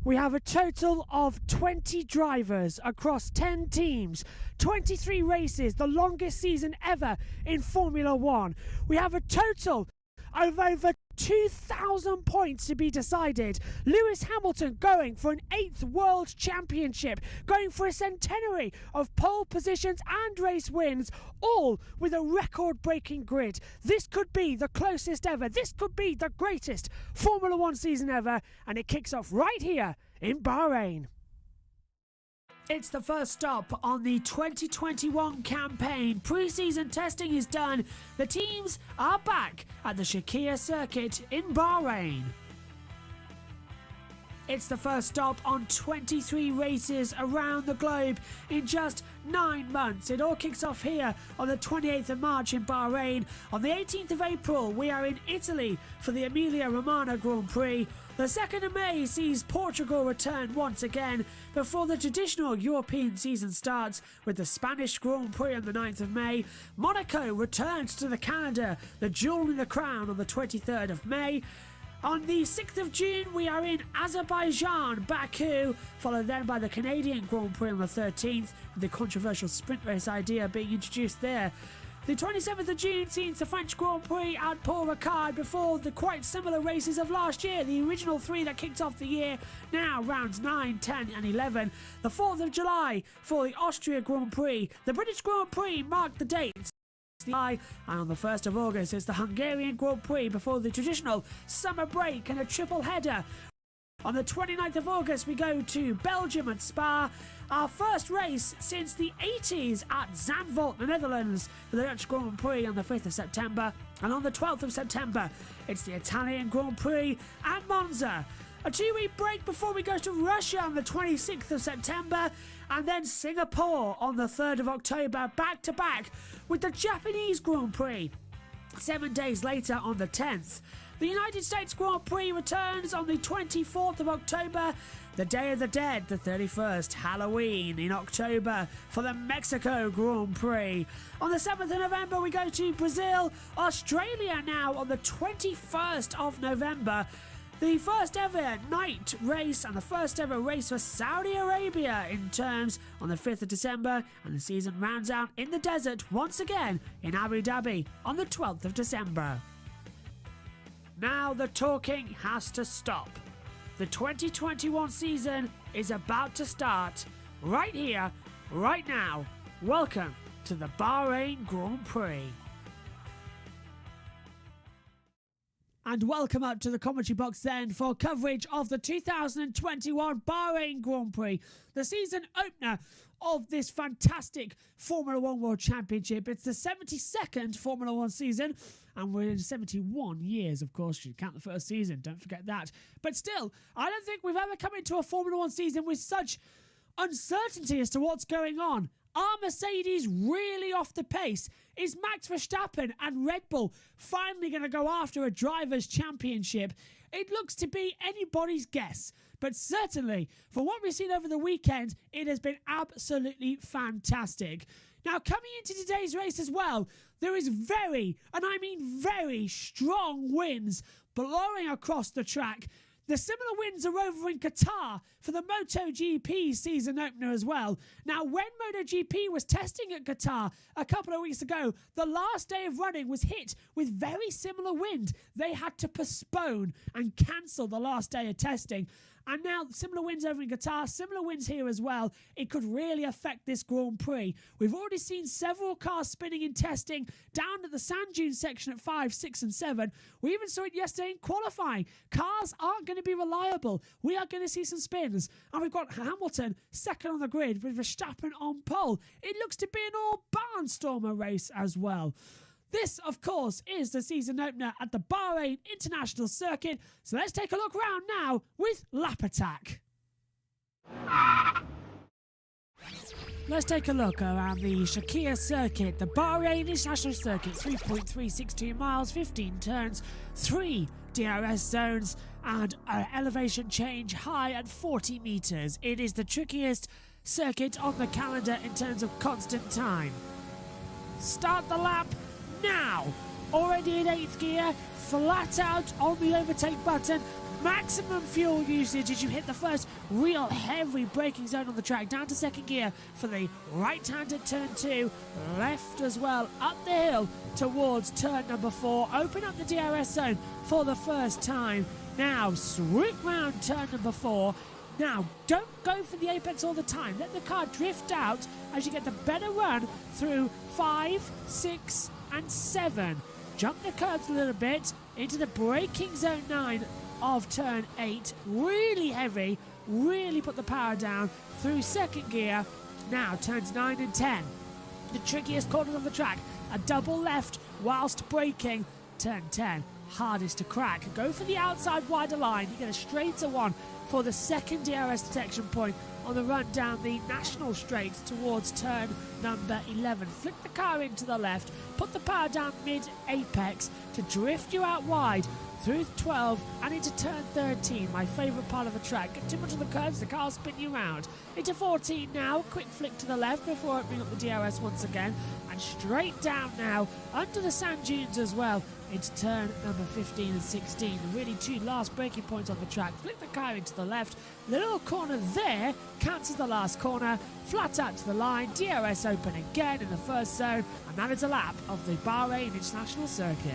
We have a total of 20 drivers across 10 teams, 23 races, the longest season ever in Formula One. We have a total of over 2,000 points to be decided. Lewis Hamilton going for an 8th World Championship, going for a centenary of pole positions and race wins, all with a record-breaking grid. This could be the closest ever. This could be the greatest Formula One season ever, and it kicks off right here in Bahrain. It's the first stop on the 2021 campaign. Pre-season testing is done. The teams are back at the Shakir circuit in Bahrain. It's the first stop on 23 races around the globe in just 9 months. It all kicks off here on the 28th of March in Bahrain. On the 18th of April, we are in Italy for the Emilia-Romagna Grand Prix. The 2nd of May sees Portugal return once again before the traditional European season starts with the Spanish Grand Prix on the 9th of May. Monaco returns to the calendar, the jewel in the crown on the 23rd of May. On the 6th of June, we are in Azerbaijan, Baku, followed then by the Canadian Grand Prix on the 13th, with the controversial sprint race idea being introduced there. The 27th of June sees the French Grand Prix at Paul Ricard before the quite similar races of last year, the original 3 that kicked off the year, now rounds 9, 10 and 11. The 4th of July for the Austria Grand Prix. The British Grand Prix marked the dates. And on the 1st of August is the Hungarian Grand Prix before the traditional summer break and a triple header. On the 29th of August we go to Belgium at Spa, our first race since the 80s at Zandvoort, the Netherlands, for the Dutch Grand Prix on the 5th of September. And on the 12th of September it's the Italian Grand Prix at Monza. A 2-week break before we go to Russia on the 26th of September, and then Singapore on the 3rd of October, back to back with the Japanese Grand Prix. 7 days later on the 10th, the United States Grand Prix returns on the 24th of October, the Day of the Dead, the 31st, Halloween in October for the Mexico Grand Prix. On the 7th of November we go to Brazil, Australia now on the 21st of November. The first ever night race and the first ever race for Saudi Arabia in terms on the 5th of December, and the season rounds out in the desert once again in Abu Dhabi on the 12th of December. Now the talking has to stop. The 2021 season is about to start right here, right now. Welcome to the Bahrain Grand Prix. And welcome up to the commentary box then for coverage of the 2021 Bahrain Grand Prix, the season opener of this fantastic Formula One World Championship. It's the 72nd Formula One season, and we're in 71 years, of course. You count the first season, don't forget that. But still, I don't think we've ever come into a Formula One season with such uncertainty as to what's going on. Are Mercedes really off the pace? Is Max Verstappen and Red Bull finally going to go after a Drivers' Championship? It looks to be anybody's guess. But certainly, for what we've seen over the weekend, it has been absolutely fantastic. Now, coming into today's race as well, there is very, and I mean very, strong winds blowing across the track. The similar winds are over in Qatar for the MotoGP season opener as well. Now, when MotoGP was testing at Qatar a couple of weeks ago, the last day of running was hit with very similar wind. They had to postpone and cancel the last day of testing. And now, similar winds over in Qatar, similar winds here as well. It could really affect this Grand Prix. We've already seen several cars spinning in testing down at the sand dune section at 5, 6 and 7. We even saw it yesterday in qualifying. Cars aren't going to be reliable. We are going to see some spins. And we've got Hamilton second on the grid with Verstappen on pole. It looks to be an all barnstormer race as well. This, of course, is the season opener at the Bahrain International Circuit. So let's take a look around now with Lap Attack. Let's take a look around the Shakir circuit, the Bahrain International Circuit, 3.362 miles, 15 turns, 3 DRS zones, and an elevation change high at 40 meters. It is the trickiest circuit on the calendar in terms of constant time. Start the lap now. Already in 8th gear, flat out on the overtake button. maximum fuel usage as you hit the first real heavy braking zone on the track. Down to second gear for the right-handed turn 2, left as well, up the hill towards turn number 4. Open up the DRS zone for the first time. Now, swoop round turn number 4. Now, don't go for the apex all the time. Let the car drift out as you get the better run through 5, 6, and 7. Jump the curbs a little bit into the braking zone 9 of turn 8. Really heavy. Really put the power down through second gear. Now, turns 9 and 10. The trickiest corners on the track. A double left whilst braking. Turn 10. Hardest to crack. Go for the outside wider line. You get a straighter one for the second DRS detection point on the run down the national straights towards turn number 11. Flick the car into the left, put the power down mid-apex to drift you out wide through 12 and into turn 13, my favourite part of the track. Get too much on the curves, the car will spin you round. Into 14 now, quick flick to the left before opening up the DRS once again, and straight down now, under the sand dunes as well, into turn number 15 and 16. Really two last braking points on the track. Flick the car into the left. The little corner there counts as the last corner. Flat out to the line. DRS open again in the first zone. And that is a lap of the Bahrain International Circuit.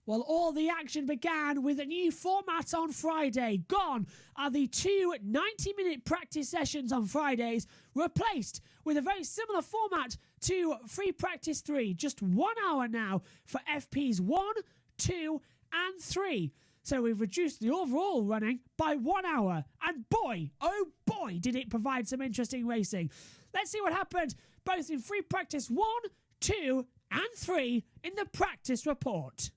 Well, all the action began with a new format on Friday. Gone are the two 90-minute practice sessions on Fridays, replaced with a very similar format to Free Practice 3. Just 1 hour now for FPs 1, 2 and 3. So we've reduced the overall running by 1 hour. And boy, oh boy, did it provide some interesting racing. Let's see what happened both in Free Practice 1, 2 and 3 in the practice report.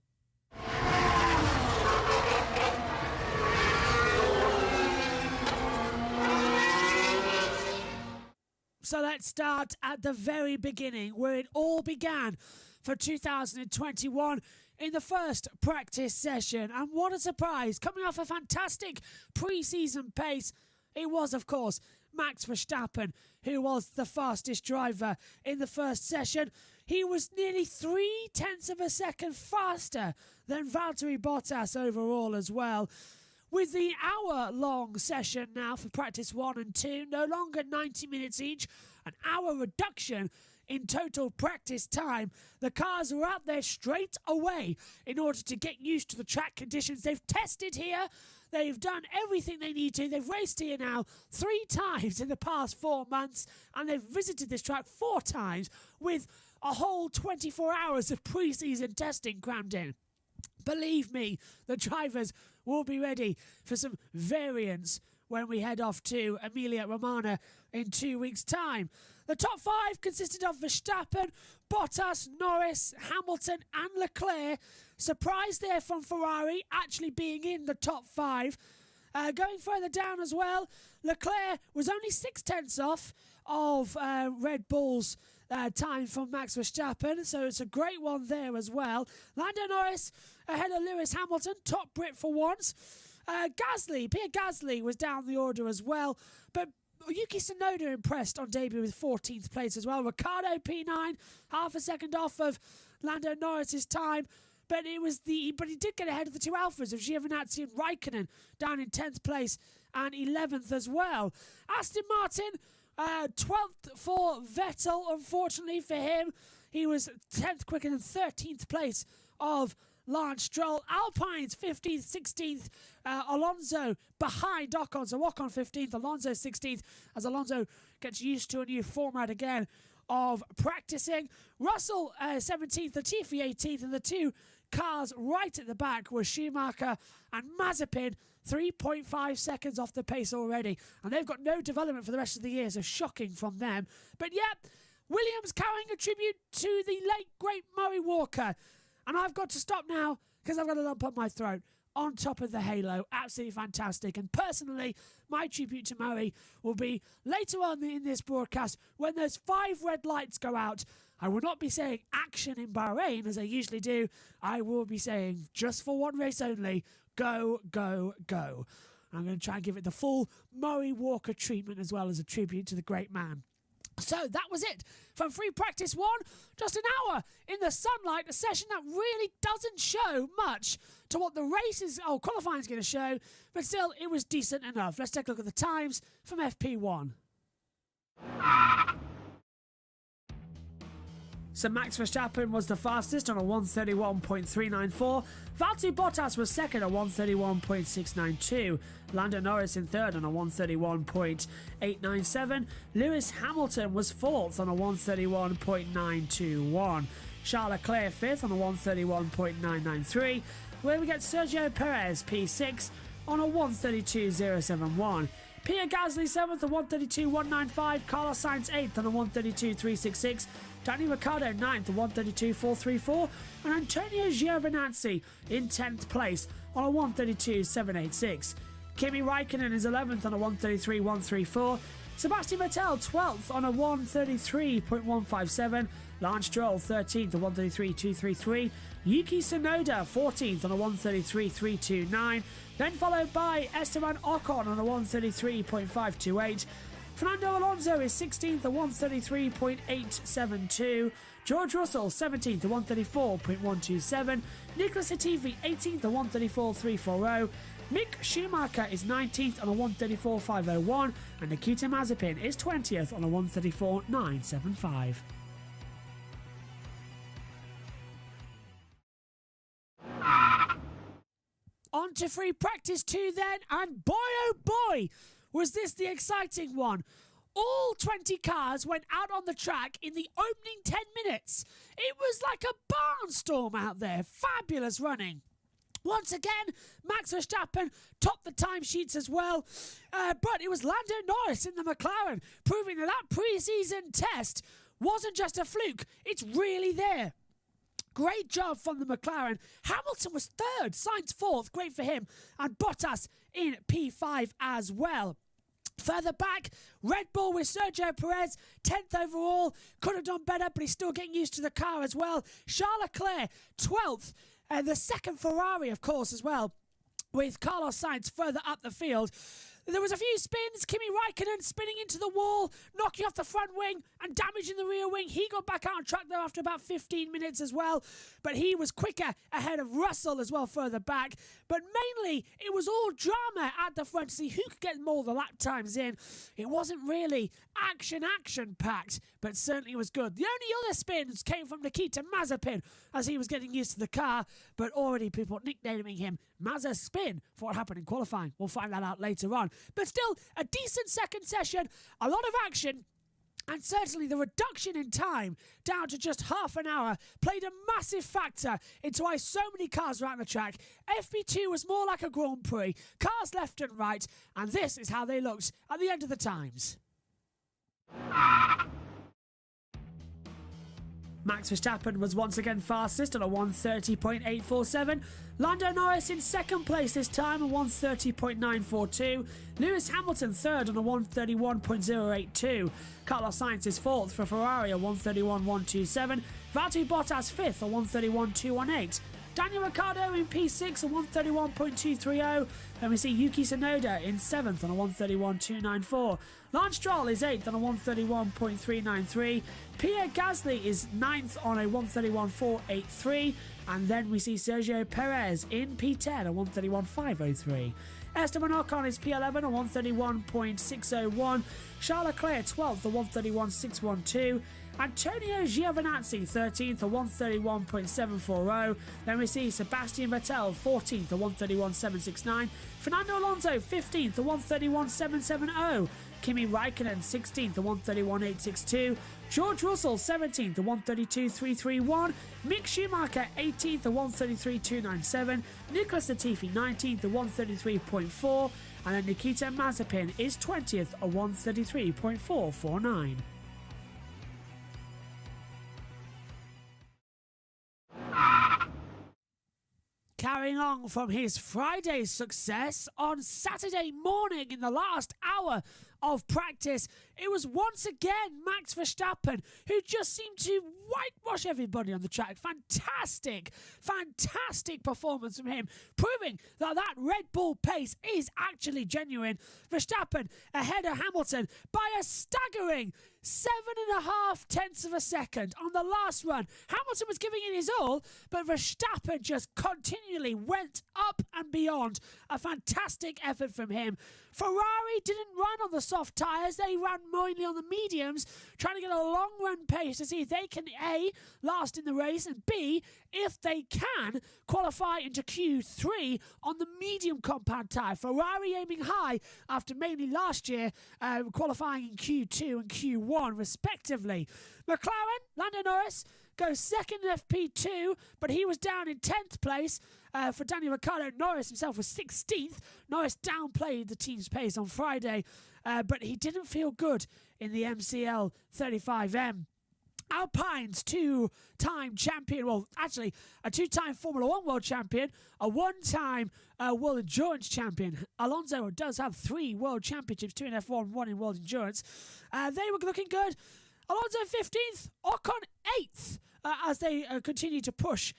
So let's start at the very beginning, where it all began for 2021 in the first practice session. And what a surprise, coming off a fantastic pre-season pace, it was, of course, Max Verstappen, who was the fastest driver in the first session. He was nearly 0.3 of a second faster than Valtteri Bottas overall as well. With the hour-long session now for practice 1 and 2, no longer 90 minutes each, an hour reduction in total practice time. The cars were out there straight away in order to get used to the track conditions. They've tested here. They've done everything they need to. They've raced here now 3 times in the past 4 months, and they've visited this track 4 times with a whole 24 hours of pre-season testing crammed in. Believe me, the drivers will be ready for some variance when we head off to Emilia-Romagna in 2 weeks' time. The top 5 consisted of Verstappen, Bottas, Norris, Hamilton and Leclerc. Surprise there from Ferrari actually being in the top 5. Going further down as well, Leclerc was only 0.6 off of Red Bull's time from Max Verstappen, so it's a great one there as well. Lando Norris ahead of Lewis Hamilton, top Brit for once. Pierre Gasly was down the order as well, but Yuki Tsunoda impressed on debut with 14th place as well. Ricciardo P9, half a second off of Lando Norris's time, but he did get ahead of the 2 Alphas of Giovinazzi and Raikkonen down in 10th place and 11th as well. Aston Martin 12th for Vettel, unfortunately for him. He was 10th quicker than 13th place of Lance Stroll. Alpine's 15th, 16th. Alonso behind Ocon. So Ocon 15th, Alonso 16th, as Alonso gets used to a new format again of practicing. Russell 17th, Latifi 18th, and the 2 cars right at the back were Schumacher and Mazepin, 3.5 seconds off the pace already. And they've got no development for the rest of the year, so shocking from them. But yeah, Williams carrying a tribute to the late, great Murray Walker. And I've got to stop now because I've got a lump up my throat. On top of the halo, absolutely fantastic. And personally, my tribute to Murray will be later on in this broadcast when those 5 red lights go out. I will not be saying action in Bahrain as I usually do. I will be saying, just for one race only, go, go, go. I'm going to try and give it the full Murray Walker treatment as well as a tribute to the great man. So that was it from free practice 1. Just an hour in the sunlight, a session that really doesn't show much to what the qualifying is going to show, but still it was decent enough. Let's take a look at the times from FP1. So Max Verstappen was the fastest on a 1:31.394. Valtteri Bottas was second at 1:31.692. Lando Norris in third on a 1:31.897. Lewis Hamilton was fourth on a 1:31.921. Charles Leclerc fifth on a 1:31.993. Where we get Sergio Perez P6 on a 1:32.071. Pierre Gasly 7th at 1:32.195. Carlos Sainz 8th on a 1:32.366. Danny Ricciardo 9th at 1:32.434. And Antonio Giovinazzi in 10th place on a 1:32.786. Kimi Raikkonen is 11th on a 1:33.134. Sebastian Vettel 12th on a 1:33.157. Lance Stroll 13th at 1:33.233. Yuki Tsunoda 14th on a 1:33.329. Then followed by Esteban Ocon on a 1:33.528. Fernando Alonso is 16th at 1:33.872. George Russell 17th at 1:34.127. Nicholas Latifi 18th at 1:34.340. Mick Schumacher is 19th on a 1:34.501. And Nikita Mazepin is 20th on a 1:34.975. On to free practice 2 then, and boy oh boy, was this the exciting one. All 20 cars went out on the track in the opening 10 minutes. It was like a barnstorm out there. Fabulous running. Once again, Max Verstappen topped the timesheets as well, but it was Lando Norris in the McLaren, proving that pre-season test wasn't just a fluke, it's really there. Great job from the McLaren. Hamilton was third, Sainz fourth, great for him, and Bottas in P5 as well. Further back, Red Bull with Sergio Perez, 10th overall. Could have done better, but he's still getting used to the car as well. Charles Leclerc, 12th. And the second Ferrari, of course, as well, with Carlos Sainz further up the field. There was a few spins. Kimi Raikkonen spinning into the wall, knocking off the front wing and damaging the rear wing. He got back out on track there after about 15 minutes as well. But he was quicker ahead of Russell as well further back. But mainly, it was all drama at the front to see who could get more of the lap times in. It wasn't really action-packed, but certainly was good. The only other spins came from Nikita Mazepin as he was getting used to the car, but already people nicknaming him Mazza Spin for what happened in qualifying. We'll find that out later on. But still, a decent second session, a lot of action, and certainly the reduction in time down to just half an hour played a massive factor into why so many cars were out on the track. FP2 was more like a Grand Prix, cars left and right, and this is how they looked at the end of the times. Max Verstappen was once again fastest at a 1:30.847. Lando Norris in second place this time at 1:30.942. Lewis Hamilton third on a 1:31.082. Carlos Sainz is fourth for Ferrari at 1:31.127. Valtteri Bottas fifth at 1:31.218. Daniel Ricciardo in P6 at 1:31.230. Then we see Yuki Tsunoda in 7th on a 1:31.294. Lance Stroll is 8th on a 1:31.393. Pierre Gasly is 9th on a 1:31.483. And then we see Sergio Perez in P10 at 1:31.503. Esteban Ocon is P11 at 1:31.601. Charles Leclerc 12th at 1:31.612. Antonio Giovinazzi 13th at 1:31.740. Then we see Sebastian Vettel 14th at 1:31.769. Fernando Alonso 15th at 1:31.770. Kimi Raikkonen 16th at 1:31.862. George Russell 17th at 1:32.331. Mick Schumacher 18th at 1:33.297. Nicholas Latifi 19th at 1:33.4. And then Nikita Mazepin is 20th at 1:33.449. Carrying on from his Friday's success, on Saturday morning in the last hour of practice, it was once again Max Verstappen who just seemed to whitewash everybody on the track. Fantastic performance from him, proving that Red Bull pace is actually genuine. Verstappen ahead of Hamilton by a staggering 7.5 tenths of a second on the last run. Hamilton was giving it his all, but Verstappen just continually went up and beyond. A fantastic effort from him. Ferrari didn't run on the soft tyres. They ran mainly on the mediums, trying to get a long run pace to see if they can A, last in the race, and B, if they can qualify into Q3 on the medium compound tyre. Ferrari aiming high after mainly last year qualifying in Q2 and Q1 respectively. McLaren, Lando Norris, goes second in FP2, but he was down in 10th place for Daniel Ricciardo. Norris himself was 16th. Norris downplayed the team's pace on Friday, but he didn't feel good in the MCL 35M. Alpine's two-time champion, well, actually, a two-time Formula One world champion, a one-time world endurance champion. Alonso does have 3 world championships, 2 in F1, 1 in world endurance. They were looking good. Alonso 15th, Ocon 8th, as they continue to push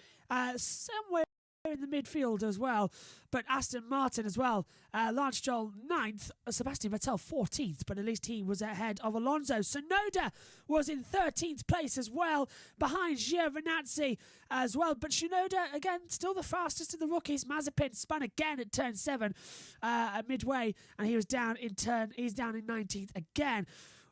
somewhere in the midfield as well. But Aston Martin as well. Lance Stroll 9th, Sebastian Vettel 14th, but at least he was ahead of Alonso. Tsunoda was in 13th place as well, behind Giovinazzi as well. But Tsunoda, again, still the fastest of the rookies. Mazepin spun again at turn 7 at midway, and he was down in 19th again.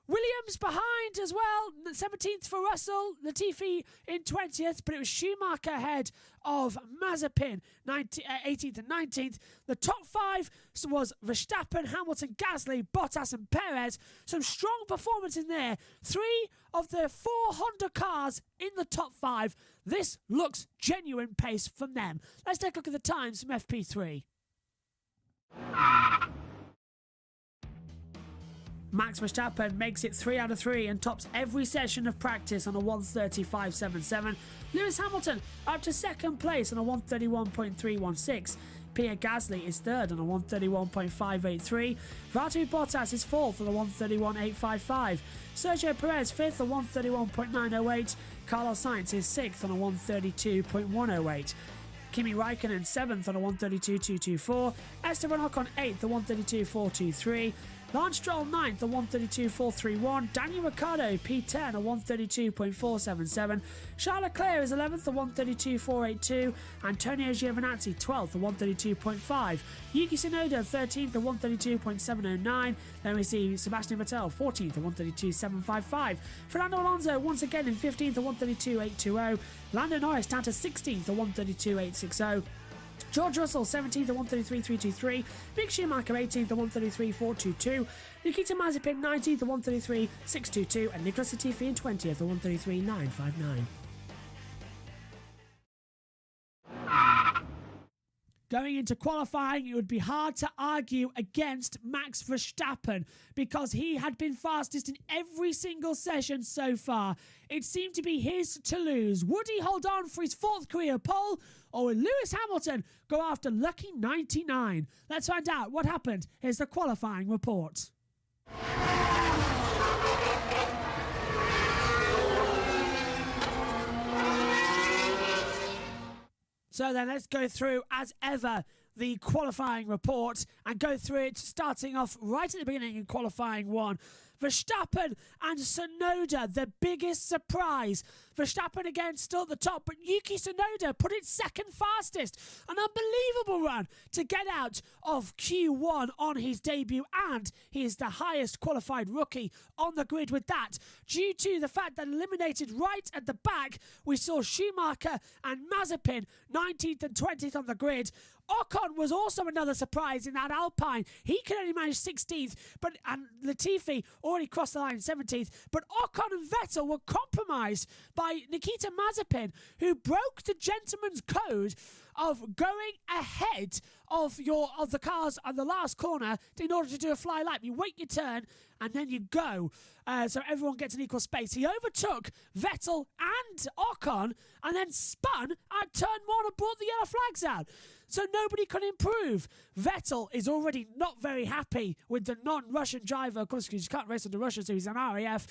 Williams behind as well, 17th for Russell, Latifi in 20th, but it was Schumacher ahead of Mazepin, 18th and 19th. The top 5 was Verstappen, Hamilton, Gasly, Bottas and Perez. Some strong performance in there. 3 of the 4 Honda cars in the top 5. This looks genuine pace from them. Let's take a look at the times from FP3. Max Verstappen makes it 3 out of 3 and tops every session of practice on a 1:35.77. Lewis Hamilton up to second place on a 1:31.316. Pierre Gasly is third on a 1:31.583. Valtteri Bottas is fourth on a 1:31.855. Sergio Perez fifth on 1:31.908. Carlos Sainz is sixth on a 1:32.108. Kimi Raikkonen 7th on a 1:32.224. Esteban Ocon 8th on 1:32.423. Lance Stroll 9th on 1:32.431. Daniel Ricciardo P10 on 1:32.477. Charles Leclerc is 11th on 1:32.482. Antonio Giovinazzi 12th on 1:32.5. Yuki Tsunoda 13th on 1:32.709. Then we see Sebastian Vettel 14th on 1:32.755. Fernando Alonso once again in 15th on 1:32.820. Lando Norris down to 16th on 1:32.860. George Russell 17th at 1:33.323, Mick Schumacher 18th at 1:33.422, Nikita Mazepin 19th at 1:33.622, and Nicholas Latifi in 20th at 1:33.959. Going into qualifying, it would be hard to argue against Max Verstappen because he had been fastest in every single session so far. It seemed to be his to lose. Would he hold on for his 4th career pole, or will Lewis Hamilton go after lucky 99? Let's find out what happened. Here's the qualifying report. So then let's go through, as ever, the qualifying report and go through it, starting off right at the beginning in qualifying 1. Verstappen and Tsunoda, the biggest surprise. Verstappen again still at the top, but Yuki Tsunoda put it second fastest. An unbelievable run to get out of Q1 on his debut, and he is the highest qualified rookie on the grid with that. Due to the fact that eliminated right at the back, we saw Schumacher and Mazepin 19th and 20th on the grid. Ocon was also another surprise in that Alpine. He could only manage 16th, and Latifi already crossed the line 17th. But Ocon and Vettel were compromised by Nikita Mazepin, who broke the gentleman's code of going ahead of the cars on the last corner in order to do a fly lap. You wait your turn and then you go, so everyone gets an equal space. He overtook Vettel and Ocon and then spun at turn 1 and brought the yellow flags out. So nobody can improve. Vettel is already not very happy with the non-Russian driver. Of course, because you can't race under Russia, so he's an RAF.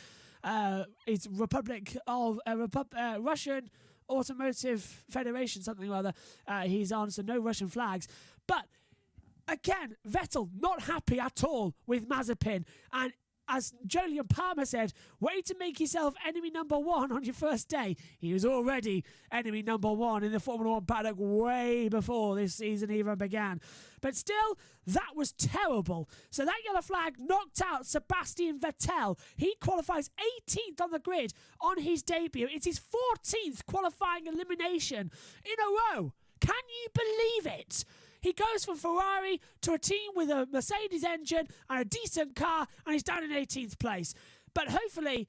It's Republic of Russian Automotive Federation, something or other. He's on, so no Russian flags. But again, Vettel not happy at all with Mazepin, and as Jolyon Palmer said, way to make yourself enemy number one on your first day. He was already enemy number one in the Formula One paddock way before this season even began. But still, that was terrible. So that yellow flag knocked out Sebastian Vettel. He qualifies 18th on the grid on his debut. It's his 14th qualifying elimination in a row. Can you believe it? He goes from Ferrari to a team with a Mercedes engine and a decent car, and he's down in 18th place. But hopefully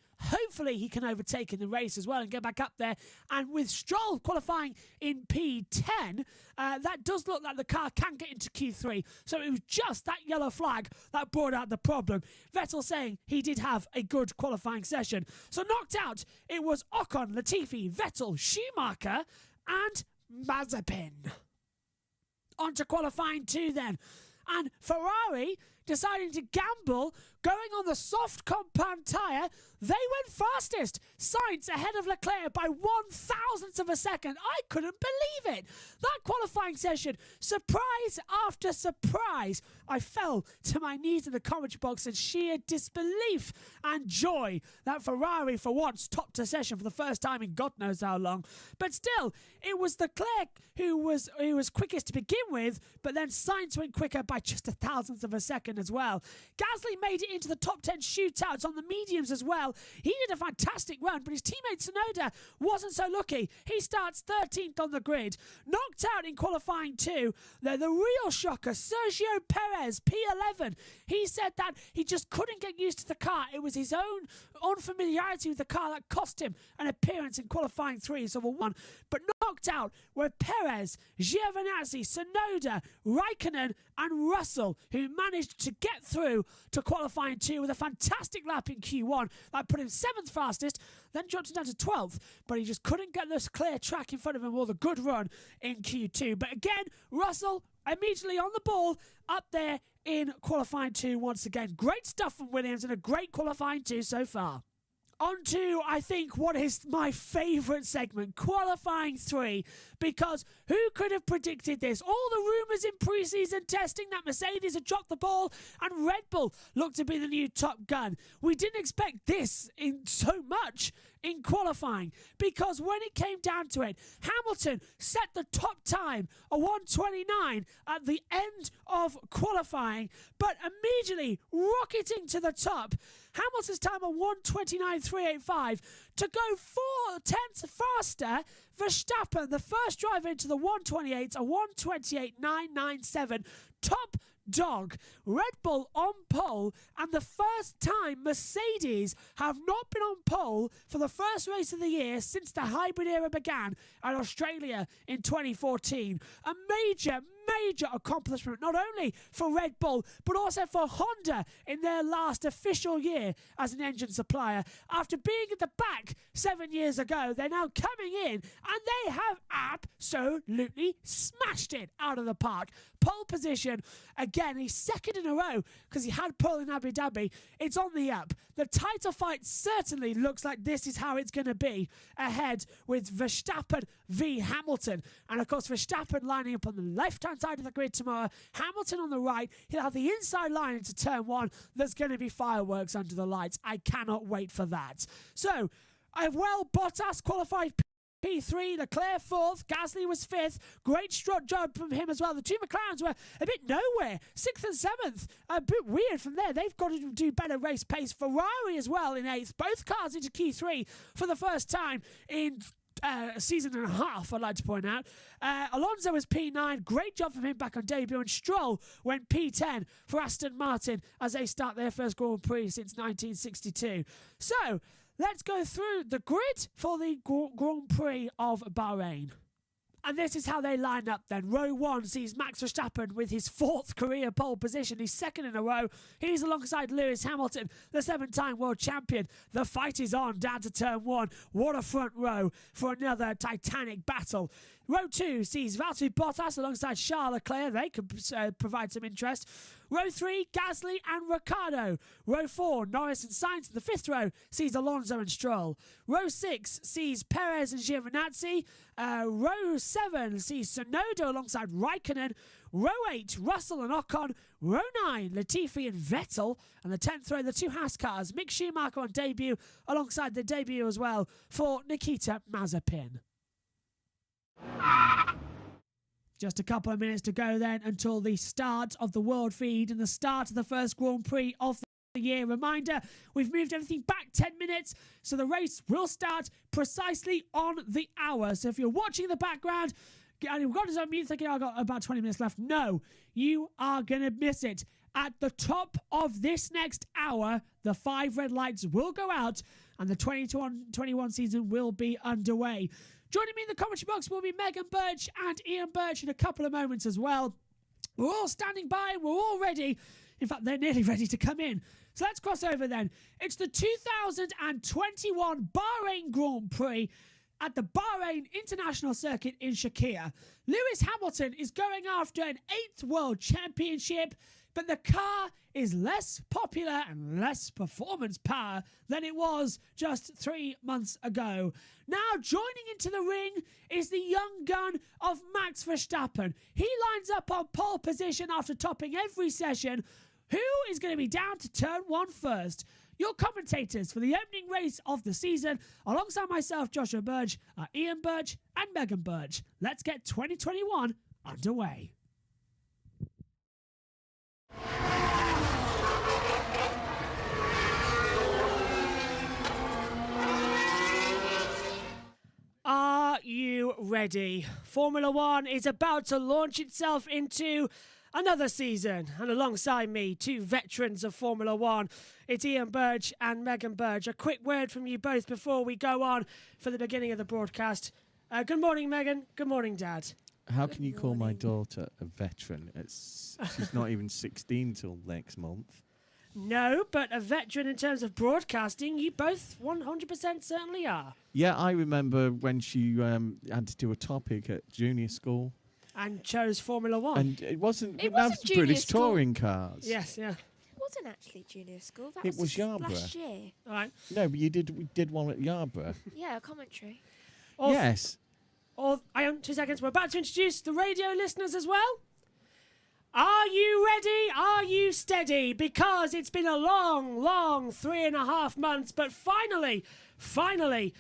he can overtake in the race as well and get back up there. And with Stroll qualifying in P10, that does look like the car can get into Q3. So it was just that yellow flag that brought out the problem. Vettel saying he did have a good qualifying session. So knocked out, it was Ocon, Latifi, Vettel, Schumacher and Mazepin. On to qualifying 2 then. And Ferrari deciding to gamble, going on the soft compound tyre. They went fastest. Sainz ahead of Leclerc by 1/1000th of a second. I couldn't believe it. That qualifying session, surprise after surprise. I fell to my knees in the commentary box in sheer disbelief and joy that Ferrari for once topped a session for the first time in God knows how long. But still, it was Leclerc who was quickest to begin with, but then Sainz went quicker by just 1/1000th of a second as well. Gasly made it into the top 10 shootouts on the mediums as well. He did a fantastic run, but his teammate Tsunoda wasn't so lucky. He starts 13th on the grid. Knocked out in qualifying 2. The real shocker, Sergio Perez, P11. He said that he just couldn't get used to the car. It was his own unfamiliarity with the car that cost him an appearance in qualifying 3, so 1. But knocked out were Perez, Giovinazzi, Tsunoda, Raikkonen and Russell, who managed to get through to qualifying 2 with a fantastic lap in Q1 that put him 7th fastest, then dropped him down to 12th, but he just couldn't get this clear track in front of him or the good run in Q2. But again, Russell immediately on the ball up there in qualifying 2 once again. Great stuff from Williams and a great qualifying 2 so far. On to, I think, what is my favourite segment, qualifying 3, because who could have predicted this? All the rumours in pre-season testing that Mercedes had dropped the ball and Red Bull looked to be the new Top Gun. We didn't expect this in so much in qualifying, because when it came down to it, Hamilton set the top time, a 1:29 at the end of qualifying, but immediately rocketing to the top. Hamilton's time of 1:29.385 to go 4/10 faster. Verstappen, the first driver into the 128, a 1:28.997. Top dog. Red Bull on pole, and the first time Mercedes have not been on pole for the first race of the year since the hybrid era began at Australia in 2014. A major accomplishment, not only for Red Bull, but also for Honda in their last official year as an engine supplier. After being at the back 7 years ago, they're now coming in, and they have absolutely smashed it out of the park. Pole position, again, he's second in a row because he had pole in Abu Dhabi. It's on the up. The title fight certainly looks like this is how it's going to be ahead with Verstappen v Hamilton. And of course, Verstappen lining up on the left-hand side of the grid tomorrow. Hamilton on the right. He'll have the inside line into turn 1. There's going to be fireworks under the lights. I cannot wait for that. So, Bottas qualified P3, Leclerc 4th, Gasly was 5th. Great job from him as well. The two McLarens were a bit nowhere, 6th and 7th. A bit weird from there. They've got to do better race pace. Ferrari as well in 8th. Both cars into Q3 for the first time in a season and a half, I'd like to point out. Alonso was P9. Great job from him back on debut. And Stroll went P10 for Aston Martin as they start their first Grand Prix since 1962. So, let's go through the grid for the Grand Prix of Bahrain. And this is how they line up then. Row 1 sees Max Verstappen with his 4th career pole position. He's second in a row. He's alongside Lewis Hamilton, the 7-time world champion. The fight is on down to turn 1. What a front row for another titanic battle. Row 2 sees Valtteri Bottas alongside Charles Leclerc. They could provide some interest. Row 3, Gasly and Ricciardo. Row 4, Norris and Sainz. The 5th row sees Alonso and Stroll. Row 6 sees Perez and Giovinazzi. Row 7 sees Tsunoda alongside Raikkonen. Row 8, Russell and Ocon. Row 9, Latifi and Vettel. And the 10th row, the 2 Haas cars, Mick Schumacher on debut, alongside the debut as well for Nikita Mazepin. Just a couple of minutes to go then until the start of the World Feed and the start of the first Grand Prix of the year. Reminder, we've moved everything back 10 minutes, so the race will start precisely on the hour. So if you're watching in the background and you've got to unmute thinking, I've got about 20 minutes left, no, you are going to miss it. At the top of this next hour, the 5 red lights will go out and the 2021 season will be underway. Joining me in the commentary box will be Megan Burch and Ian Burch in a couple of moments as well. We're all standing by and we're all ready. In fact, they're nearly ready to come in. So let's cross over then. It's the 2021 Bahrain Grand Prix at the Bahrain International Circuit in Sharjah. Lewis Hamilton is going after an 8th World Championship, but the car is less popular and less performance power than it was just 3 months ago. Now joining into the ring is the young gun of Max Verstappen. He lines up on pole position after topping every session. Who is going to be down to turn 1 first? Your commentators for the opening race of the season, alongside myself, Joshua Burch, are Ian Burch and Megan Burch. Let's get 2021 underway. Are you ready? Formula One is about to launch itself into another season, and alongside me, 2 veterans of Formula One. It's Ian Burch and Megan Burch. A quick word from you both before we go on for the beginning of the broadcast. Good morning, Megan. Good morning, Dad. How can you call my daughter a veteran? She's not even 16 till next month. No, but a veteran in terms of broadcasting, you both 100% certainly are. Yeah, I remember when she had to do a topic at junior school. And chose Formula One. And it wasn't junior British school. touring cars. Yes, yeah. It wasn't actually junior school. That It was just Yarborough. last year. All right. No, but we did one at Yarborough. Yeah, commentary. Yes. Hang on 2 seconds. We're about to introduce the radio listeners as well. Are you ready? Are you steady? Because it's been a long 3.5 months, but finally, Formula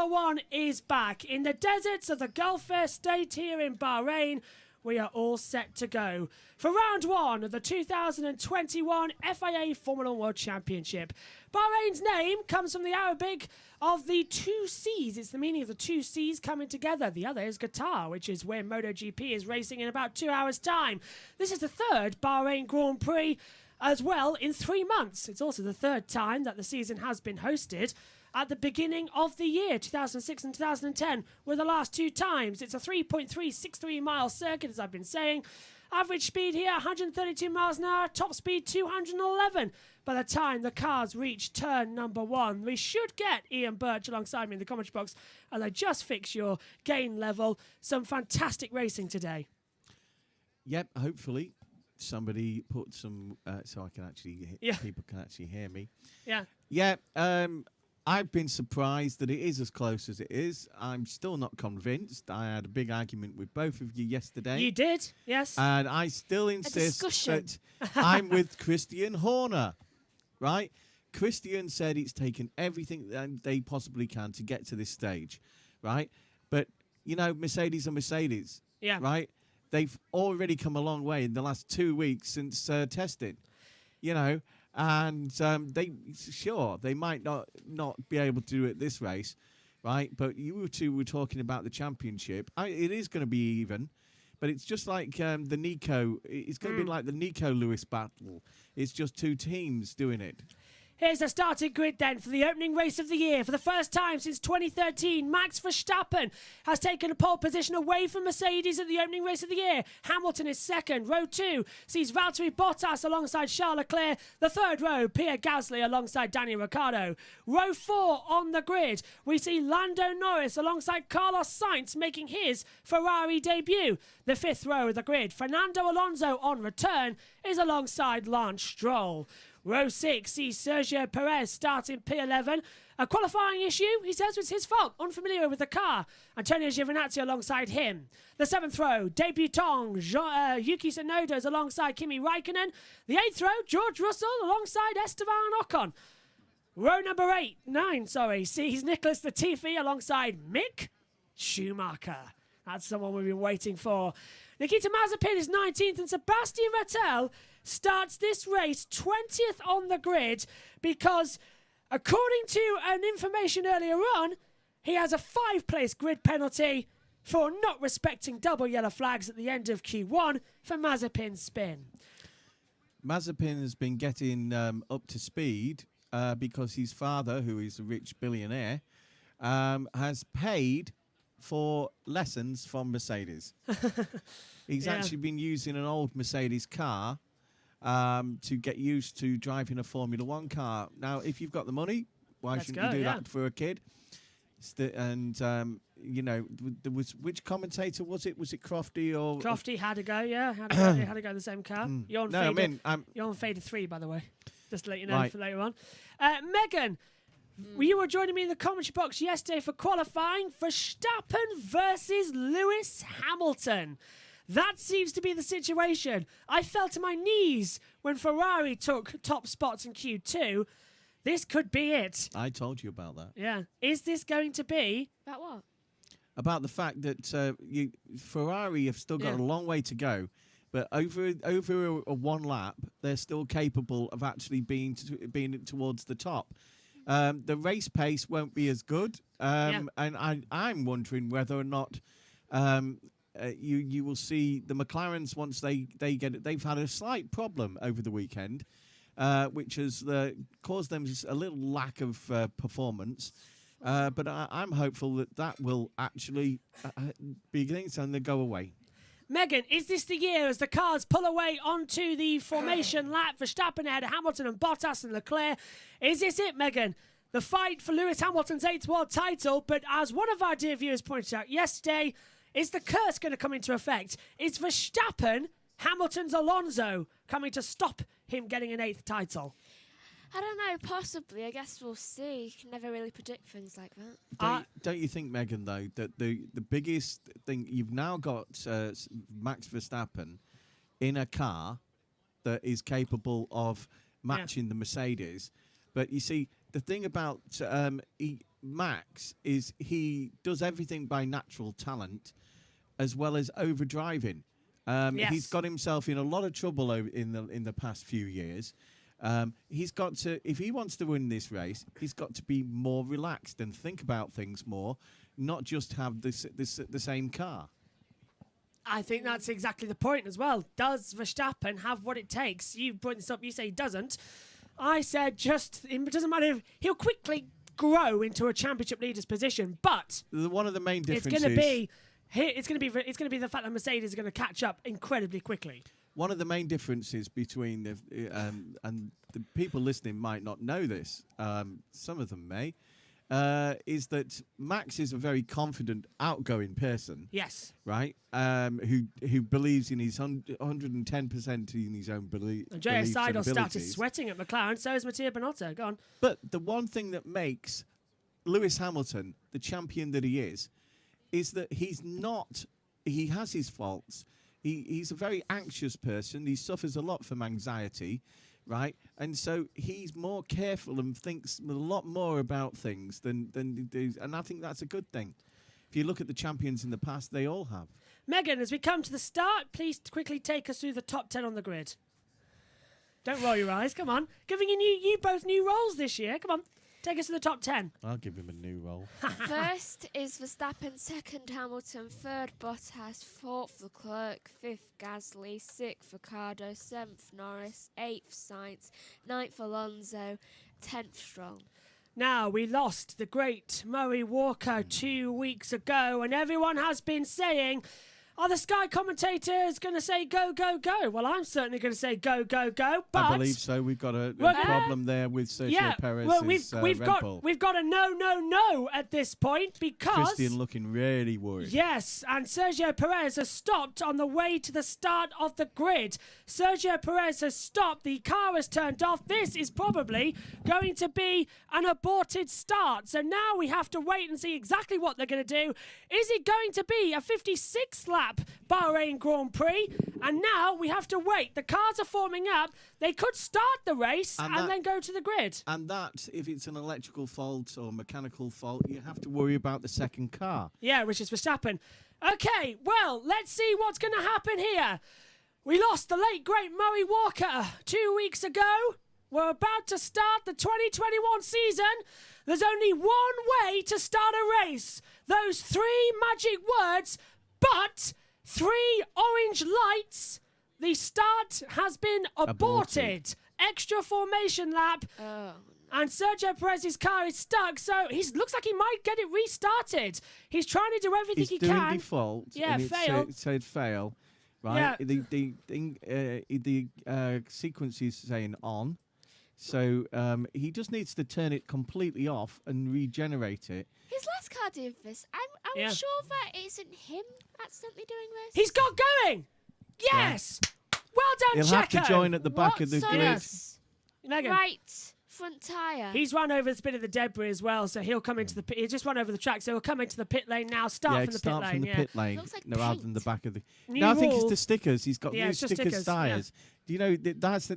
One is back. In the deserts of the Gulf State here in Bahrain, we are all set to go for round 1 of the 2021 FIA Formula One World Championship. Bahrain's name comes from the Arabic of the 2 seas. It's the meaning of the 2 seas coming together. The other is Qatar, which is where MotoGP is racing in about 2 hours' time. This is the 3rd Bahrain Grand Prix as well in 3 months. It's also the 3rd time that the season has been hosted. At the beginning of the year, 2006 and 2010 were the last 2 times. It's a 3.363 mile circuit, as I've been saying. Average speed here, 132 miles an hour. Top speed, 211. By the time the cars reach turn number 1, we should get Ian Burch alongside me in the commentary box as I just fix your gain level. Some fantastic racing today. Yep, hopefully somebody put some so I can actually people can actually hear me. Yeah. Yeah, I've been surprised that it is as close as it is. I'm still not convinced. I had a big argument with both of you yesterday. You did, yes. And I still insist that I'm with Christian Horner, right? Christian said it's taken everything that they possibly can to get to this stage, right? But, you know, Mercedes are Mercedes, right? They've already come a long way in the last 2 weeks since testing, you know. And they might not be able to do it this race, right? But you two were talking about the championship. It is going to be even, but it's just like the Nico. It's going to be like the Nico Lewis battle. It's just 2 teams doing it. Here's the starting grid then for the opening race of the year. For the first time since 2013, Max Verstappen has taken a pole position away from Mercedes at the opening race of the year. Hamilton is second. Row 2 sees Valtteri Bottas alongside Charles Leclerc. The third row, Pierre Gasly alongside Daniel Ricciardo. Row 4 on the grid, we see Lando Norris alongside Carlos Sainz making his Ferrari debut. The fifth row of the grid, Fernando Alonso on return is alongside Lance Stroll. Row 6 sees Sergio Perez start in P11. A qualifying issue, he says, was his fault, unfamiliar with the car. Antonio Giovinazzi alongside him. The 7th row, debutant Yuki Tsunoda is alongside Kimi Raikkonen. The 8th row, George Russell alongside Esteban Ocon. Row number 9, sees Nicholas Latifi alongside Mick Schumacher. That's someone we've been waiting for. Nikita Mazepin is 19th and Sebastian Vettel starts this race 20th on the grid because, according to an information earlier on, he has a 5-place grid penalty for not respecting double yellow flags at the end of Q1 for Mazepin's spin. Mazepin has been getting up to speed because his father, who is a rich billionaire, has paid for lessons from Mercedes. He's actually been using an old Mercedes car to get used to driving a Formula One car. Now, if you've got the money, why shouldn't you do that for a kid? You know, there was, which commentator was it? Was it Crofty or Crofty had to go? Yeah, had to go in the same car. You're on fader 3, by the way, just to let you know for later on. Megan, you were joining me in the commentary box yesterday for qualifying Verstappen versus Lewis Hamilton. That seems to be the situation. I fell to my knees when Ferrari took top spots in Q2. This could be it. I told you about that. Yeah. Is this going to be... About what? About the fact that Ferrari have still got a long way to go, but over a one lap, they're still capable of actually being towards the top. The race pace won't be as good, and I'm wondering whether or not you will see the McLarens once they get it. They've had a slight problem over the weekend, which has caused them a little lack of performance. But I'm hopeful that will actually be getting something to go away. Megan, is this the year as the cars pull away onto the formation lap? Verstappen ahead of Hamilton and Bottas and Leclerc. Is this it, Megan? The fight for Lewis Hamilton's 8th world title, but as one of our dear viewers pointed out yesterday, is the curse going to come into effect? Is Verstappen, Hamilton's Alonso, coming to stop him getting an 8th title? I don't know, possibly. I guess we'll see. You can never really predict things like that. Don't you think, Megan, though, that the biggest thing, you've now got Max Verstappen in a car that is capable of matching the Mercedes. But you see, the thing about Max is he does everything by natural talent as well as overdriving. He's got himself in a lot of trouble in the past few years. He's got to, if he wants to win this race, he's got to be more relaxed and think about things more, not just have the same car. I think that's exactly the point as well. Does Verstappen have what it takes? You brought this up, you say he doesn't. I said it doesn't matter if he'll quickly grow into a championship leader's position, but one of the main differences it's going to be the fact that Mercedes is going to catch up incredibly quickly. One of the main differences between and the people listening might not know this, some of them may, is that Max is a very confident, outgoing person. Yes. Right? Who believes in his 110% in his own beliefs. And J.S. Seidel started sweating at McLaren, so is Mattia Binotto. Go on. But the one thing that makes Lewis Hamilton the champion that he is that he has his faults. He's a very anxious person. He suffers a lot from anxiety, right? And so he's more careful and thinks a lot more about things than he does. And I think that's a good thing. If you look at the champions in the past, they all have. Megan, as we come to the start, please quickly take us through the top 10 on the grid. Don't roll your eyes. Come on. Giving you both new roles this year. Come on. Take us to the top 10. I'll give him a new role. First is Verstappen, second Hamilton, third Bottas, fourth Leclerc, fifth Gasly, sixth Ricciardo, seventh Norris, eighth Sainz, ninth Alonso, 10th strong. Now, we lost the great Murray Walker 2 weeks ago, and everyone has been saying, are the Sky commentators going to say go, go, go? Well, I'm certainly going to say go, go, go. But I believe so. We've got a problem there with Sergio Perez. Well, we've got a no at this point because Christian looking really worried. Yes, and Sergio Perez has stopped on the way to the start of the grid. Sergio Perez has stopped. The car has turned off. This is probably going to be an aborted start. So now we have to wait and see exactly what they're going to do. Is it going to be a 56th lap Bahrain Grand Prix? And now we have to wait. The cars are forming up. They could start the race and then go to the grid. And that, if it's an electrical fault or mechanical fault, you have to worry about the second car. Yeah, which is Verstappen. Okay, well, let's see what's going to happen here. We lost the late, great Murray Walker 2 weeks ago. We're about to start the 2021 season. There's only one way to start a race. Those 3 magic words, but 3 orange lights. The start has been aborted. Extra formation lap. Oh. And Sergio Perez's car is stuck, so he looks like he might get it restarted. He's trying to do everything he can. He's doing default. Yeah, and fail. It said fail, right? Yeah. The sequence is saying on. So he just needs to turn it completely off and regenerate it. His last car did this. I'm sure that isn't him accidentally doing this. He's got going! Yes! Well done, He'll have to join at the back of the grid. Megan. Right front tyre. He's run over a bit of the debris as well, so he'll come into the pit. He'll just run over the track, so he'll come into the pit lane now. Start from the pit lane. Looks like New rather than the back of the... New No, I think rule. it's the stickers. He's got new it's just stickers tyres. yeah. Do you know, that's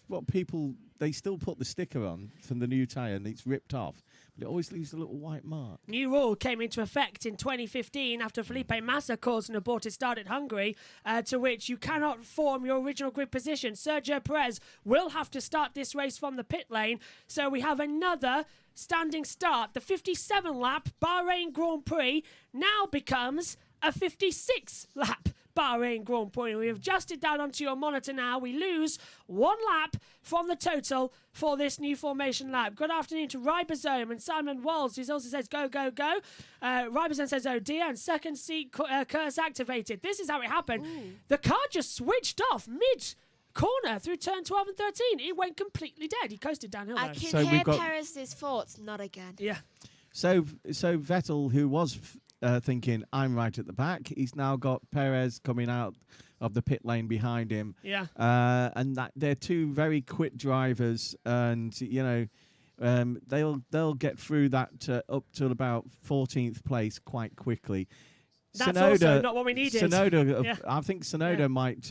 what people... They still put the sticker on from the new tyre and it's ripped off. But it always leaves a little white mark. New rule came into effect in 2015 after Felipe Massa caused an aborted start at Hungary, to which you cannot form your original grid position. Sergio Perez will have to start this race from the pit lane. So we have another standing start. The 57 lap Bahrain Grand Prix now becomes a 56 lap Bahrain Grand Prix. We have adjusted that onto your monitor now. We lose 1 lap from the total for this new formation lap. Good afternoon to Ribosome and Simon Walls, who also says go, go, go. Ribosome says, oh dear, and second seat curse activated. This is how it happened. Ooh. The car just switched off mid-corner through turn 12 and 13. It went completely dead. He coasted downhill. I though. can So hear we've got- Perez's thoughts. Not again. Yeah. So Vettel, who was thinking, I'm right at the back, he's now got Perez coming out of the pit lane behind him. Yeah. And that they're 2 very quick drivers, and you know, they'll get through that up to about 14th place quite quickly. That's also not what we needed. Sonoda, I think Sonoda might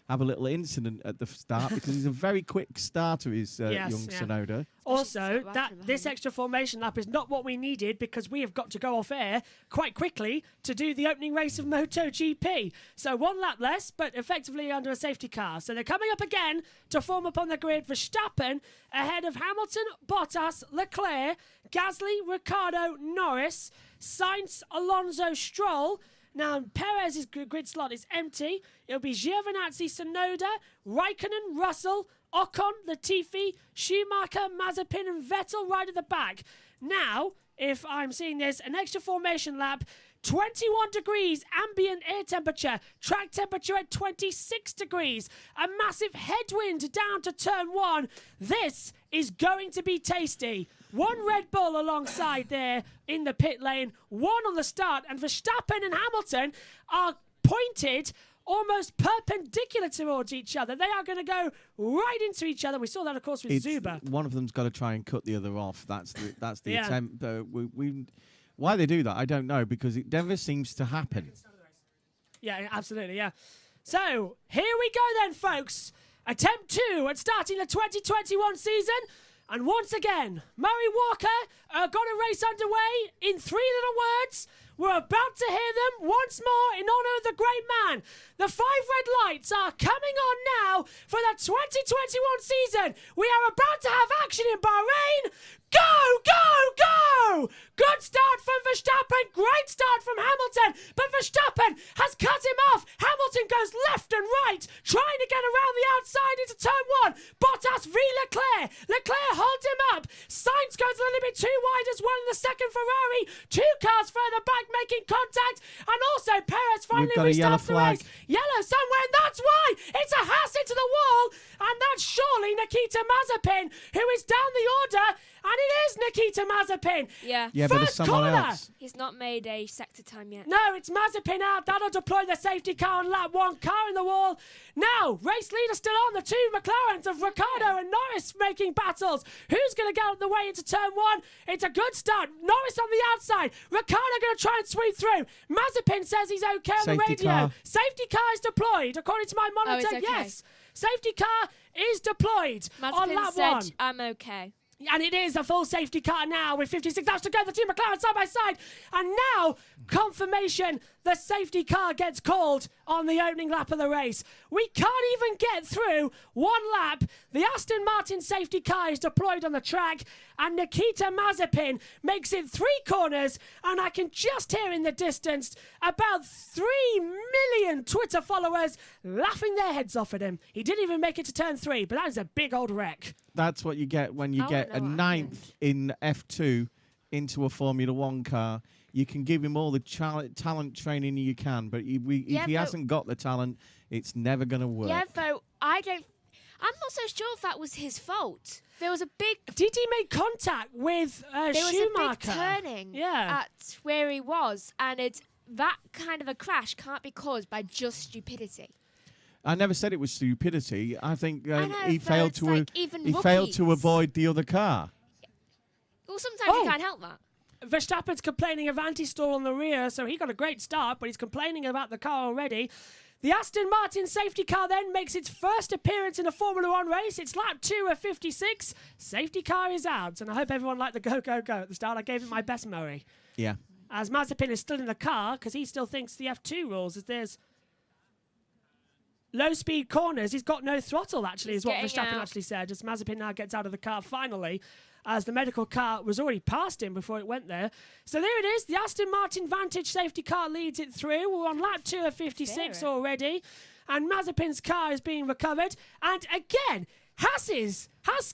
have a little incident at the start because he's a very quick starter, is young Sonoda. Also, this extra formation lap is not what we needed because we have got to go off air quite quickly to do the opening race of MotoGP. So 1 lap less, but effectively under a safety car. So they're coming up again to form up on the grid. Verstappen ahead of Hamilton, Bottas, Leclerc, Gasly, Ricciardo, Norris, Sainz, Alonso, Stroll. Now, Perez's grid slot is empty. It'll be Giovinazzi, Tsunoda, Raikkonen, Russell, Ocon, Latifi, Schumacher, Mazepin and Vettel right at the back. Now, if I'm seeing this, an extra formation lap, 21 degrees ambient air temperature, track temperature at 26 degrees, a massive headwind down to turn 1. This is going to be tasty. 1 Red Bull alongside there in the pit lane, 1 on the start, and Verstappen and Hamilton are pointed almost perpendicular towards each other. They are going to go right into each other. We saw that, of course, with Zuba. One of them's got to try and cut the other off. That's the attempt. Why they do that, I don't know, because it never seems to happen. Yeah, absolutely, yeah. So, here we go then, folks. Attempt 2 at starting the 2021 season. And once again, Murray Walker got a race underway in 3 little words. We're about to hear them once more in honour of the great man. The 5 red lights are coming on now for the 2021 season. We are about to have action in Bahrain. Go, go, go! Good start from Verstappen. Great start from Hamilton. But Verstappen has cut him off. Hamilton goes left and right, trying to get around the outside into turn 1. Bottas v Leclerc. Leclerc holds him up. Ferrari. 2 cars further back making contact. And also Perez finally We've got a yellow restarts the flag. race. Yellow somewhere, and that's why it's a Haas into the wall. And that's surely Nikita Mazepin, who is down the order. And it is Nikita Mazepin. Yeah. Yeah, but there's First someone corner. else. He's not made a sector time yet. No, it's Mazepin out. That'll deploy the safety car on lap 1. Car in the wall. Now, race leader still on. The 2 McLarens of Ricciardo and Norris making battles. Who's going to get out of the way into turn 1? It's a good start. Norris on the outside. Ricciardo going to try and sweep through. Mazepin says he's okay on the Safety radio. car. Safety car is deployed. According to my monitor, it's okay. yes. Safety car is deployed on Mazepin lap said, 1. I'm okay. And it is a full safety car now with 56 laps to go. The 2 McLaren side by side. And now, confirmation, the safety car gets called on the opening lap of the race. We can't even get through 1 lap. The Aston Martin safety car is deployed on the track. And Nikita Mazepin makes it 3 corners. And I can just hear in the distance about 3 million Twitter followers laughing their heads off at him. He didn't even make it to turn 3, but that is a big old wreck. That's what you get when you get a 9th in F2 into a Formula 1 car. You can give him all the talent training you can, but if he hasn't got the talent, it's never going to work. Yeah, though, I'm not so sure if that was his fault. There was a big... Did he make contact with There was Schumacher? a big turning Yeah. at where he was, and that kind of a crash can't be caused by just stupidity. I never said it was stupidity. I think I know, he but failed it's to like even he failed to rookies. avoid the other car. Well, sometimes you can't help that. Verstappen's complaining of anti-stall on the rear, so he got a great start, but he's complaining about the car already. The Aston Martin safety car then makes its first appearance in a Formula 1 race. It's lap 2 of 56. Safety car is out, and I hope everyone liked the go, go, go at the start. I gave it my best, Murray. Yeah. As Mazepin is still in the car, because he still thinks the F2 rules, as there's low-speed corners. He's got no throttle, actually, He's is what getting Verstappen out. actually said, as Mazepin now gets out of the car finally, as the medical car was already past him before it went there. So there it is. The Aston Martin Vantage safety car leads it through. We're on lap 2 of 56 already. And Mazepin's car is being recovered. And again, Haas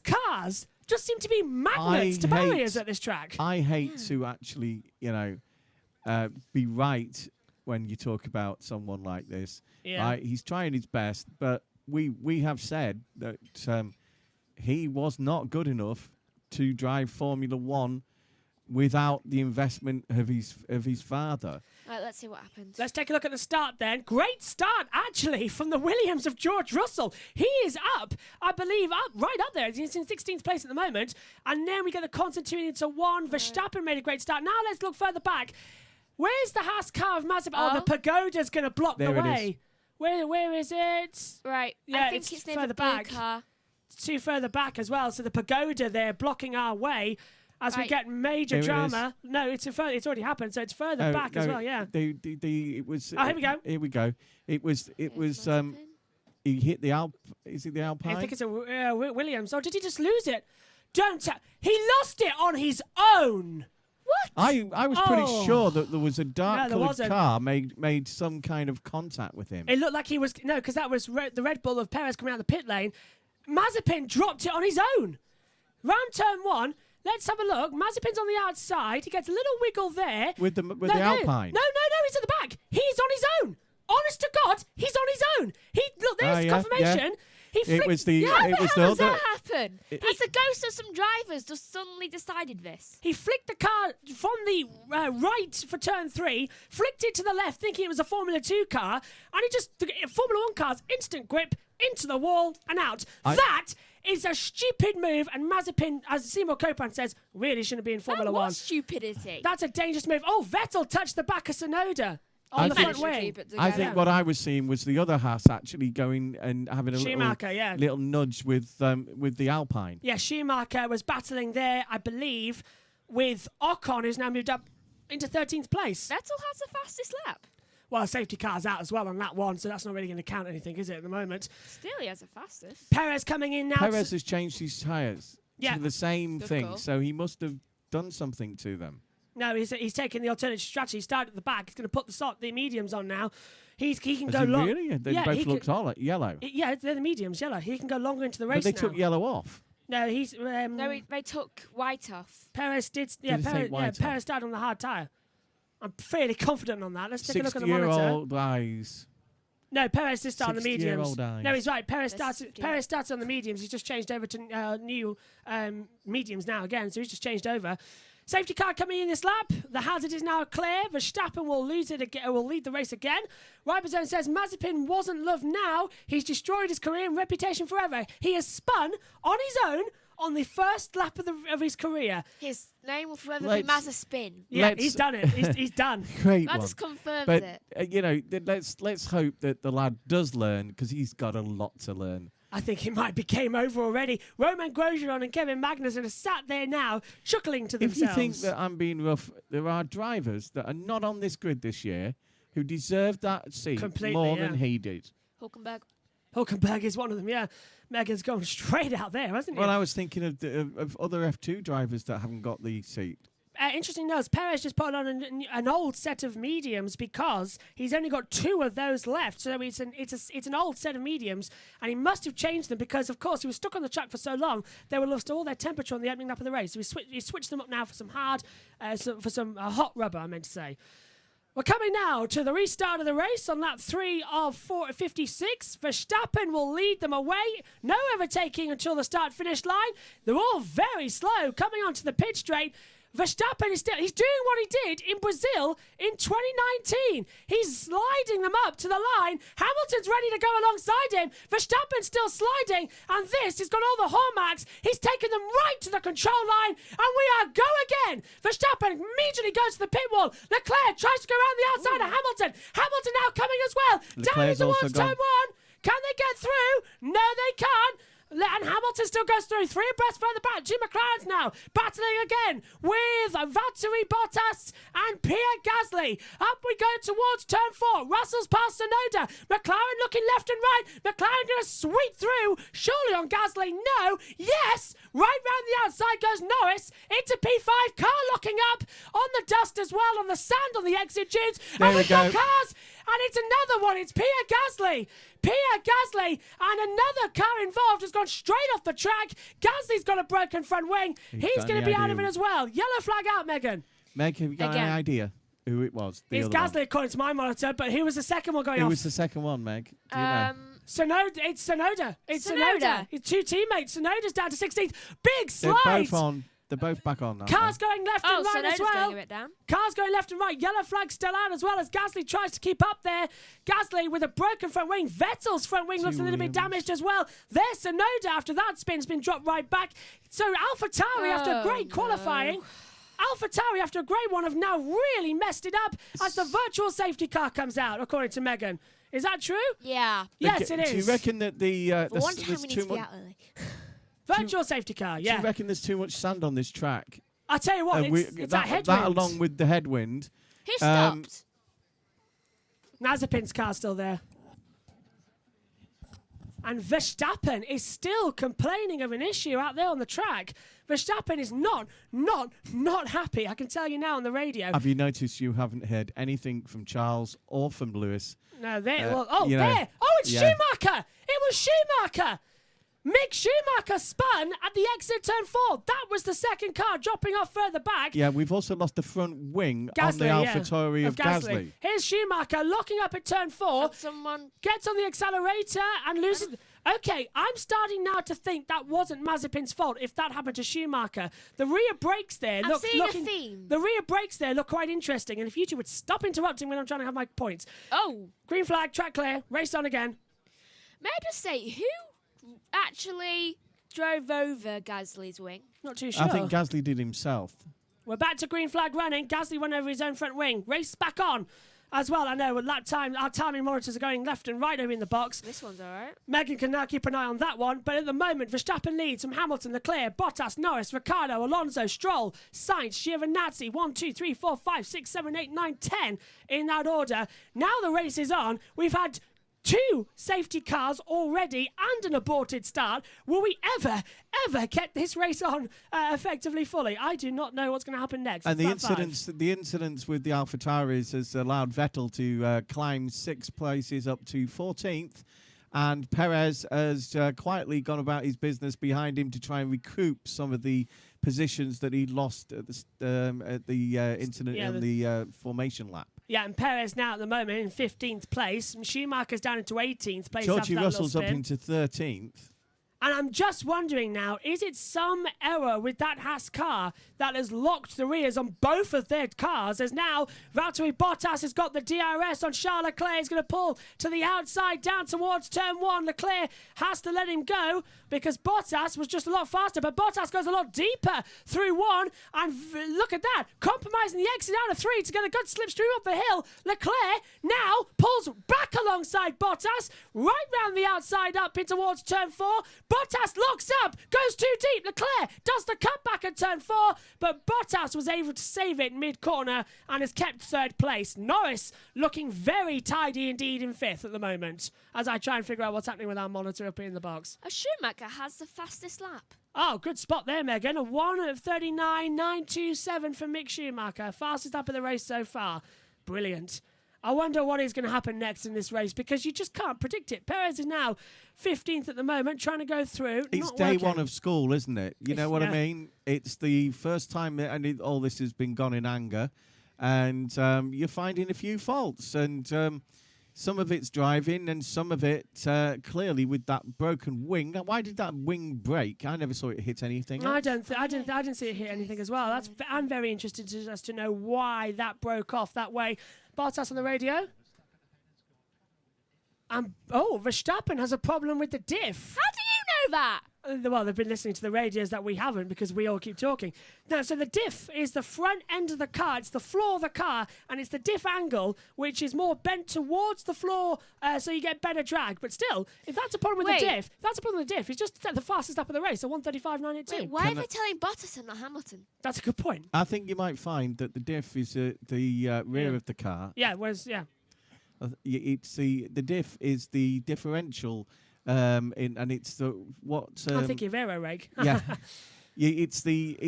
cars just seem to be magnets to barriers at this track. I hate to actually, be right when you talk about someone like this. Yeah. Right? He's trying his best, but we have said that he was not good enough to drive Formula 1 without the investment of his father. Right, let's see what happens. Let's take a look at the start then. Great start, actually, from the Williams of George Russell. He is up, I believe, right up there. He's in 16th place at the moment. And then we get the Constantine into 1. Verstappen made a great start. Now let's look further back. Where's the Haas car of Mazepin? Oh, the Pagoda's going to block the way. Where is it? Right, Yeah, I think it's near further the blue back. car. It's 2 further back as well. So the Pagoda there blocking our way as we get major There it drama. No, it's already happened, so it's further back as well, yeah. It was. Oh, here we go. Here we go. It was. Mazepin. He hit the Is it the Alpine? I think it's a Williams. Or did he just lose it? He lost it on his own. What? I was pretty sure that there was a No, there dark-coloured wasn't. car made some kind of contact with him. It looked like he was... No, because that was the Red Bull of Perez coming out of the pit lane. Mazepin dropped it on his own. Round turn 1, let's have a look. Mazepin's on the outside. He gets a little wiggle there. With the Alpine. No, he's at the back. He's on his own. Honest to God, he's on his own. Look, there's confirmation. Yeah. He It was the. How It the was hell the does other. that happen? Has the ghost of some drivers just suddenly decided this? He flicked the car from the right for turn 3, flicked it to the left thinking it was a Formula 2 car, and he just took it, Formula 1 cars, instant grip, into the wall and out. That is a stupid move, and Mazepin, as Seymour Copan says, really shouldn't be in Formula 1. What stupidity? That's a dangerous move. Oh, Vettel touched the back of Tsunoda on the front wing. I think what I was seeing was the other Haas actually going and having a Schumacher, little nudge with the Alpine. Yeah, Schumacher was battling there, I believe, with Ocon, who's now moved up into 13th place. Vettel has the fastest lap. Well, safety car's out as well on lap 1, so that's not really going to count anything, is it, at the moment? Still, he has the fastest. Perez coming in now. Perez has changed his tyres Yeah. to the same Good thing, call. so he must have done something to them. No, he's taking the alternative strategy. He started at the back. He's going to put the mediums on now. He can Has go he long. really? They Yeah, both he looked yellow. Yeah, they're the mediums, yellow. He can go longer into the But race they now. took yellow off. No, he's... No, they took White off. Perez did... Yeah, Perez died on the hard tyre. I'm fairly confident on that. Let's take a look at the monitor. 60-year-old dies. No, Perez did start on the mediums. 60-year-old dies. No, he's right. Perez started on the mediums. He's just changed over to new mediums now again, so he's just changed over. Safety car coming in this lap. The hazard is now clear. Verstappen will lose it again. Will lead the race again. Riberzone says Mazepin wasn't loved now. He's destroyed his career and reputation forever. He has spun on his own on the first lap of his career. His name will forever be Mazepin. Yeah, he's done it. He's done. Great That one. just confirms But, it. let's hope that the lad does learn, because he's got a lot to learn. I think it might be game over already. Roman Grosjean and Kevin Magnussen are sat there now, chuckling to themselves. If you think that I'm being rough, there are drivers that are not on this grid this year who deserve that seat more than he did. Hulkenberg is one of them, yeah. Megan's gone straight out there, hasn't he? Well, I was thinking of other F2 drivers that haven't got the seat. Interesting note, Perez just put on an old set of mediums because he's only got 2 of those left. So it's an old set of mediums, and he must have changed them because, of course, he was stuck on the track for so long, they were lost all their temperature on the opening lap of the race. So he switched them up now for some hot rubber, I meant to say. We're coming now to the restart of the race on lap 3 of 56. Verstappen will lead them away. No overtaking until the start-finish line. They're all very slow coming onto the pit straight. Verstappen he's doing what he did in Brazil in 2019. He's sliding them up to the line. Hamilton's ready to go alongside him. Verstappen's still sliding, and he's got all the hallmarks. He's taken them right to the control line, and we are go again. Verstappen immediately goes to the pit wall. Leclerc tries to go around the outside of Hamilton. Hamilton now coming as well. Leclerc's down towards turn 1. Can they get through? No, they can't. And Hamilton still goes through. 3 abreast further back. Two McLarens now battling again with Valtteri Bottas and Pierre Gasly. Up we go towards turn 4. Russell's past Tsunoda. McLaren looking left and right. McLaren going to sweep through. Surely on Gasly. No. Yes. Right round the outside goes Norris into P5. Car locking up on the dust as well, on the sand, on the exit dunes. There we go. Cars. And it's another one. It's Pierre Gasly. Pierre Gasly and another car involved has gone straight off the track. Gasly's got a broken front wing. He's going to be out of it as well. Yellow flag out, Megan. Meg, have you got any idea who it was? It's Gasly, according to my monitor, but who was the second one going off? Who was the second one, Meg? Do you know? Tsunoda. It's Tsunoda. It's Tsunoda. It's 2 teammates. Tsunoda's down to 16th. Big slide. They're both back on now. Cars going left and right as well. Going a bit down. Cars going left and right. Yellow flag still out as well as Gasly tries to keep up there. Gasly with a broken front wing. Vettel's front wing looks a little bit damaged as well. There's Tsunoda after that spin's been dropped right back. So AlphaTauri after a great qualifying. AlphaTauri after a great one have now really messed it up as the virtual safety car comes out, according to Megan. Is that true? Yeah. Yes, it is. Do you reckon that For one time we need to be out early. Virtual safety car, yeah. Do you reckon there's too much sand on this track? I'll tell you what, it's that headwind. That along with the headwind. Who stopped? Mazepin's car's still there. And Verstappen is still complaining of an issue out there on the track. Verstappen is not happy. I can tell you now on the radio. Have you noticed you haven't heard anything from Charles or from Lewis? No, there. There. Oh, it's Schumacher. It was Schumacher. Mick Schumacher spun at the exit turn 4. That was the second car dropping off further back. Yeah, we've also lost the front wing on the AlphaTauri of Gasly. Here's Schumacher locking up at turn 4. And someone gets on the accelerator and loses. Okay, I'm starting now to think that wasn't Mazepin's fault if that happened to Schumacher. The rear brakes there I'm seeing a theme. The rear brakes there look quite interesting, and if you two would stop interrupting when I'm trying to have my points. Oh. Green flag, track clear, race on again. May I just say, who actually drove over Gasly's wing? Not too sure. I think Gasly did himself. We're back to green flag running. Gasly went over his own front wing. Race back on as well. I know at that time our timing monitors are going left and right over in the box. This one's all right. Megan can now keep an eye on that one. But at the moment, Verstappen leads from Hamilton, Leclerc, Bottas, Norris, Ricciardo, Alonso, Stroll, Sainz, Giovinazzi. 1, 2, 3, 4, 5, 6, 7, 8, 9, 10 in that order. Now the race is on. We've had 2 safety cars already and an aborted start. Will we ever get this race on effectively fully? I do not know what's going to happen next. And the incidents with the AlphaTauris has allowed Vettel to climb 6 places up to 14th. And Perez has quietly gone about his business behind him to try and recoup some of the positions that he lost at the incident in the formation lap. Yeah, and Perez now at the moment in 15th place. Schumacher's down into 18th place. Georgie Russell's up into 13th. And I'm just wondering now, is it some error with that Haas car that has locked the rears on both of their cars? As now Valtteri Bottas has got the DRS on Charles Leclerc. He's going to pull to the outside down towards turn 1. Leclerc has to let him go because Bottas was just a lot faster. But Bottas goes a lot deeper through 1. And look at that, compromising the exit out of 3 to get a good slipstream up the hill. Leclerc now pulls back alongside Bottas, right round the outside up in towards turn 4. Bottas locks up, goes too deep. Leclerc does the cutback at turn 4, but Bottas was able to save it mid-corner and has kept 3rd place. Norris looking very tidy indeed in 5th at the moment, as I try and figure out what's happening with our monitor up in the box. Schumacher has the fastest lap. Oh, good spot there, Megan. A 1:39.927 from Mick Schumacher. Fastest lap of the race so far. Brilliant. I wonder what is going to happen next in this race because you just can't predict it. Perez is now 15th at the moment, trying to go through. It's day one of school, isn't it? You know what I mean? It's the first time that all this has been gone in anger, and you're finding a few faults, and some of it's driving, and some of it clearly with that broken wing. Now, why did that wing break? I never saw it hit anything. I didn't see it hit anything as well. I'm very interested to know why that broke off that way. Bottas on the radio. Verstappen has a problem with the diff. How do you know that? Well, they've been listening to the radios that we haven't because we all keep talking. Now, so the diff is the front end of the car. It's the floor of the car, and it's the diff angle, which is more bent towards the floor, so you get better drag. But still, if that's a problem with the diff, it's just the fastest lap of the race, a 1:35.982. Wait, why are they telling Bottas and not Hamilton? That's a good point. I think you might find that the diff is the rear of the car. Yeah, It's the diff is the differential. And it's the what? I think you're Vero Reg. Yeah, it's the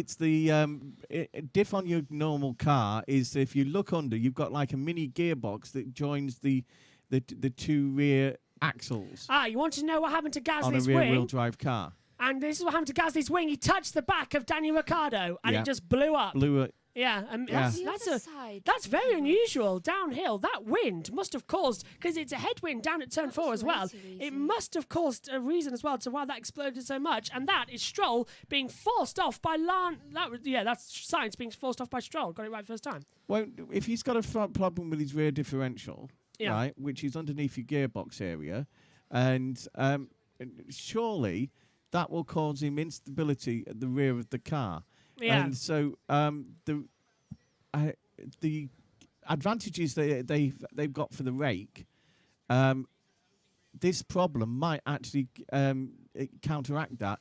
diff on your normal car is if you look under, you've got like a mini gearbox that joins the 2 rear axles. You want to know what happened to Gasly's on a rear-wheel drive car? And this is what happened to Gasly's wing. He touched the back of Daniel Ricciardo, and it just blew up. Yeah, that's very unusual downhill. That wind must have caused, because it's a headwind down at turn 4 as well. It must have caused a reason as well to why that exploded so much, and that is Stroll being forced off by that's Sainz being forced off by Stroll. Got it right first time. Well, if he's got a front problem with his rear differential, right, which is underneath your gearbox area, and surely that will cause him instability at the rear of the car. Yeah. And so the advantages they've got for the rake, this problem might actually counteract that,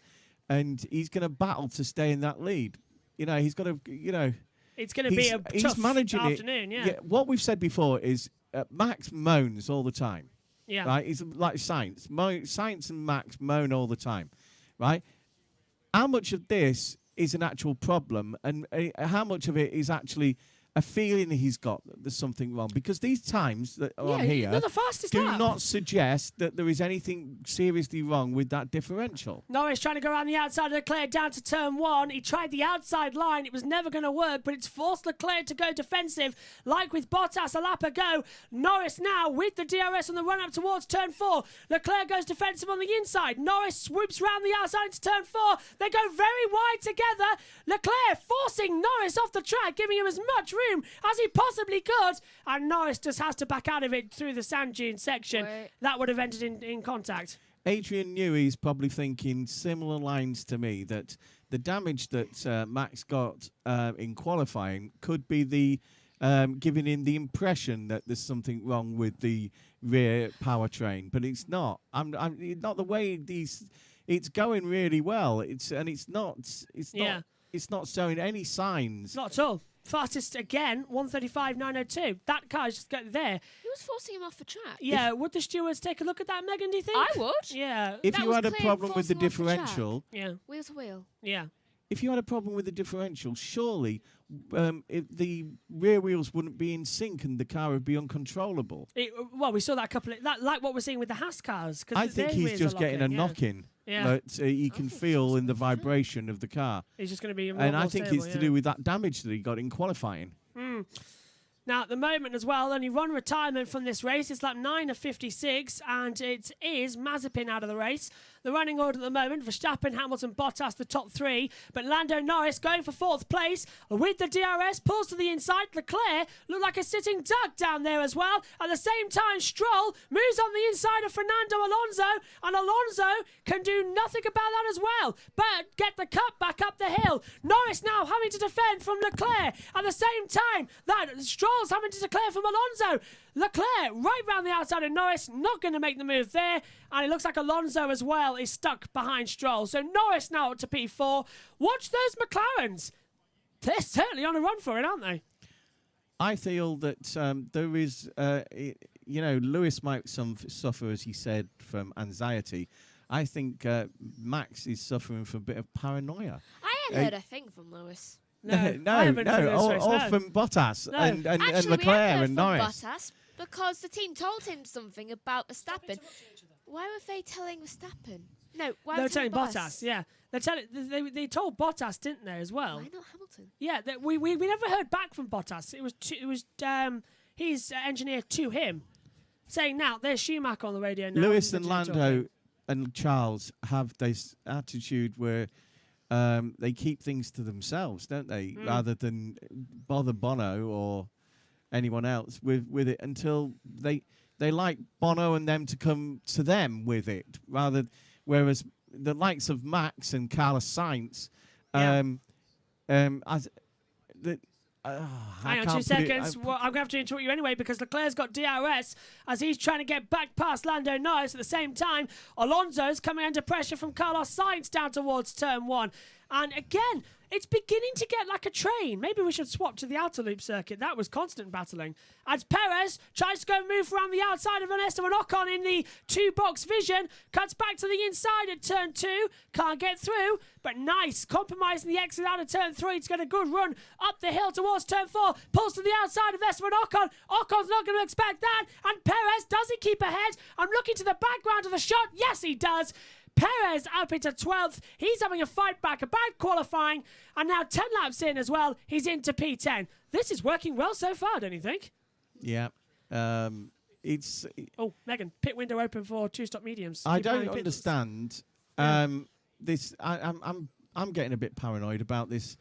and he's going to battle to stay in that lead. He's got to. It's going to be a tough afternoon. Yeah. What we've said before is Max moans all the time. Yeah. Right. He's like Sainz. Sainz and Max moan all the time. Right. How much of this is an actual problem, and how much of it is actually a feeling he's got that there's something wrong? Because these times that are on here do not suggest that there is anything seriously wrong with that differential. Norris trying to go around the outside of Leclerc down to turn 1. He tried the outside line. It was never going to work, but it's forced Leclerc to go defensive, like with Bottas a lap ago. Norris now with the DRS on the run-up towards turn 4. Leclerc goes defensive on the inside. Norris swoops round the outside into turn 4. They go very wide together. Leclerc forcing Norris off the track, giving him as much room as he possibly could, and Norris just has to back out of it through the sand dune section. That would have ended in contact. Adrian Newey's probably thinking similar lines to me, that the damage that Max got in qualifying could be the giving him the impression that there's something wrong with the rear powertrain, but it's not. I'm not the way these. It's going really well. It's not showing any signs. Not at all. Fastest again, 1:35.902. That car is just got there. He was forcing him off the track. Yeah, would the stewards take a look at that, Megan, do you think? I would. Yeah. If you had a problem with the differential... Wheel to wheel. Yeah. if you had a problem with the differential, surely if the rear wheels wouldn't be in sync and the car would be uncontrollable. Well, we saw that like what we're seeing with the Haas cars. I think he's just getting a knock-in that he can feel in the vibration of the car. He's just going to be and I think it's to do with that damage that he got in qualifying. Now, at the moment as well, only one retirement from this race. It's lap 9 of 56, and it is Mazepin out of the race. The running order at the moment, Verstappen, Hamilton, Bottas, the top three. But Lando Norris going for 4th place with the DRS, pulls to the inside. Leclerc looked like a sitting duck down there as well. At the same time, Stroll moves on the inside of Fernando Alonso, and Alonso can do nothing about that as well, but get the cup back up the hill. Norris now having to defend from Leclerc. At the same time, that Stroll's having to declare from Alonso. Leclerc right round the outside of Norris, not going to make the move there. And it looks like Alonso as well is stuck behind Stroll. So Norris now up to P4. Watch those McLarens. They're certainly on a run for it, aren't they? I feel that there is, Lewis might suffer, as he said, from anxiety. I think Max is suffering from a bit of paranoia. I hadn't heard a thing from Lewis. No, all from Bottas and Leclerc and Norris. Bottas because the team told him something about Verstappen. Why were they telling Verstappen? No, why they were were telling Bottas? Yeah, they told Bottas, didn't they, as well? Why not Hamilton? Yeah, we never heard back from Bottas. It was his engineer to him saying, "Now there's Schumacher on the radio now." Lewis and Lando and Charles have this attitude where they keep things to themselves, don't they? Rather than bother Bono or anyone else with it until they like Bono and them to come to them with it. Whereas the likes of Max and Carlos Sainz, hang on 2 seconds. I'm going to have to interrupt you anyway because Leclerc's got DRS as he's trying to get back past Lando Norris. At the same time, Alonso's coming under pressure from Carlos Sainz down towards turn 1. And again, it's beginning to get like a train. Maybe we should swap to the outer loop circuit. That was constant battling. As Perez tries to go move around the outside of Esteban Ocon in the 2-box vision. Cuts back to the inside at turn 2. Can't get through. But nice. Compromising the exit out of turn 3. It's got a good run up the hill towards turn 4. Pulls to the outside of Esteban Ocon. Ocon's not going to expect that. And Perez, does he keep ahead? I'm looking to the background of the shot. Yes, he does. Perez up into 12th. He's having a fight back, a bad qualifying. And now 10 laps in as well. He's into P10. This is working well so far, don't you think? Yeah. Oh, Megan, pit window open for 2-stop mediums. I don't understand this. I'm getting a bit paranoid about this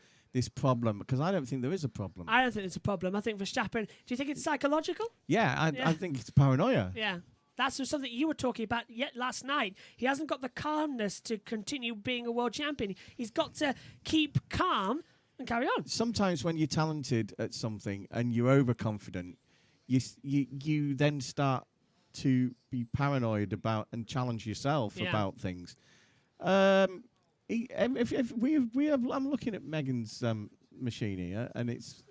problem because I don't think there is a problem. I don't think it's a problem. I think Verstappen... Do you think it's psychological? Yeah, I think it's paranoia. Yeah. That's something you were talking about yet last night. He hasn't got the calmness to continue being a world champion. He's got to keep calm and carry on. Sometimes when you're talented at something and you're overconfident, you then start to be paranoid about and challenge yourself about things. I'm looking at Megan's machine here, and it's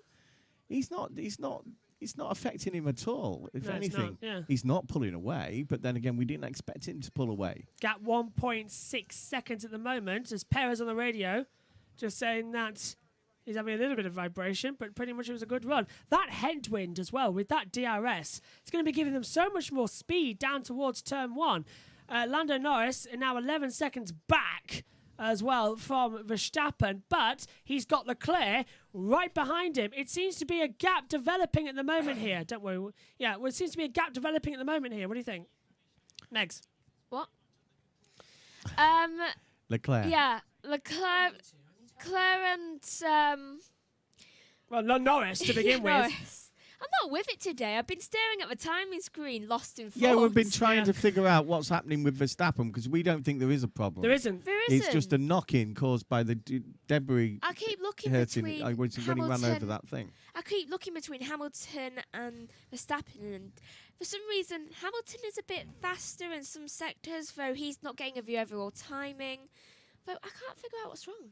not affecting him at all. If anything, he's not pulling away. But then again, we didn't expect him to pull away. Gap 1.6 seconds at the moment as Perez on the radio just saying that he's having a little bit of vibration, but pretty much it was a good run. That headwind as well with that DRS, it's going to be giving them so much more speed down towards turn 1. Lando Norris is now 11 seconds back as well from Verstappen, but he's got Leclerc right behind him. It seems to be a gap developing at the moment here. Don't worry. Yeah, well, it seems to be a gap developing at the moment here. What do you think? Megs? What? Leclerc. Yeah, Leclerc and... Well, Norris to begin with. Norris. I'm not with it today. I've been staring at the timing screen, lost in thought. Yeah, we've been trying to figure out what's happening with Verstappen because we don't think there is a problem. There isn't. It's just a knock-in caused by the debris. I keep looking between when he ran over that thing. I keep looking between Hamilton and Verstappen, and for some reason, Hamilton is a bit faster in some sectors, though he's not getting a view overall timing. But I can't figure out what's wrong.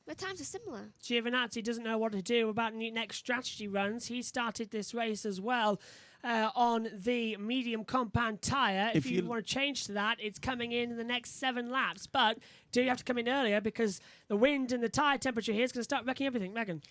The times are similar. Giovinazzi doesn't know what to do about next strategy runs. He started this race as well. on the medium compound tyre. If you want to change to that, it's coming in the next 7 laps. But do you have to come in earlier because the wind and the tyre temperature here is going to start wrecking everything, Megan?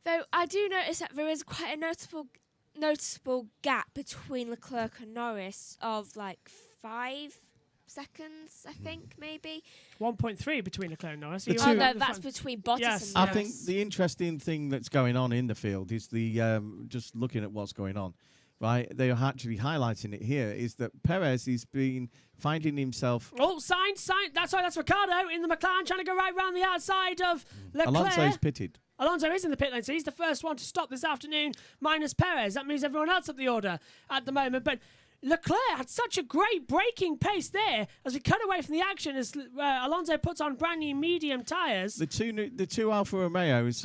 Though I do notice that there is quite a noticeable gap between Leclerc and Norris of like 5 seconds, I think, maybe. 1.3 between Leclerc and Norris. That's between Bottas and Norris. I think the interesting thing that's going on in the field is the just looking at what's going on, right? They are actually highlighting it here, is that Perez has been finding himself... Oh, Sainz. That's Ricciardo in the McLaren trying to go right round the outside of Leclerc. Alonso's pitted. Alonso is in the pit lane, so he's the first one to stop this afternoon, minus Perez. That means everyone else up the order at the moment. But Leclerc had such a great braking pace there as we cut away from the action as Alonso puts on brand new medium tyres. The two Alfa Romeos.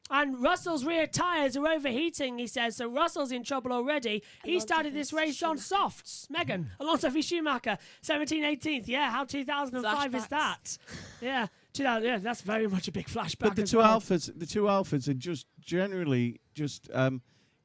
And Russell's rear tyres are overheating, he says, so Russell's in trouble already. He started this race on softs. Megan, Alonso v Schumacher, 18th. Yeah, how 2005 is that? Yeah. Yeah, that's very much a big flashback. But the two Alphas are just generally just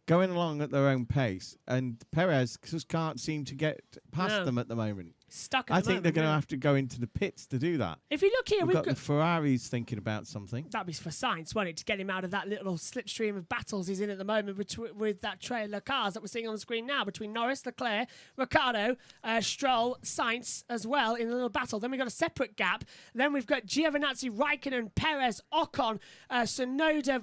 going along at their own pace, and Perez just can't seem to get past them at the moment. Stuck. I think they're going to have to go into the pits to do that. If you look here, we've got the Ferraris thinking about something. That'd be for Sainz, won't it, to get him out of that little slipstream of battles he's in at the moment with that trail of cars that we're seeing on the screen now between Norris, Leclerc, Ricciardo, Stroll, Sainz as well in a little battle. Then we've got a separate gap. Then we've got Giovinazzi, Raikkonen, Perez, Ocon, Tsunoda,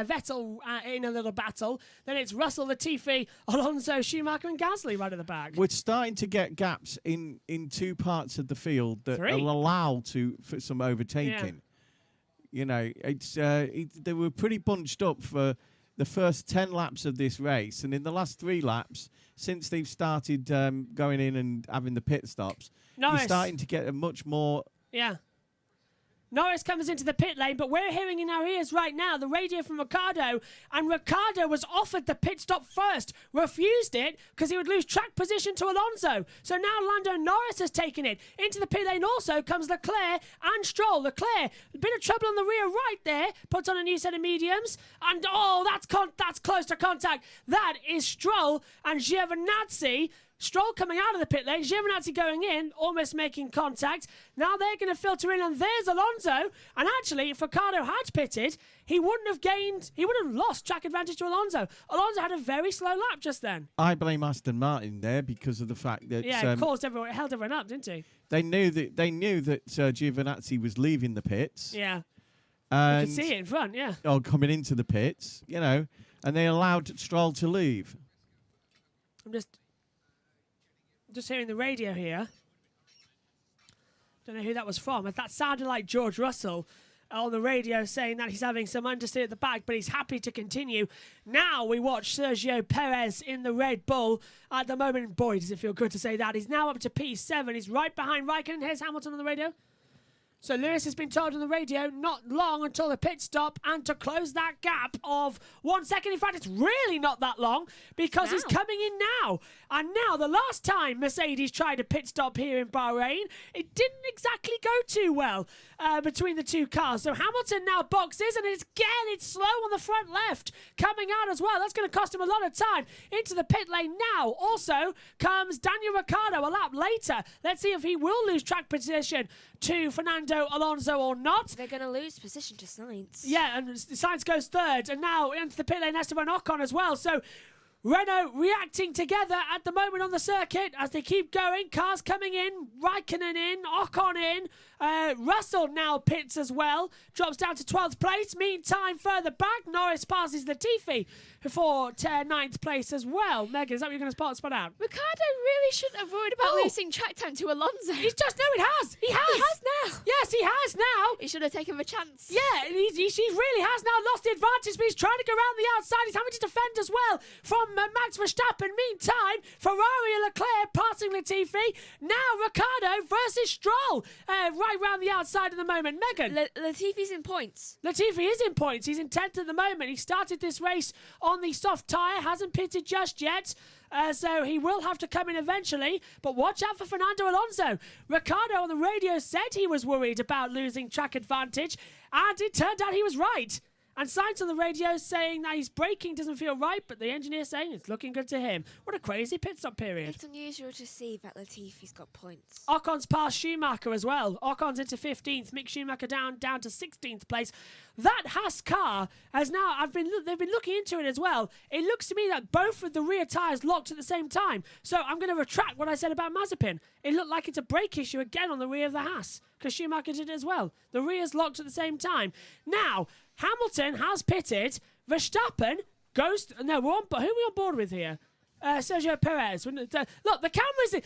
Vettel in a little battle. Then it's Russell, Latifi, Alonso, Schumacher and Gasly right at the back. We're starting to get gaps in 2 parts of the field that will allow for some overtaking. Yeah. You know, they were pretty bunched up for the first 10 laps of this race, and in the last 3 laps, since they've started going in and having the pit stops, you're starting to get a much more... Yeah. Norris comes into the pit lane, but we're hearing in our ears right now the radio from Ricciardo, and Ricciardo was offered the pit stop first, refused it because he would lose track position to Alonso. So now Lando Norris has taken it. Into the pit lane also comes Leclerc and Stroll. Leclerc, a bit of trouble on the rear right there, puts on a new set of mediums, and that's close to contact. That is Stroll and Giovinazzi. Stroll coming out of the pit lane, Giovinazzi going in, almost making contact. Now they're going to filter in, and there's Alonso. And actually, if Ricciardo had pitted, he would have lost track advantage to Alonso. Alonso had a very slow lap just then. I blame Aston Martin there because of the fact that... Yeah, it held everyone up, didn't he? They knew that Giovinazzi was leaving the pits. Yeah. And you could see it in front, yeah. Or coming into the pits, you know, and they allowed Stroll to leave. I'm just hearing the radio here. Don't know who that was from. That sounded like George Russell on the radio saying that he's having some understeer at the back, but he's happy to continue. Now we watch Sergio Perez in the Red Bull at the moment. Boy, does it feel good to say that. He's now up to P7. He's right behind Raikkonen. Here's Hamilton on the radio. So Lewis has been told on the radio not long until the pit stop, and to close that gap of 1 second. In fact, it's really not that long because he's coming in now. And now, the last time Mercedes tried a pit stop here in Bahrain, it didn't exactly go too well between the 2 cars. So Hamilton now boxes, and it's slow on the front left. Coming out as well. That's going to cost him a lot of time. Into the pit lane now. Also comes Daniel Ricciardo a lap later. Let's see if he will lose track position to Fernando Alonso or not. They're going to lose position to Sainz. Yeah, and Sainz goes third, and now into the pit lane Esteban Ocon as well. So Renault reacting together at the moment on the circuit as they keep going. Cars coming in, Raikkonen in, Ocon in. Russell now pits as well. Drops down to 12th place. Meantime, further back, Norris passes Latifi for 9th place as well. Megan, is that what you're going to spot out? Ricciardo really shouldn't have worried about losing track time to Alonso. He has. He has now. Yes, he has now. He should have taken a chance. Yeah, he really has now lost the advantage, but he's trying to go around the outside. He's having to defend as well from Max Verstappen. Meantime, Ferrari and Leclerc passing Latifi. Now Ricciardo versus Stroll. Right round the outside at the moment. Megan. Latifi's in points. Latifi is in points. He's in 10th at the moment. He started this race on the soft tyre. Hasn't pitted just yet. So he will have to come in eventually. But watch out for Fernando Alonso. Ricciardo on the radio said he was worried about losing track advantage. And it turned out he was right. And Sainz on the radio saying that his braking doesn't feel right, but the engineer saying it's looking good to him. What a crazy pit stop period. It's unusual to see that Latifi's got points. Ocon's passed Schumacher as well. Ocon's into 15th. Mick Schumacher down to 16th place. That Haas car has now, they've been looking into it as well. It looks to me that both of the rear tyres locked at the same time. So I'm going to retract what I said about Mazepin. It looked like it's a brake issue again on the rear of the Haas, because Schumacher did it as well. The rear's locked at the same time. Now, Hamilton has pitted. Verstappen goes... who are we on board with here? Sergio Perez. Look, the camera's...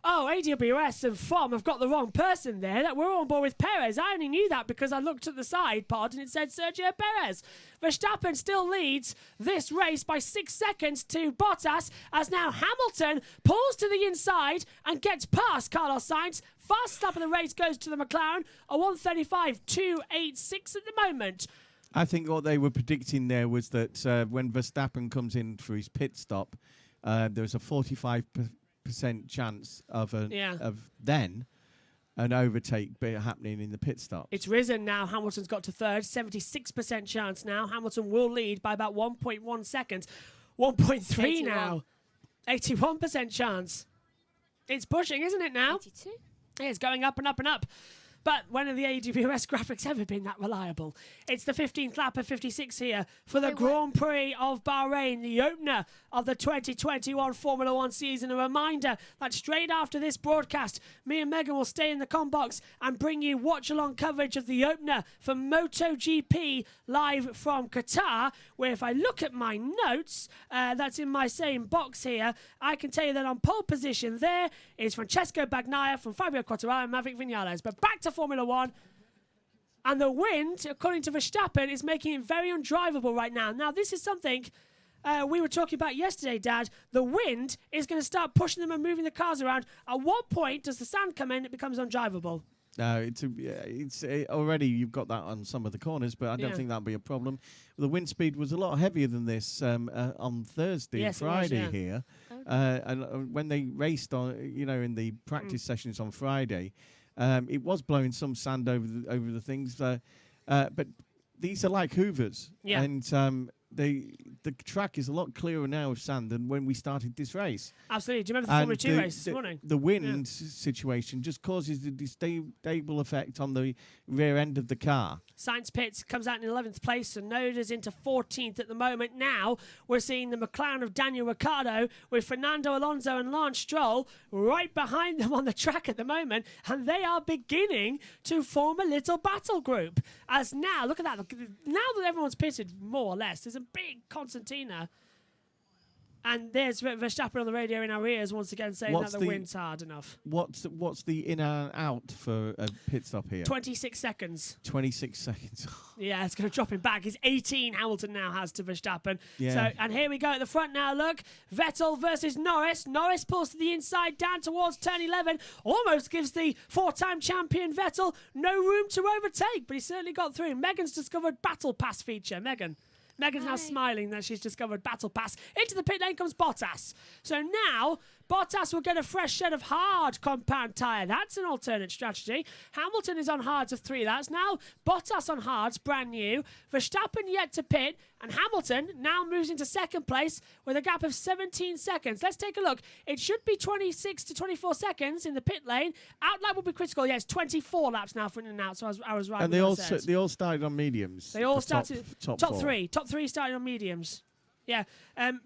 Oh, AWS and FOM have got the wrong person there. That we're on board with Perez. I only knew that because I looked at the side pod and it said Sergio Perez. Verstappen still leads this race by 6 seconds to Bottas, as now Hamilton pulls to the inside and gets past Carlos Sainz. Fastest lap of the race goes to the McLaren, a 1:35.286 at the moment. I think what they were predicting there was that when Verstappen comes in for his pit stop, there's a 45% chance of then an overtake happening in the pit stop. It's risen now. Hamilton's got to third. 76% chance now. Hamilton will lead by about 1.1 seconds. 1.3 now. 81% chance. It's pushing, isn't it now? 82. It's going up and up and up. But when have the AWS graphics ever been that reliable? It's the 15th lap of 56 here for the Grand Prix of Bahrain, the opener of the 2021 Formula One season. A reminder that straight after this broadcast, me and Megan will stay in the combox and bring you watch-along coverage of the opener for MotoGP live from Qatar, where if I look at my notes, that's in my same box here, I can tell you that on pole position there is Francesco Bagnaia from Fabio Quartararo and Maverick Vinales. But back to Formula One, and the wind, according to Verstappen, is making it very undrivable right now. Now, this is something we were talking about yesterday, Dad. The wind is going to start pushing them and moving the cars around. At what point does the sand come in? It becomes undrivable. No, it's already you've got that on some of the corners, but I don't think that'll be a problem. The wind speed was a lot heavier than this on Thursday and Friday here, and when they raced on, in the practice sessions on Friday. It was blowing some sand over the things, but these are like hoovers, and the track is a lot clearer now of sand than when we started this race. Absolutely. Do you remember the Formula 2 race this morning? The wind situation just causes the destabilizing effect on the rear end of the car. Sainz pits, comes out in 11th place, and Noda's into 14th at the moment. Now we're seeing the McLaren of Daniel Ricciardo with Fernando Alonso and Lance Stroll right behind them on the track at the moment, and they are beginning to form a little battle group. As now, look at that. Now that everyone's pitted, more or less, there's a big concertina. And there's Verstappen on the radio in our ears once again saying that the wind's hard enough. What's the in and out for a pit stop here? 26 seconds. 26 seconds. Yeah, it's going to drop him back. He's 18, Hamilton now has to Verstappen. Yeah. So, and here we go at the front now, look. Vettel versus Norris. Norris pulls to the inside, down towards turn 11. Almost gives the four-time champion Vettel no room to overtake, but he certainly got through. Megan's discovered Battle Pass feature. Megan's now smiling that she's discovered Battle Pass. Into the pit lane comes Bottas. So now Bottas will get a fresh set of hard compound tyre. That's an alternate strategy. Hamilton is on hards of 3 laps. Now Bottas on hards, brand new. Verstappen yet to pit. And Hamilton now moves into second place with a gap of 17 seconds. Let's take a look. It should be 26 to 24 seconds in the pit lane. Out lap will be critical. Yes, 24 laps now for in and out. So I was right. And they all started on mediums. They all started top 3. Top 3 started on mediums. Yeah,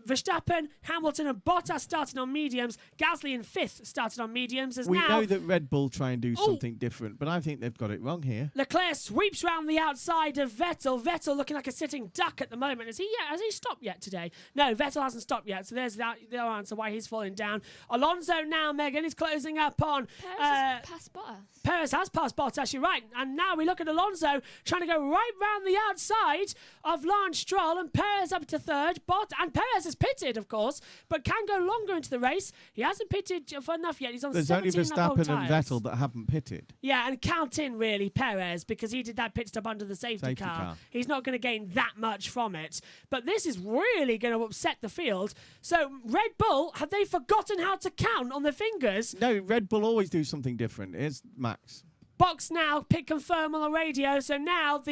Verstappen, Hamilton and Bottas started on mediums. Gasly in 5th started on mediums. We know that Red Bull try and do something different, but I think they've got it wrong here. Leclerc sweeps round the outside of Vettel. Vettel looking like a sitting duck at the moment. Has he stopped yet today? No, Vettel hasn't stopped yet, so there's the answer why he's falling down. Alonso now, Megan, is closing up on... Perez has passed Bottas. Perez has passed Bottas, you're right. And now we look at Alonso trying to go right round the outside of Lance Stroll, and Perez up to 3rd. And Perez has pitted, of course, but can go longer into the race. He hasn't pitted for enough yet. He's on 17 There's only Verstappen and Vettel that haven't pitted. Yeah, and count in, really, Perez, because he did that pit stop under the safety car. He's not going to gain that much from it. But this is really going to upset the field. So, Red Bull, have they forgotten how to count on their fingers? No, Red Bull always do something different. Here's Max. box now, pit confirm on the radio. So now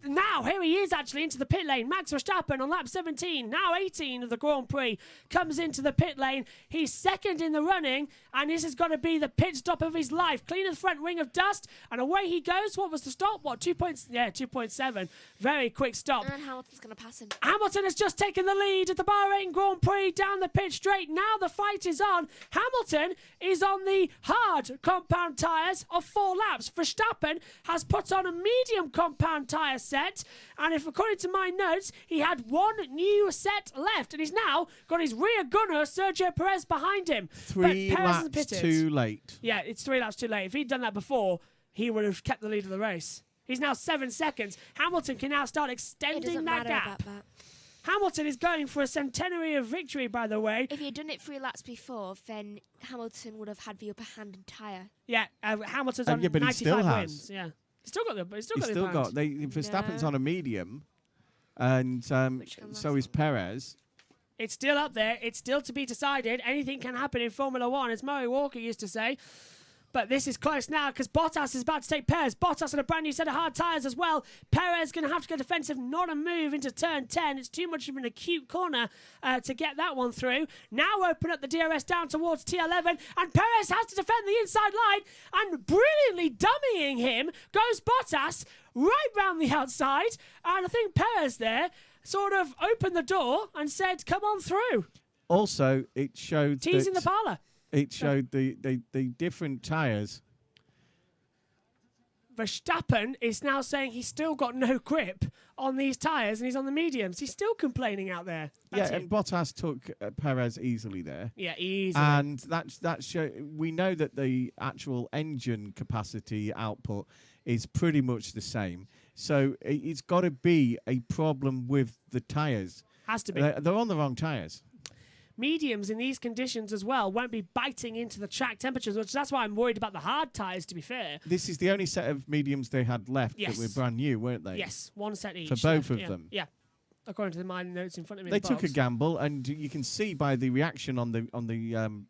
now here he is actually into the pit lane. Max Verstappen on lap 17, now 18 of the Grand Prix, comes into the pit lane. He's second in the running, and this has got to be the pit stop of his life. Clean the front ring of dust, and away he goes. What was the stop? 2.7. Very quick stop. And Hamilton's going to pass him. Hamilton has just taken the lead at the Bahrain Grand Prix down the pit straight. Now the fight is on. Hamilton is on the hard compound tyres of 4 laps. Verstappen has put on a medium compound tyre set, and if according to my notes, he had 1 new set left, and he's now got his rear gunner Sergio Perez behind him. 3 laps too late. Yeah, it's 3 laps too late. If he'd done that before, he would have kept the lead of the race. He's now 7 seconds. Hamilton can now start extending that gap. Hamilton is going for a centenary of victory, by the way. If he had done it 3 laps before, then Hamilton would have had the upper hand in tyre. Yeah, Hamilton's on but 95 he wins. Yeah, he's still got the. Verstappen's on a medium, and so is Perez. It's still up there. It's still to be decided. Anything can happen in Formula One, as Murray Walker used to say. But this is close now because Bottas is about to take Perez. Bottas on a brand new set of hard tyres as well. Perez going to have to go defensive, not a move into turn 10. It's too much of an acute corner to get that one through. Now open up the DRS down towards T11, and Perez has to defend the inside line, and brilliantly dummying him goes Bottas right round the outside. And I think Perez there sort of opened the door and said, come on through. Also, it showed Teasing the parlour. It showed the different tyres. Verstappen is now saying he's still got no grip on these tyres and he's on the mediums. He's still complaining out there. And Bottas took Perez easily there. Yeah, easily. And we know that the actual engine capacity output is pretty much the same. So it's got to be a problem with the tyres. Has to be. They're on the wrong tyres. Mediums in these conditions as well won't be biting into the track temperatures, which that's why I'm worried about the hard tyres, to be fair. This is the only set of mediums they had left that were brand new, weren't they? Yes, 1 set each. For both of them. Yeah, according to my notes in front of me. They took a gamble, and you can see by the reaction on the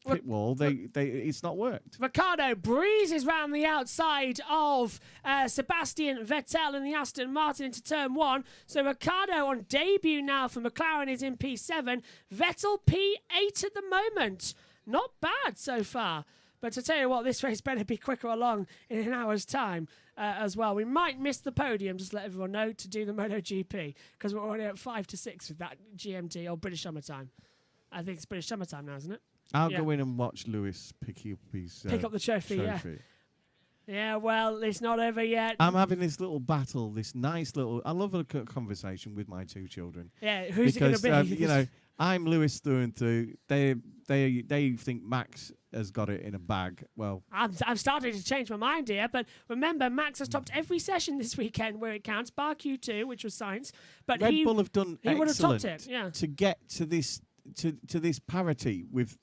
pit wall, it's not worked. Ricciardo breezes round the outside of Sebastian Vettel in the Aston Martin into turn 1. So Ricciardo on debut now for McLaren is in P7. Vettel P8 at the moment. Not bad so far. But to tell you what, this race better be quicker along in an hour's time as well. We might miss the podium, just to let everyone know, to do the MotoGP, because we're already at 5 to 6 with that GMT, or British Summertime. I think it's British Summertime now, isn't it? I'll go in and watch Lewis pick up the trophy. Yeah, well, it's not over yet. I'm having this little battle, this nice little... I love a conversation with my 2 children. Yeah, who's it going to be? I'm Lewis through and through. They think Max has got it in a bag. Well, I'm starting to change my mind here, but remember, Max has topped every session this weekend where it counts, bar Q2, which was science. But Red Bull have done he would have topped excellent it, yeah, to get to this to this parity with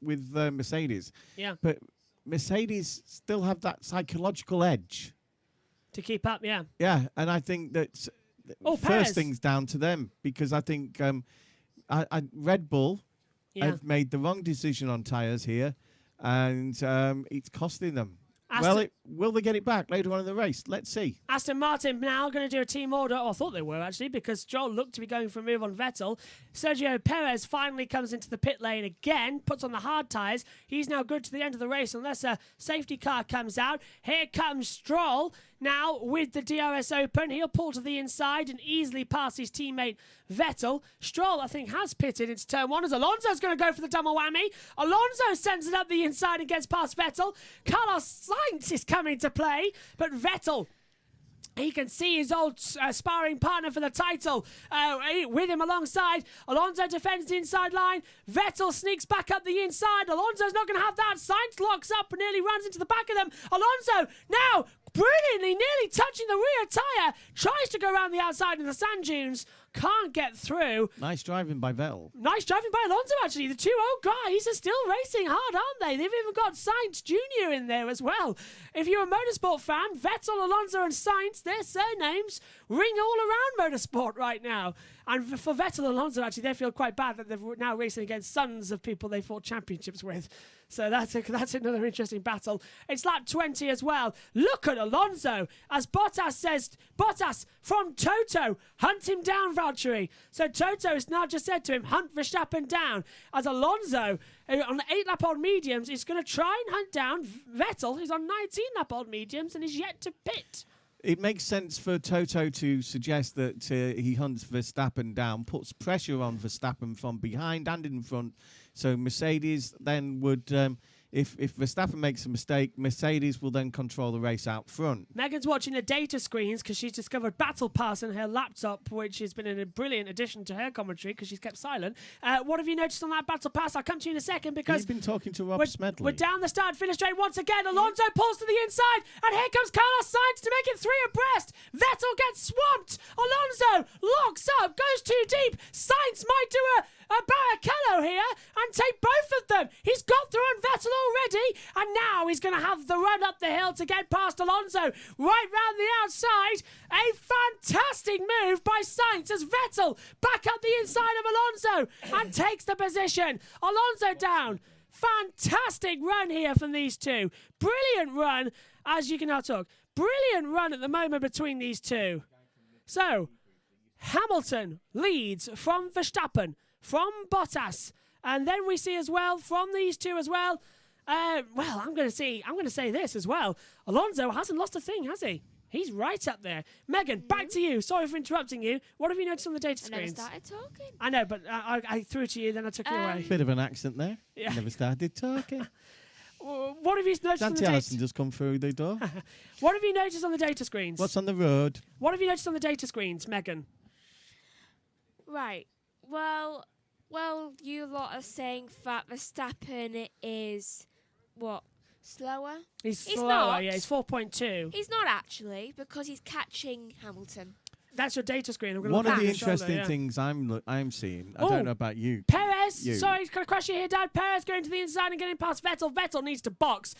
Mercedes. Yeah, but Mercedes still have that psychological edge to keep up. Yeah, yeah, and I think that first thing's down to them, because I think Red Bull have made the wrong decision on tyres here, and it's costing them. Will they get it back later on in the race? Let's see. Aston Martin now going to do a team order, or thought they were actually, because Joel looked to be going for a move on Vettel. Sergio Perez finally comes into the pit lane again, puts on the hard tyres. He's now good to the end of the race unless a safety car comes out. Here comes Stroll now with the DRS open. He'll pull to the inside and easily pass his teammate Vettel. Stroll, I think, has pitted into turn 1 as Alonso's going to go for the double whammy. Alonso sends it up the inside and gets past Vettel. Carlos Sainz is coming to play, but Vettel, he can see his old sparring partner for the title with him alongside. Alonso defends the inside line. Vettel sneaks back up the inside. Alonso's not going to have that. Sainz locks up and nearly runs into the back of them. Alonso now brilliantly nearly touching the rear tyre. Tries to go around the outside in the sand dunes. can't get through. Nice driving by Vettel. Nice driving by Alonso, actually. The two old guys are still racing hard, aren't they? They've even got Sainz Jr. in there as well. If you're a motorsport fan, Vettel, Alonso and Sainz, their surnames ring all around motorsport right now. And for Vettel and Alonso, actually, they feel quite bad that they're now racing against sons of people they fought championships with. So that's another interesting battle. It's lap 20 as well. Look at Alonso. As Bottas says, Bottas from Toto, hunt him down, Valtteri. So Toto has now just said to him, hunt Verstappen down. As Alonso, on the 8-lap-old mediums, is going to try and hunt down Vettel, who's on 19-lap-old mediums and is yet to pit. It makes sense for Toto to suggest that he hunts Verstappen down, puts pressure on Verstappen from behind and in front. So Mercedes then would, if Verstappen makes a mistake, Mercedes will then control the race out front. Megan's watching the data screens because she's discovered Battle Pass in her laptop, which has been a brilliant addition to her commentary because she's kept silent. What have you noticed on that Battle Pass? I'll come to you in a second because you've been talking to Rob Smedley. We're down the start-finish straight once again. Alonso pulls to the inside, and here comes Carlos Sainz to make it 3 abreast. Vettel gets swamped. Alonso locks up, goes too deep. Sainz might do a Barrichello here and take both of them. He's got through on Vettel already, and now he's going to have the run up the hill to get past Alonso. Right round the outside, a fantastic move by Sainz as Vettel back up the inside of Alonso and takes the position. Alonso down. Fantastic run here from these two. Brilliant run, as you can now talk. Brilliant run at the moment between these two. So, Hamilton leads from Verstappen, from Bottas, and then we see as well from these two as well. Well, I'm going to say this as well. Alonso hasn't lost a thing, has he? He's right up there. Megan, back to you. Sorry for interrupting you. What have you noticed on the data screens? I never started talking. I know, but I threw it to you, then I took you away. Bit of an accent there. Yeah. Never started talking. What have you noticed on the data? Allison just come through the door. What have you noticed on the data screens? What's on the road? What have you noticed on the data screens, Megan? Right. Well, you lot are saying that Verstappen is, what, slower? He's slower, not. yeah. He's 4.2. He's not actually, because he's catching Hamilton. That's your data screen. I'm One look of the at interesting things I'm seeing, I Oh, don't know about you. Perez, sorry, can I crush you here, Dad? Perez going to the inside and getting past Vettel. Vettel needs to box.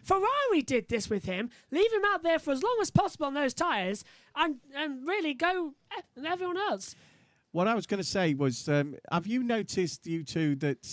Ferrari did this with him. Leave him out there for as long as possible on those tyres and really go and everyone else. What I was going to say was, have you noticed, you two, that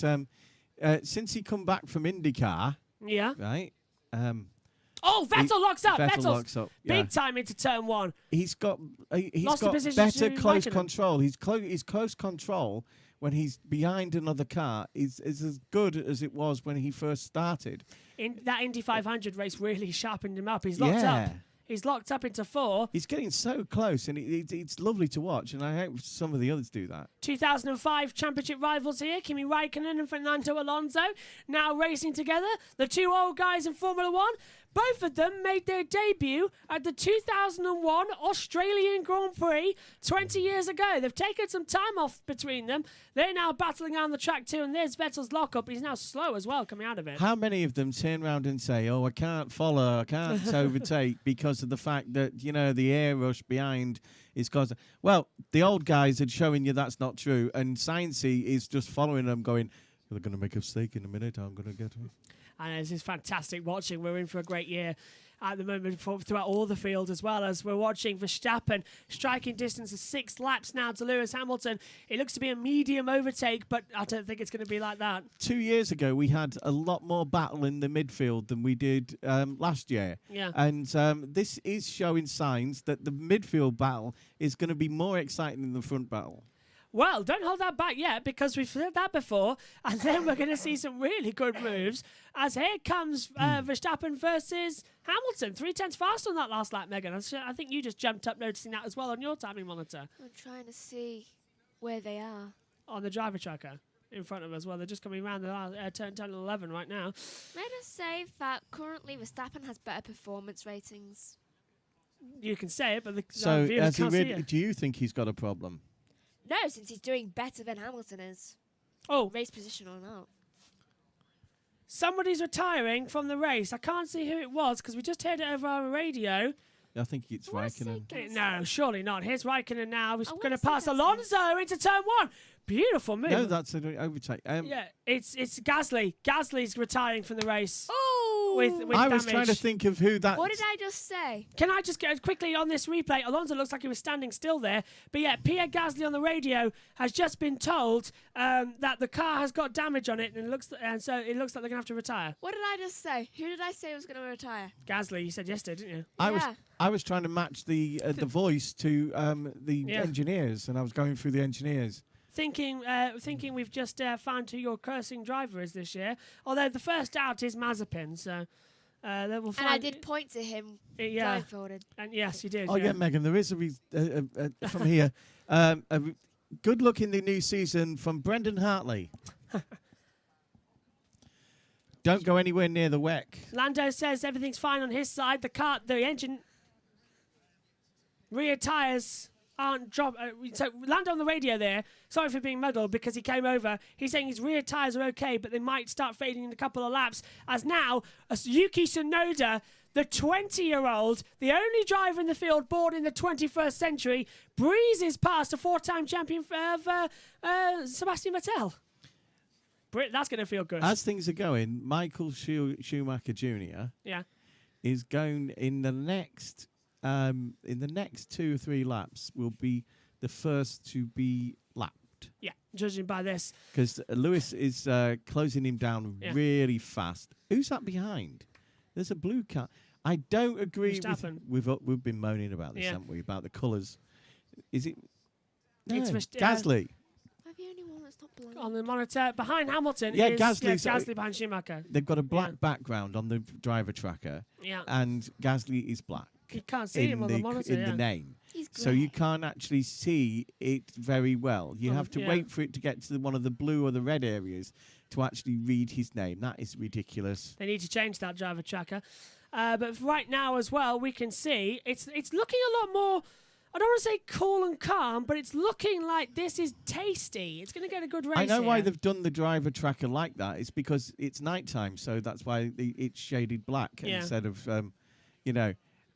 since he come back from IndyCar, yeah, right? Vettel locks up. Vettel locks up. Yeah. Big time into turn one. He's got position better to close Raikkonen. control. His close control when he's behind another car is as good as it was when he first started. In that Indy 500 race really sharpened him up. He's locked up. He's locked up into 4. He's getting so close, and it's lovely to watch, and I hope some of the others do that. 2005 championship rivals here, Kimi Raikkonen and Fernando Alonso, now racing together. The two old guys in Formula 1. Both of them made their debut at the 2001 Australian Grand Prix 20 years ago. They've taken some time off between them. They're now battling on the track too, and there's Vettel's lockup. He's now slow as well coming out of it. How many of them turn around and say, oh, I can't follow, I can't overtake because of the fact that, the air rush behind is causing... Well, the old guys are showing you that's not true, and Sainz is just following them going, they're going to make a mistake in a minute, I'm going to get them. And this is fantastic watching. We're in for a great year at the moment throughout all the field, as well as we're watching Verstappen striking distance of 6 laps now to Lewis Hamilton. It looks to be a medium overtake, but I don't think it's going to be like that. 2 years ago, we had a lot more battle in the midfield than we did last year. Yeah. And this is showing signs that the midfield battle is going to be more exciting than the front battle. Well, don't hold that back yet, because we've said that before, and then we're going to see some really good moves. As here comes Verstappen versus Hamilton. 3/10 faster on that last lap, Megan. I think you just jumped up noticing that as well on your timing monitor. I'm trying to see where they are. On the driver tracker in front of us. Well, they're just coming around the turn 10 and 11 right now. May I say that currently Verstappen has better performance ratings? You can say it, but the So, viewers can't see it. do you think he's got a problem? No, since he's doing better than Hamilton is. Oh, Race position or not. somebody's retiring from the race. I can't see who it was because we just heard it over our radio. I think it's Raikkonen. No, surely not. Here's Raikkonen now. He's going to say pass Gasly. Alonso into turn 1. Beautiful move. No, that's an overtake. Yeah, it's Gasly. Gasly's retiring from the race. Oh! With I damage. was trying to think of who that. What did I just say? Can I just get quickly on this replay? Alonso looks like he was standing still there. But yeah, Pierre Gasly on the radio has just been told that the car has got damage on it, and so it looks like they're going to have to retire. What did I just say? Who did I say was going to retire? Gasly, you said yesterday, didn't you? I was trying to match the voice to the engineers, and I was going through the engineers. Thinking we've just found who your cursing driver is this year. Although the first out is Mazepin, so then we'll find. And I did point to him blindfolded. And yes, you did. Oh yeah, Megan, there is from here. Good luck in the new season from Brendan Hartley. Don't go anywhere near the WEC. Lando says everything's fine on his side. The engine, rear tyres aren't dropped. So Lando on the radio there, sorry for being muddled because he came over. He's saying his rear tyres are okay, but they might start fading in a couple of laps. As now, Yuki Tsunoda, the 20-year-old, the only driver in the field born in the 21st century, breezes past a 4-time champion of Sebastian Vettel. That's going to feel good. As things are going, Michael Schumacher Jr. is going in the next 2 or 3 laps will be the first to be lapped. Yeah, judging by this. Because Lewis is closing him down really fast. Who's that behind? There's a blue car. I don't agree with... We've been moaning about this, haven't we? About the colours. Is it... No, it's Gasly. I'm the only one that's not blind. On the monitor, behind Hamilton Yeah, is Gasly behind Schumacher. They've got a black background on the driver tracker. Yeah. And Gasly is black. You can't see him on the monitor. In the name. He's So you can't actually see it very well. You have to yeah. wait for it to get to one of the blue or the red areas to actually read his name. That is ridiculous. They need to change that driver tracker. But right now as well, we can see it's looking a lot more, I don't want to say cool and calm, but it's looking like this is tasty. It's going to get a good race I know here. why they've done the driver tracker like that. It's because it's nighttime, so that's why it's shaded black instead of,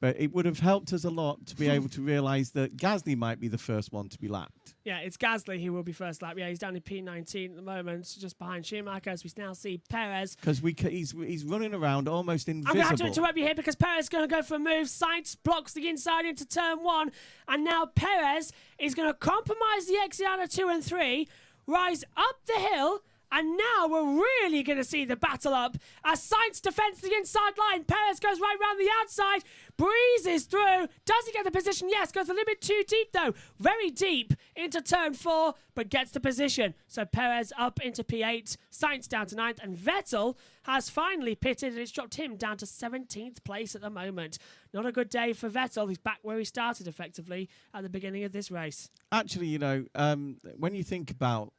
But it would have helped us a lot to be able to realise that Gasly might be the first one to be lapped. Yeah, it's Gasly who will be first lap. Yeah, he's down in P19 at the moment, just behind Schumacher, as we now see Perez. Because he's running around almost invisible. I'm going to have to interrupt you here because Perez is going to go for a move. Sainz blocks the inside into turn 1. And now Perez is going to compromise the exit out of 2 and 3, rise up the hill. And now we're really going to see the battle up as Sainz defends the inside line. Perez goes right round the outside, breezes through. Does he get the position? Yes, goes a little bit too deep though. Very deep into turn 4, but gets the position. So Perez up into P8, Sainz down to 9th, and Vettel has finally pitted and it's dropped him down to 17th place at the moment. Not a good day for Vettel. He's back where he started effectively at the beginning of this race. Actually, when you think about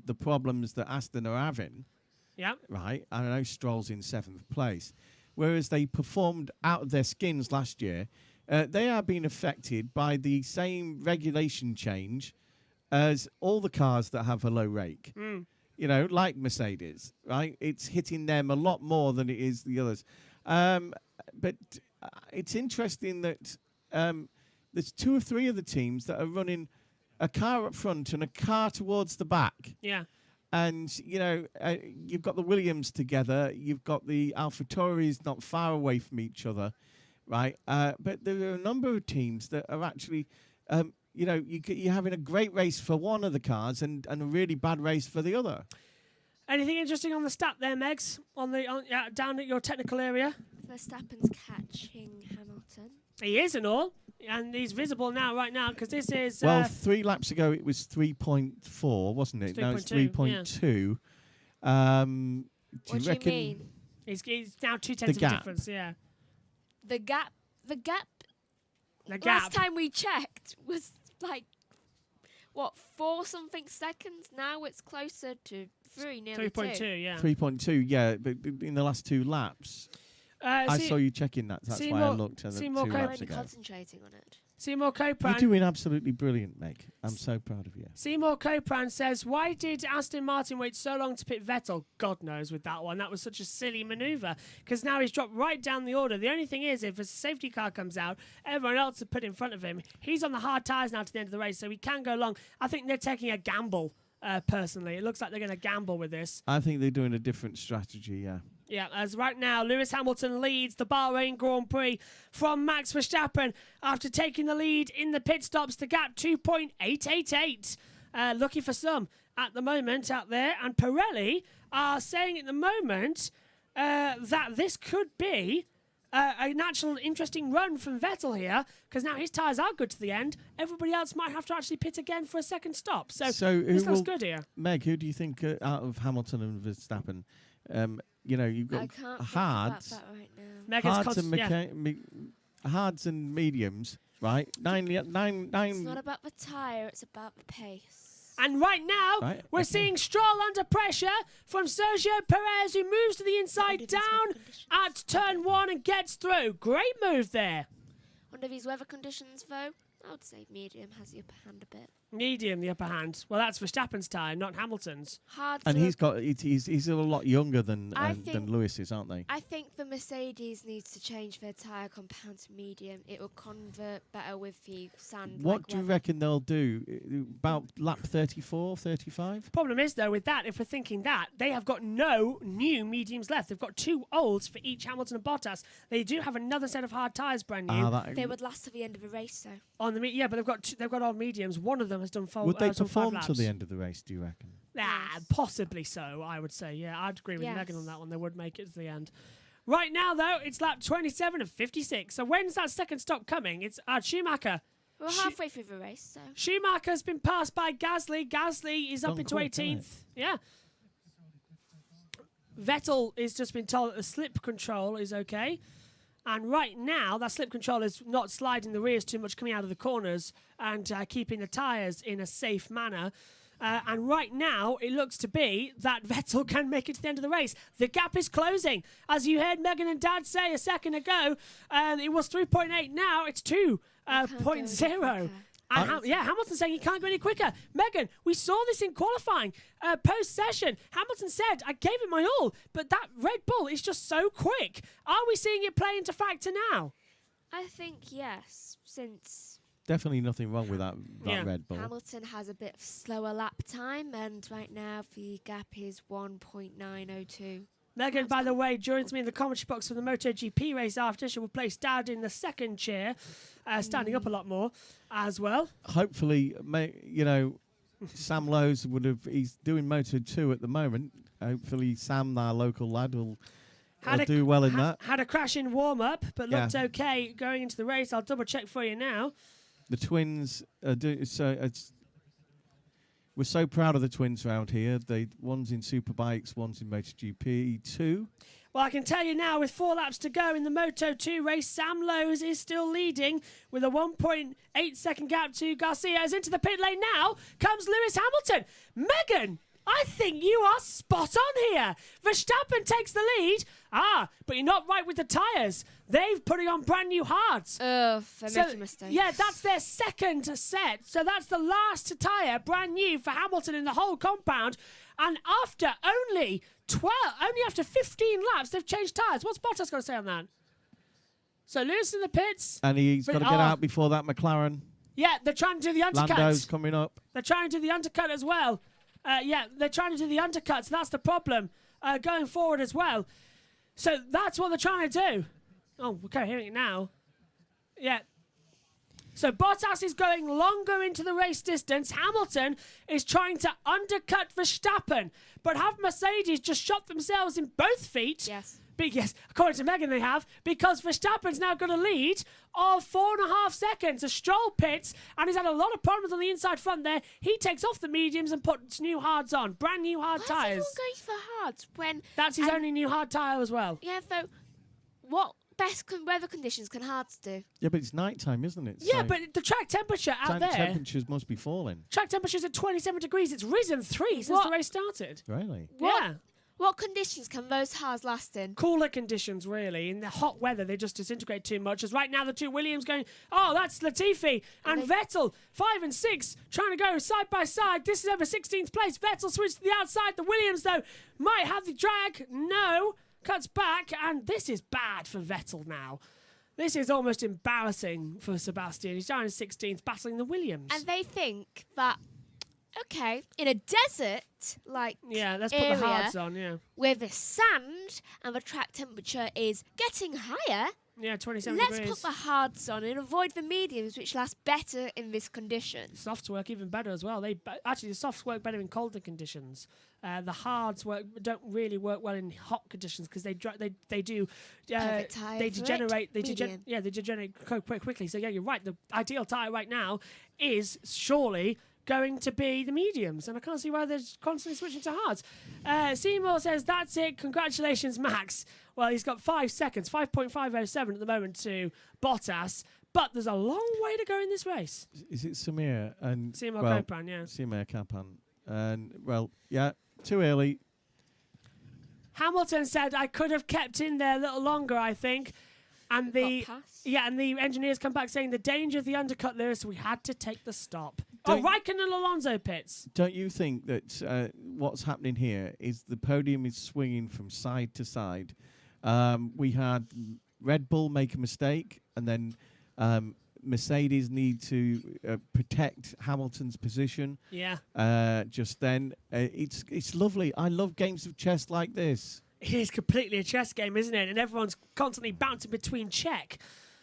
the problems that Aston are having, right? I know Stroll's in 7th place, whereas they performed out of their skins last year. They are being affected by the same regulation change as all the cars that have a low rake. Like Mercedes, right? It's hitting them a lot more than it is the others. But it's interesting that there's 2 or 3 of the teams that are running a car up front and a car towards the back. Yeah. And, you've got the Williams together. You've got the AlphaTauris not far away from each other, right? But there are a number of teams that are actually, you're having a great race for one of the cars and a really bad race for the other. Anything interesting on the stat there, Megs? Down at your technical area? Verstappen's catching Hamilton. He is and all. And he's visible right now, because this is... 3 laps ago it was 3.4, wasn't it? Now it's 3.2. What do you mean? He's now 2 tenths of difference, yeah. The gap. Last time we checked was 4-something seconds? Now it's closer to 3, nearly 3.2, yeah. 3.2, yeah, but in the last 2 laps... I saw you checking that. That's why I looked at the 2 laps ago. Concentrating on it. Seymour You're Copran. doing absolutely brilliant, Meg. I'm so proud of you. Seymour Copran says, why did Aston Martin wait so long to pit Vettel? God knows with that one. That was such a silly manoeuvre because now he's dropped right down the order. The only thing is, if a safety car comes out, everyone else is put in front of him. He's on the hard tyres now to the end of the race, so he can go long. I think they're taking a gamble, personally. It looks like they're going to gamble with this. I think they're doing a different strategy, yeah. Yeah, as right now, Lewis Hamilton leads the Bahrain Grand Prix from Max Verstappen after taking the lead in the pit stops. The gap 2.888. Lucky for some at the moment out there. And Pirelli are saying at the moment that this could be a natural, interesting run from Vettel here because now his tyres are good to the end. Everybody else might have to actually pit again for a second stop. So this looks good here. Meg, who do you think out of Hamilton and Verstappen? You've got hards, right now. Hards and mediums, right? Nine. It's not about the tyre, it's about the pace. And right now, we're seeing Stroll under pressure from Sergio Perez, who moves to the inside down at turn 1 and gets through. Great move there. Under these weather conditions, though, I would say medium has the upper hand a bit. Medium, the upper hand. Well, that's Verstappen's tyre, not Hamilton's. And he's a lot younger than Lewis's, aren't they? I think the Mercedes needs to change their tyre compound to medium. It will convert better with the sand. What do you reckon they'll do? About lap 34, 35? Problem is, though, with that, if we're thinking that, they have got no new mediums left. They've got 2 olds for each Hamilton and Bottas. They do have another set of hard tyres, brand new. They would last to the end of the race, though. But they've got old mediums. One of them has done 5 Would they laps. perform to the end of the race, do you reckon? Possibly so, I would say. Yeah, I'd agree with Megan on that one. They would make it to the end. Right now, though, it's lap 27 of 56. So when's that second stop coming? It's Schumacher. We're halfway through the race, so. Schumacher's been passed by Gasly. Gasly is up into 18th. Yeah. Vettel is just been told that the slip control is okay. And right now, that slip control is not sliding the rears too much coming out of the corners and keeping the tyres in a safe manner. And right now, it looks to be that Vettel can make it to the end of the race. The gap is closing. As you heard Megan and Dad say a second ago, it was 3.8. Now it's 2.0. Hamilton saying he can't go any quicker. Megan, we saw this in qualifying. Post-session, Hamilton said, I gave it my all, but that Red Bull is just so quick. Are we seeing it play into factor now? I think yes, since... Definitely nothing wrong with that Red Bull. Hamilton has a bit of slower lap time, and right now the gap is 1.902. Megan, by the way, joins me in the commentary box for the MotoGP race after. She will place Dad in the second chair, standing up a lot more as well. Hopefully, Sam Lowes he's doing Moto2 at the moment. Hopefully, Sam, our local lad, will do well in that. Had a crash in warm-up, but looked okay going into the race. I'll double-check for you now. The twins are doing so. We're so proud of the twins around here. One's in Superbikes, one's in MotoGP 2. Well, I can tell you now, with 4 laps to go in the Moto2 race, Sam Lowes is still leading with a 1.8 second gap to Garcia. As into the pit lane now comes Lewis Hamilton. Megan, I think you are spot on here. Verstappen takes the lead. But you're not right with the tyres. They've putting on brand new hards. They're making mistakes. Yeah, that's their second set. So that's the last tyre, brand new for Hamilton in the whole compound. And after only 15 laps, they've changed tyres. What's Bottas going to say on that? So Lewis in the pits. And he's got to get out before that McLaren. Yeah, they're trying to do the undercut. Lando's coming up. They're trying to do the undercut as well. They're trying to do the undercuts. That's the problem going forward as well. So that's what they're trying to do. Oh, okay, hearing it now. Yeah. So Bottas is going longer into the race distance. Hamilton is trying to undercut Verstappen. But have Mercedes just shot themselves in both feet? Yes. Yes, according to Megan, they have, because Verstappen's now got a lead of 4.5 seconds. A Stroll pits, and he's had a lot of problems on the inside front there. He takes off the mediums and puts new hards on, brand new hard tyres. Why is everyone going for hards when... That's his only new hard tyre as well. Yeah, so what best weather conditions can hards do? Yeah, but it's night time, isn't it? Yeah, but the track temperature out there... temperatures must be falling. Track temperature's at 27 degrees. It's risen 3 since the race started. Really? Yeah. What conditions can those hards last in? Cooler conditions, really. In the hot weather, they just disintegrate too much. As right now, the two Williams going, oh, that's Latifi and Vettel, 5 and 6, trying to go side by side. This is over 16th place. Vettel switched to the outside. The Williams, though, might have the drag. No, cuts back, and this is bad for Vettel now. This is almost embarrassing for Sebastian. He's down in 16th, battling the Williams. And they think that, okay, in a desert like let's area, put the hards on, where the sand and the track temperature is getting higher, 27 let's degrees. put the hards on and avoid the mediums, which last better in this condition. Softs work even better as well. Actually, the softs work better in colder conditions. The hards don't really work well in hot conditions because they do they degenerate. They degenerate quite quickly. So you're right. The ideal tire right now is surely going to be the mediums, and I can't see why they're constantly switching to hards. Seymour says, that's it, congratulations, Max. Well, he's got 5 seconds, 5.507 at the moment to Bottas, but there's a long way to go in this race. Is it Samir and Seymour Copan, Seymour Copan. And, too early. Hamilton said, I could have kept in there a little longer, I think. And the engineers come back saying the danger of the undercut, Lewis, we had to take the stop. Raikkonen and Alonso pits. Don't you think that what's happening here is the podium is swinging from side to side? We had Red Bull make a mistake, and then Mercedes need to protect Hamilton's position. Yeah. Just then, it's lovely. I love games of chess like this. It is completely a chess game, isn't it? And everyone's constantly bouncing between check.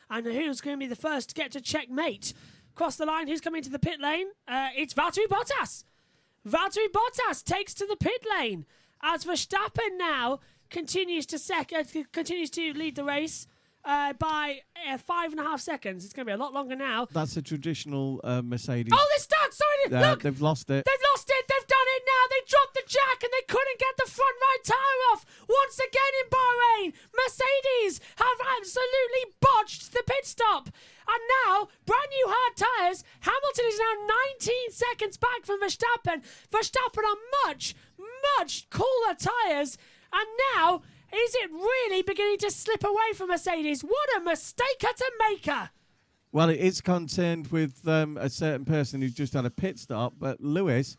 And who's going to be the first to get to checkmate? Cross the line, who's coming to the pit lane? It's Valtteri Bottas. Valtteri Bottas takes to the pit lane as Verstappen now continues to lead the race by 5.5 seconds. It's going to be a lot longer now. That's a traditional Mercedes. Oh, they start! Sorry, look! They've lost it. They've lost it! They've done it now! They dropped the jack and they couldn't get the front right tyre off! Once again in Bahrain, Mercedes have absolutely botched the pit stop! And now, brand new hard tyres. Hamilton is now 19 seconds back from Verstappen. Verstappen on much, much cooler tyres. And now, is it really beginning to slip away from Mercedes? What a mistake to maker! Well, it is concerned with a certain person who's just had a pit stop. But, Lewis,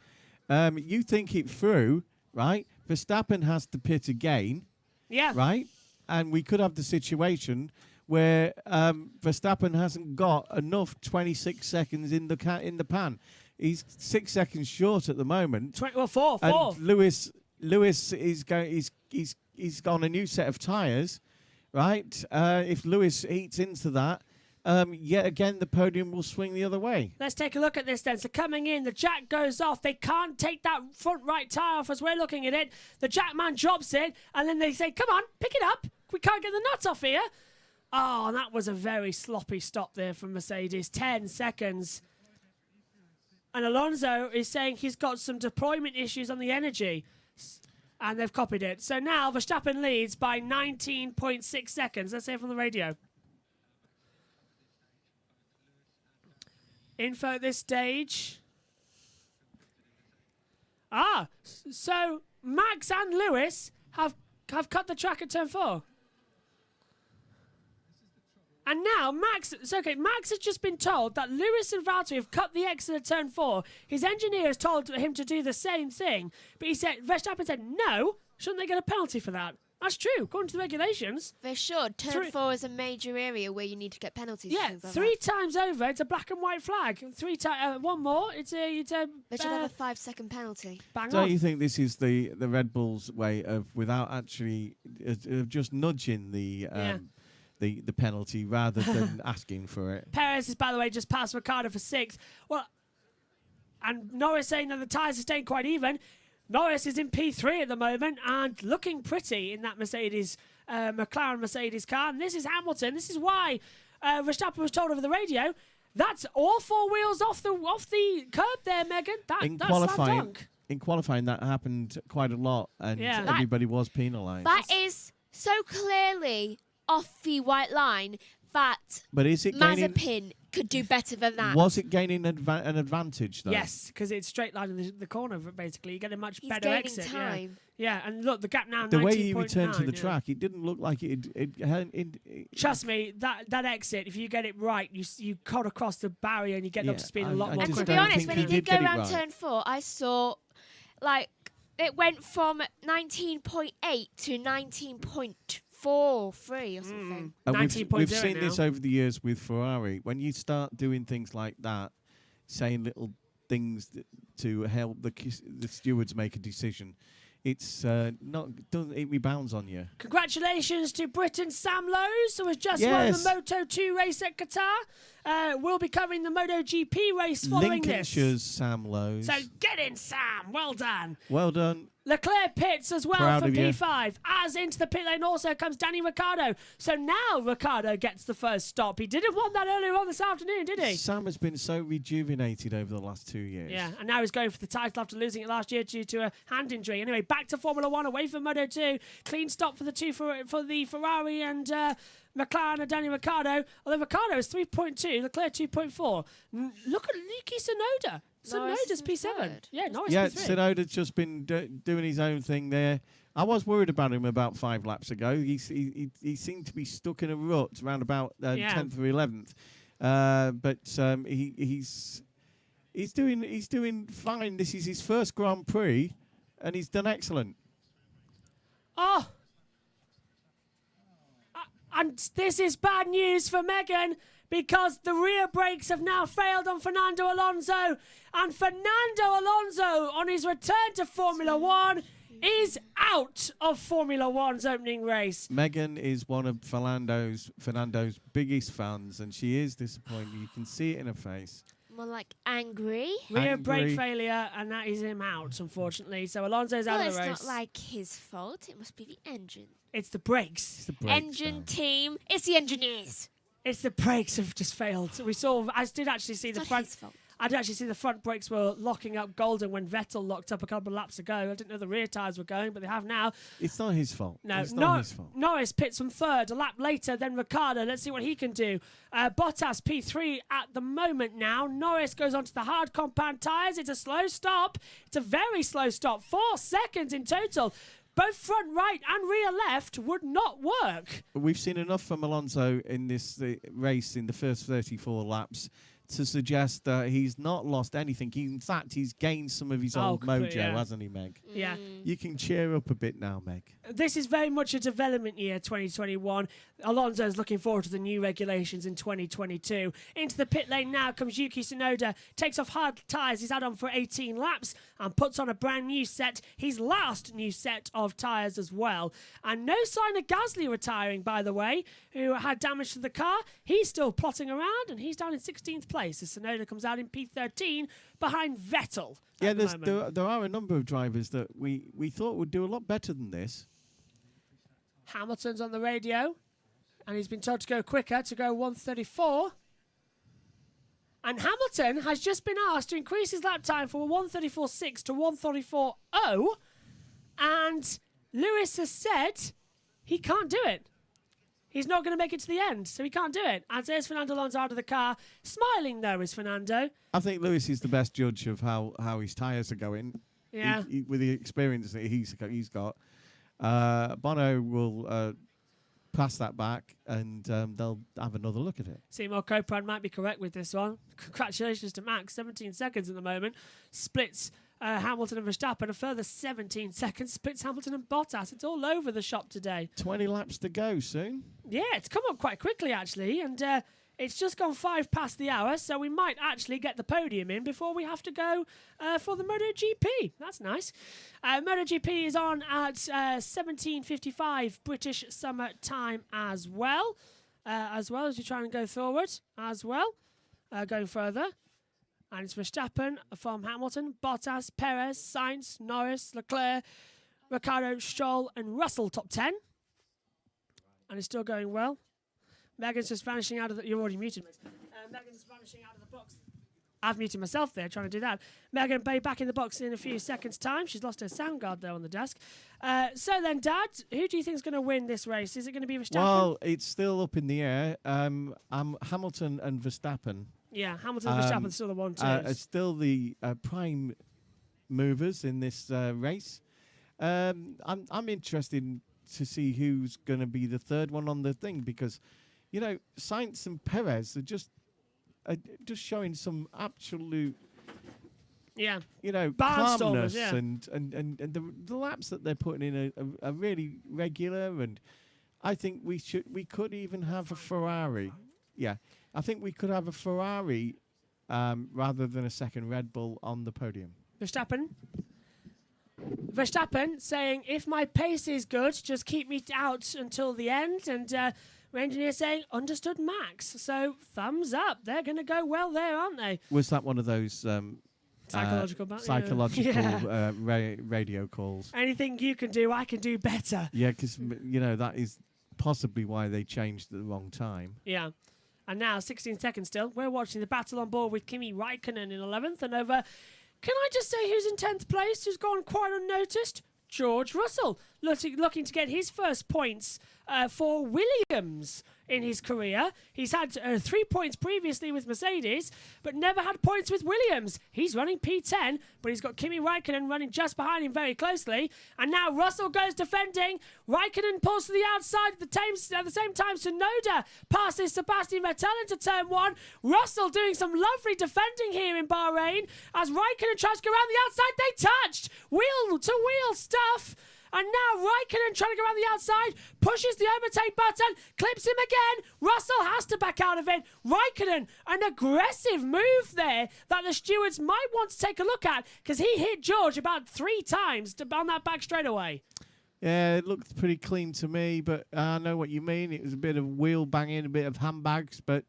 you think it through, right? Verstappen has to pit again. Yeah. Right? And we could have the situation where Verstappen hasn't got enough 26 seconds in the pan. He's 6 seconds short at the moment. Four. And Lewis is going. He's got a new set of tyres, right? If Lewis eats into that, yet again the podium will swing the other way. Let's take a look at this then. So coming in, the jack goes off. They can't take that front right tyre off as we're looking at it. The jack man drops it, and then they say, "Come on, pick it up. We can't get the nuts off here." Oh, and that was a very sloppy stop there from Mercedes. 10 seconds. And Alonso is saying he's got some deployment issues on the energy. And they've copied it. So now Verstappen leads by 19.6 seconds. Let's hear from the radio. Info at this stage. So Max and Lewis have cut the track at turn 4. And now Max has just been told that Lewis and Valtteri have cut the exit at turn 4. His engineer has told him to do the same thing, but Verstappen said, no, shouldn't they get a penalty for that? That's true, according to the regulations. They should. Turn 4 is a major area where you need to get penalties. Yeah, like 3 times over, it's a black and white flag. 3 times, one more, it's a. They should have a 5-second penalty. Don't you think this is the Red Bull's way of, without actually, just nudging the penalty rather than asking for it? Perez is, by the way, just past Ricciardo for 6th. Well, and Norris saying that the tyres are staying quite even. Norris is in P3 at the moment and looking pretty in that McLaren Mercedes car. And this is Hamilton. This is why Verstappen was told over the radio, that's all 4 wheels off the curb there, Megan. That's slam dunk. In qualifying, that happened quite a lot, and everybody was penalised. That is so clearly off the white line that but is it Mazepin could do better than that. Was it gaining an advantage, though? Yes, because it's straight line in the corner, basically. You get a much He's better gaining exit. time. Yeah, and look, the gap now, The way he 19.9, returned to the track, it didn't look like it Trust me, that exit, if you get it right, you cut across the barrier and you get up to speed a lot more And to quicker. be honest, think when he he did did go get it around right. turn 4, I saw, like, it went from 19.8 to 19.43 or something. And 19.0 we've seen now. this over the years with Ferrari. When you start doing things like that, saying little things to help the stewards make a decision, it's it rebounds on you. Congratulations to Britain's Sam Lowes, who has just Yes. won the Moto2 race at Qatar. We'll be covering the MotoGP race following Lincolnshire's this. Sam Lowes. So get in, Sam. Well done. Well done. Leclerc pits as well Proud for of you. P5. As into the pit lane also comes Danny Ricciardo. So now Ricciardo gets the first stop. He didn't want that earlier on this afternoon, did he? Sam has been so rejuvenated over the last 2 years. Yeah, and now he's going for the title after losing it last year due to a hand injury. Anyway, back to Formula 1, away from Moto2. Clean stop for the the Ferrari and McLaren and Danny Ricciardo. Although Ricciardo is 3.2, Leclerc 2.4. Look at Yuki Tsunoda. Norris Tsunoda's is in P7. third. Yeah, Norris Yeah, P3. Tsunoda's just been doing his own thing there. I was worried about him about 5 laps ago. He seemed to be stuck in a rut around about 10th or 11th. But he's doing fine. This is his first Grand Prix, and he's done excellent. Oh! And this is bad news for Megan, because the rear brakes have now failed on Fernando Alonso. And Fernando Alonso, on his return to Formula 1, is out of Formula 1's opening race. Megan is one of Fernando's biggest fans, and she is disappointed. You can see it in her face. More like angry. Rear Angry. brake failure, and that is him out, unfortunately. So Alonso's out Well, of the race. it's not like his fault. It must be the engine. It's the brakes. It's the brakes, Engine though. team. It's the engineers. It's the brakes have just failed. I did actually see It's the not front. his fault. I did actually see the front brakes were locking up golden when Vettel locked up a couple of laps ago. I didn't know the rear tyres were going, but they have now. It's not his fault. No, it's not his fault. Norris pits from third, a lap later than Ricciardo. Let's see what he can do. Bottas P3 at the moment now. Norris goes onto the hard compound tyres. It's a slow stop. It's a very slow stop. 4 seconds in total. Both front right and rear left would not work. We've seen enough from Alonso in this race in the first 34 laps to suggest that he's not lost anything. In fact, he's gained some of his old mojo, hasn't he, Meg? Yeah. You can cheer up a bit now, Meg. This is very much a development year, 2021. Alonso's looking forward to the new regulations in 2022. Into the pit lane now comes Yuki Tsunoda. Takes off hard tyres he's had on for 18 laps and puts on a brand new set. His last new set of tyres as well. And no sign of Gasly retiring, by the way, who had damage to the car. He's still plotting around, and he's down in 16th place as Tsunoda comes out in P13 behind Vettel. Yeah, there are a number of drivers that we thought would do a lot better than this. Hamilton's on the radio, and he's been told to go quicker, to go 1:34. And Hamilton has just been asked to increase his lap time from 1:34.6 to 1:34.0, and Lewis has said he can't do it. He's not going to make it to the end, so he can't do it. And there's Fernando Alonso out of the car. Smiling, though, is Fernando. I think Lewis is the best judge of how his tyres are going. Yeah. With the experience that he's got. Bono will pass that back, and they'll have another look at it. Seymour Coprad might be correct with this one. Congratulations to Max, 17 seconds at the moment. Splits Hamilton and Verstappen. A further 17 seconds splits Hamilton and Bottas. It's all over the shop today. 20 laps to go soon. Yeah, it's come up quite quickly, actually, and it's just gone 5 past the hour, so we might actually get the podium in before we have to go for the MotoGP. That's nice. MotoGP is on at 17:55 British Summer Time as well as we try and go forward as well, going further. And it's Verstappen from Hamilton, Bottas, Perez, Sainz, Norris, Leclerc, Ricciardo, Stroll and Russell top 10. And it's still going well. Megan's just vanishing out of the... You're already muted, mate. Megan's vanishing out of the box. I've muted myself there trying to do that. Megan Bay back in the box in a few seconds' time. She's lost her sound guard there on the desk. So then, Dad, who do you think is going to win this race? Is it going to be Verstappen? Well, it's still up in the air. Hamilton and Verstappen. Yeah, Hamilton and Verstappen still the 1-2s. Are still the prime movers in this race. I'm interested to see who's going to be the third one on the thing because, Sainz and Perez are just showing some absolute, calmness and the laps that they're putting in are really regular. And I think we could even have a Ferrari. Yeah, I think we could have a Ferrari rather than a second Red Bull on the podium. Verstappen saying, if my pace is good, just keep me out until the end. And engineer saying, understood, Max. So thumbs up. They're going to go well there, aren't they? Was that one of those psychological radio calls? Anything you can do, I can do better. Yeah, because, that is possibly why they changed at the wrong time. Yeah. And now, 16 seconds still. We're watching the battle on board with Kimi Räikkönen in 11th and over... Can I just say who's in 10th place, who's gone quite unnoticed? George Russell, looking to get his first points for Williams in his career. He's had 3 points previously with Mercedes, but never had points with Williams. He's running P10, but he's got Kimi Räikkönen running just behind him very closely. And now Russell goes defending. Räikkönen pulls to the outside at the same time. Tsunoda passes Sebastian Vettel into turn 1. Russell doing some lovely defending here in Bahrain. As Räikkönen tries to go around the outside, they touched. Wheel-to-wheel stuff. And now Räikkönen trying to go around the outside, pushes the overtake button, clips him again. Russell has to back out of it. Räikkönen, an aggressive move there that the stewards might want to take a look at because he hit George about 3 times on that back straightaway. Yeah, it looked pretty clean to me, but I know what you mean. It was a bit of wheel banging, a bit of handbags, but...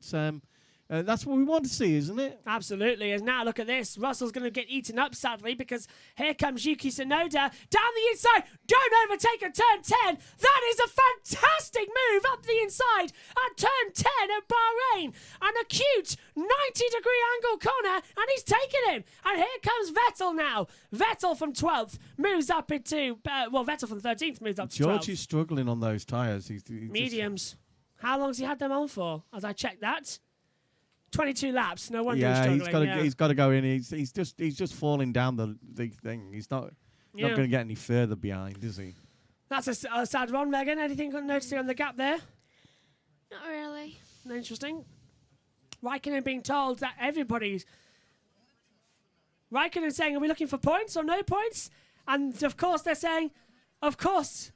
that's what we want to see, isn't it? Absolutely. And now look at this. Russell's going to get eaten up, sadly, because here comes Yuki Tsunoda down the inside. Don't overtake at turn 10. That is a fantastic move up the inside at turn 10 at Bahrain. An acute 90-degree angle corner, and he's taken him. And here comes Vettel now. Vettel from 12th moves up into... Vettel from 13th moves up to 12th. George is struggling on those tyres. He's mediums. How long's he had them on for? As I check that... 22 laps. No wonder he's struggling. He's got to go in. He's just falling down the thing. He's not going to get any further behind, is he? That's a sad one, Megan. Anything noticing on the gap there? Not really. Interesting. Räikkönen being told that everybody's... Räikkönen saying, are we looking for points or no points? And of course they're saying, of course.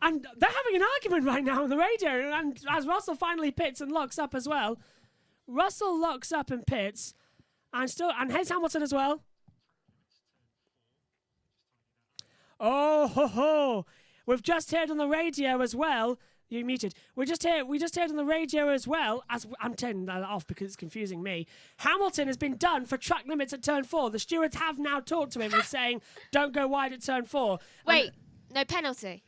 And they're having an argument right now on the radio. And as Russell finally pits and locks up as well. Russell locks up and pits, and here's Hamilton as well. Oh ho ho! We've just heard on the radio as well. You muted. We just heard on the radio as well. As I'm turning that off because it's confusing me. Hamilton has been done for track limits at turn 4. The stewards have now talked to him and saying, "Don't go wide at turn 4." Wait, no penalty.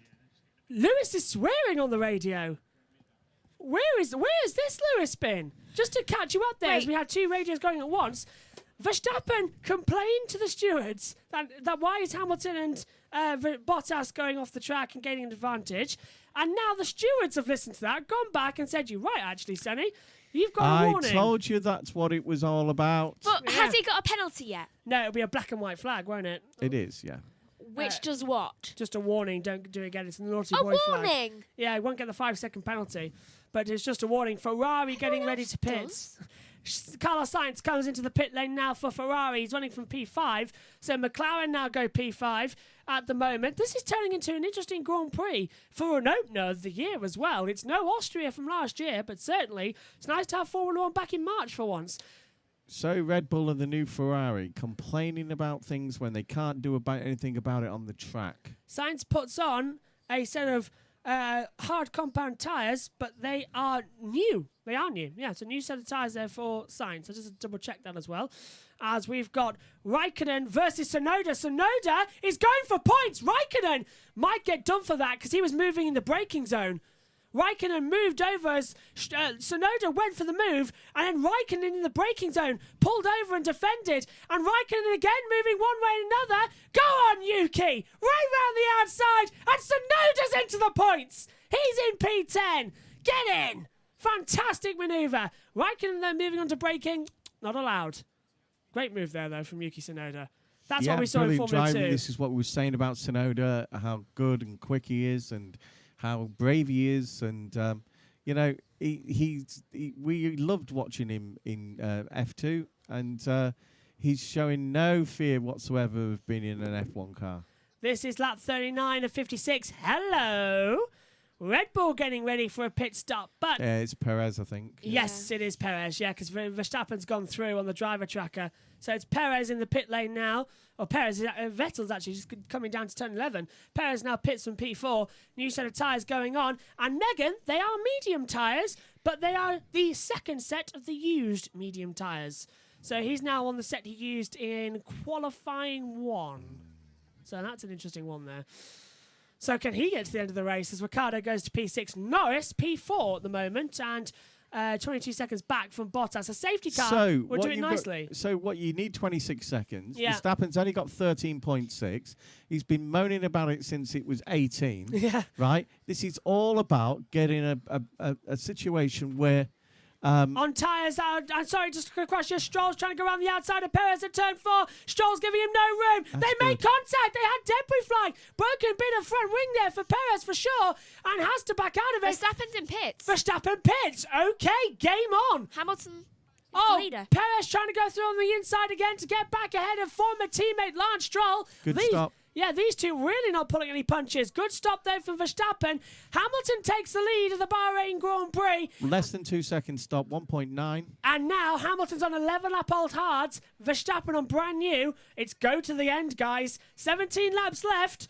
Lewis is swearing on the radio. Where is this Lewis been? Just to catch you up there, as we had 2 radios going at once, Verstappen complained to the stewards that why is Hamilton and Bottas going off the track and gaining an advantage, and now the stewards have listened to that, gone back and said, "You're right, actually, Sonny. You've got a warning." I told you that's what it was all about. But has he got a penalty yet? No, it'll be a black and white flag, won't it? It is, yeah. Which does what? Just a warning, don't do it again. It's a naughty boy flag. A warning? Yeah, he won't get the 5-second penalty. But it's just a warning. Ferrari getting ready to pit. Carlos Sainz comes into the pit lane now for Ferrari. He's running from P5. So McLaren now go P5 at the moment. This is turning into an interesting Grand Prix for an opener of the year as well. It's no Austria from last year, but certainly it's nice to have Formula 1 back in March for once. So Red Bull and the new Ferrari complaining about things when they can't do anything about it on the track. Sainz puts on a set of hard compound tyres, but they are new. They are new. Yeah, it's a new set of tyres there for Sainz. I just double check that as well. As we've got Räikkönen versus Tsunoda. Tsunoda is going for points. Räikkönen might get done for that because he was moving in the braking zone. Raikkonen moved over as Tsunoda went for the move, and then Raikkonen in the braking zone pulled over and defended, and Raikkonen again moving one way and another. Go on, Yuki! Right round the outside, and Tsunoda's into the points! He's in P10! Get in! Fantastic manoeuvre. Raikkonen then moving on to braking. Not allowed. Great move there, though, from Yuki Tsunoda. That's what we saw in Formula 2. This is what we were saying about Tsunoda, how good and quick he is and how brave he is. And, we loved watching him in F2. And he's showing no fear whatsoever of being in an F1 car. This is lap 39 of 56. Hello. Red Bull getting ready for a pit stop, but... it's Perez, I think. Yes, it is Perez, because Verstappen's gone through on the driver tracker. So it's Perez in the pit lane now. Or Perez, Vettel's actually just coming down to turn 11. Perez now pits from P4. New set of tyres going on. And Megan, they are medium tyres, but they are the second set of the used medium tyres. So he's now on the set he used in qualifying 1. So that's an interesting one there. So can he get to the end of the race as Ricciardo goes to P6? Norris, P4 at the moment, and 22 seconds back from Bottas. A safety car. We're doing nicely. You need 26 seconds. Yeah. Verstappen's only got 13.6. He's been moaning about it since it was 18. Yeah. Right? This is all about getting a situation where... on tyres, I'm sorry, just a quick question. Stroll's trying to go around the outside of Perez at turn 4. Stroll's giving him no room. They made contact. They had debris flying. Broken bit of front wing there for Perez for sure, and has to back out of it. Verstappen's in pits. Verstappen pits. Okay, game on. Hamilton. Leader. Perez trying to go through on the inside again to get back ahead of former teammate Lance Stroll. Good stop. Yeah, these two really not pulling any punches. Good stop there from Verstappen. Hamilton takes the lead of the Bahrain Grand Prix. Less than 2 seconds stop, 1.9. And now Hamilton's on 11 lap old hards. Verstappen on brand new. It's go to the end, guys. 17 laps left.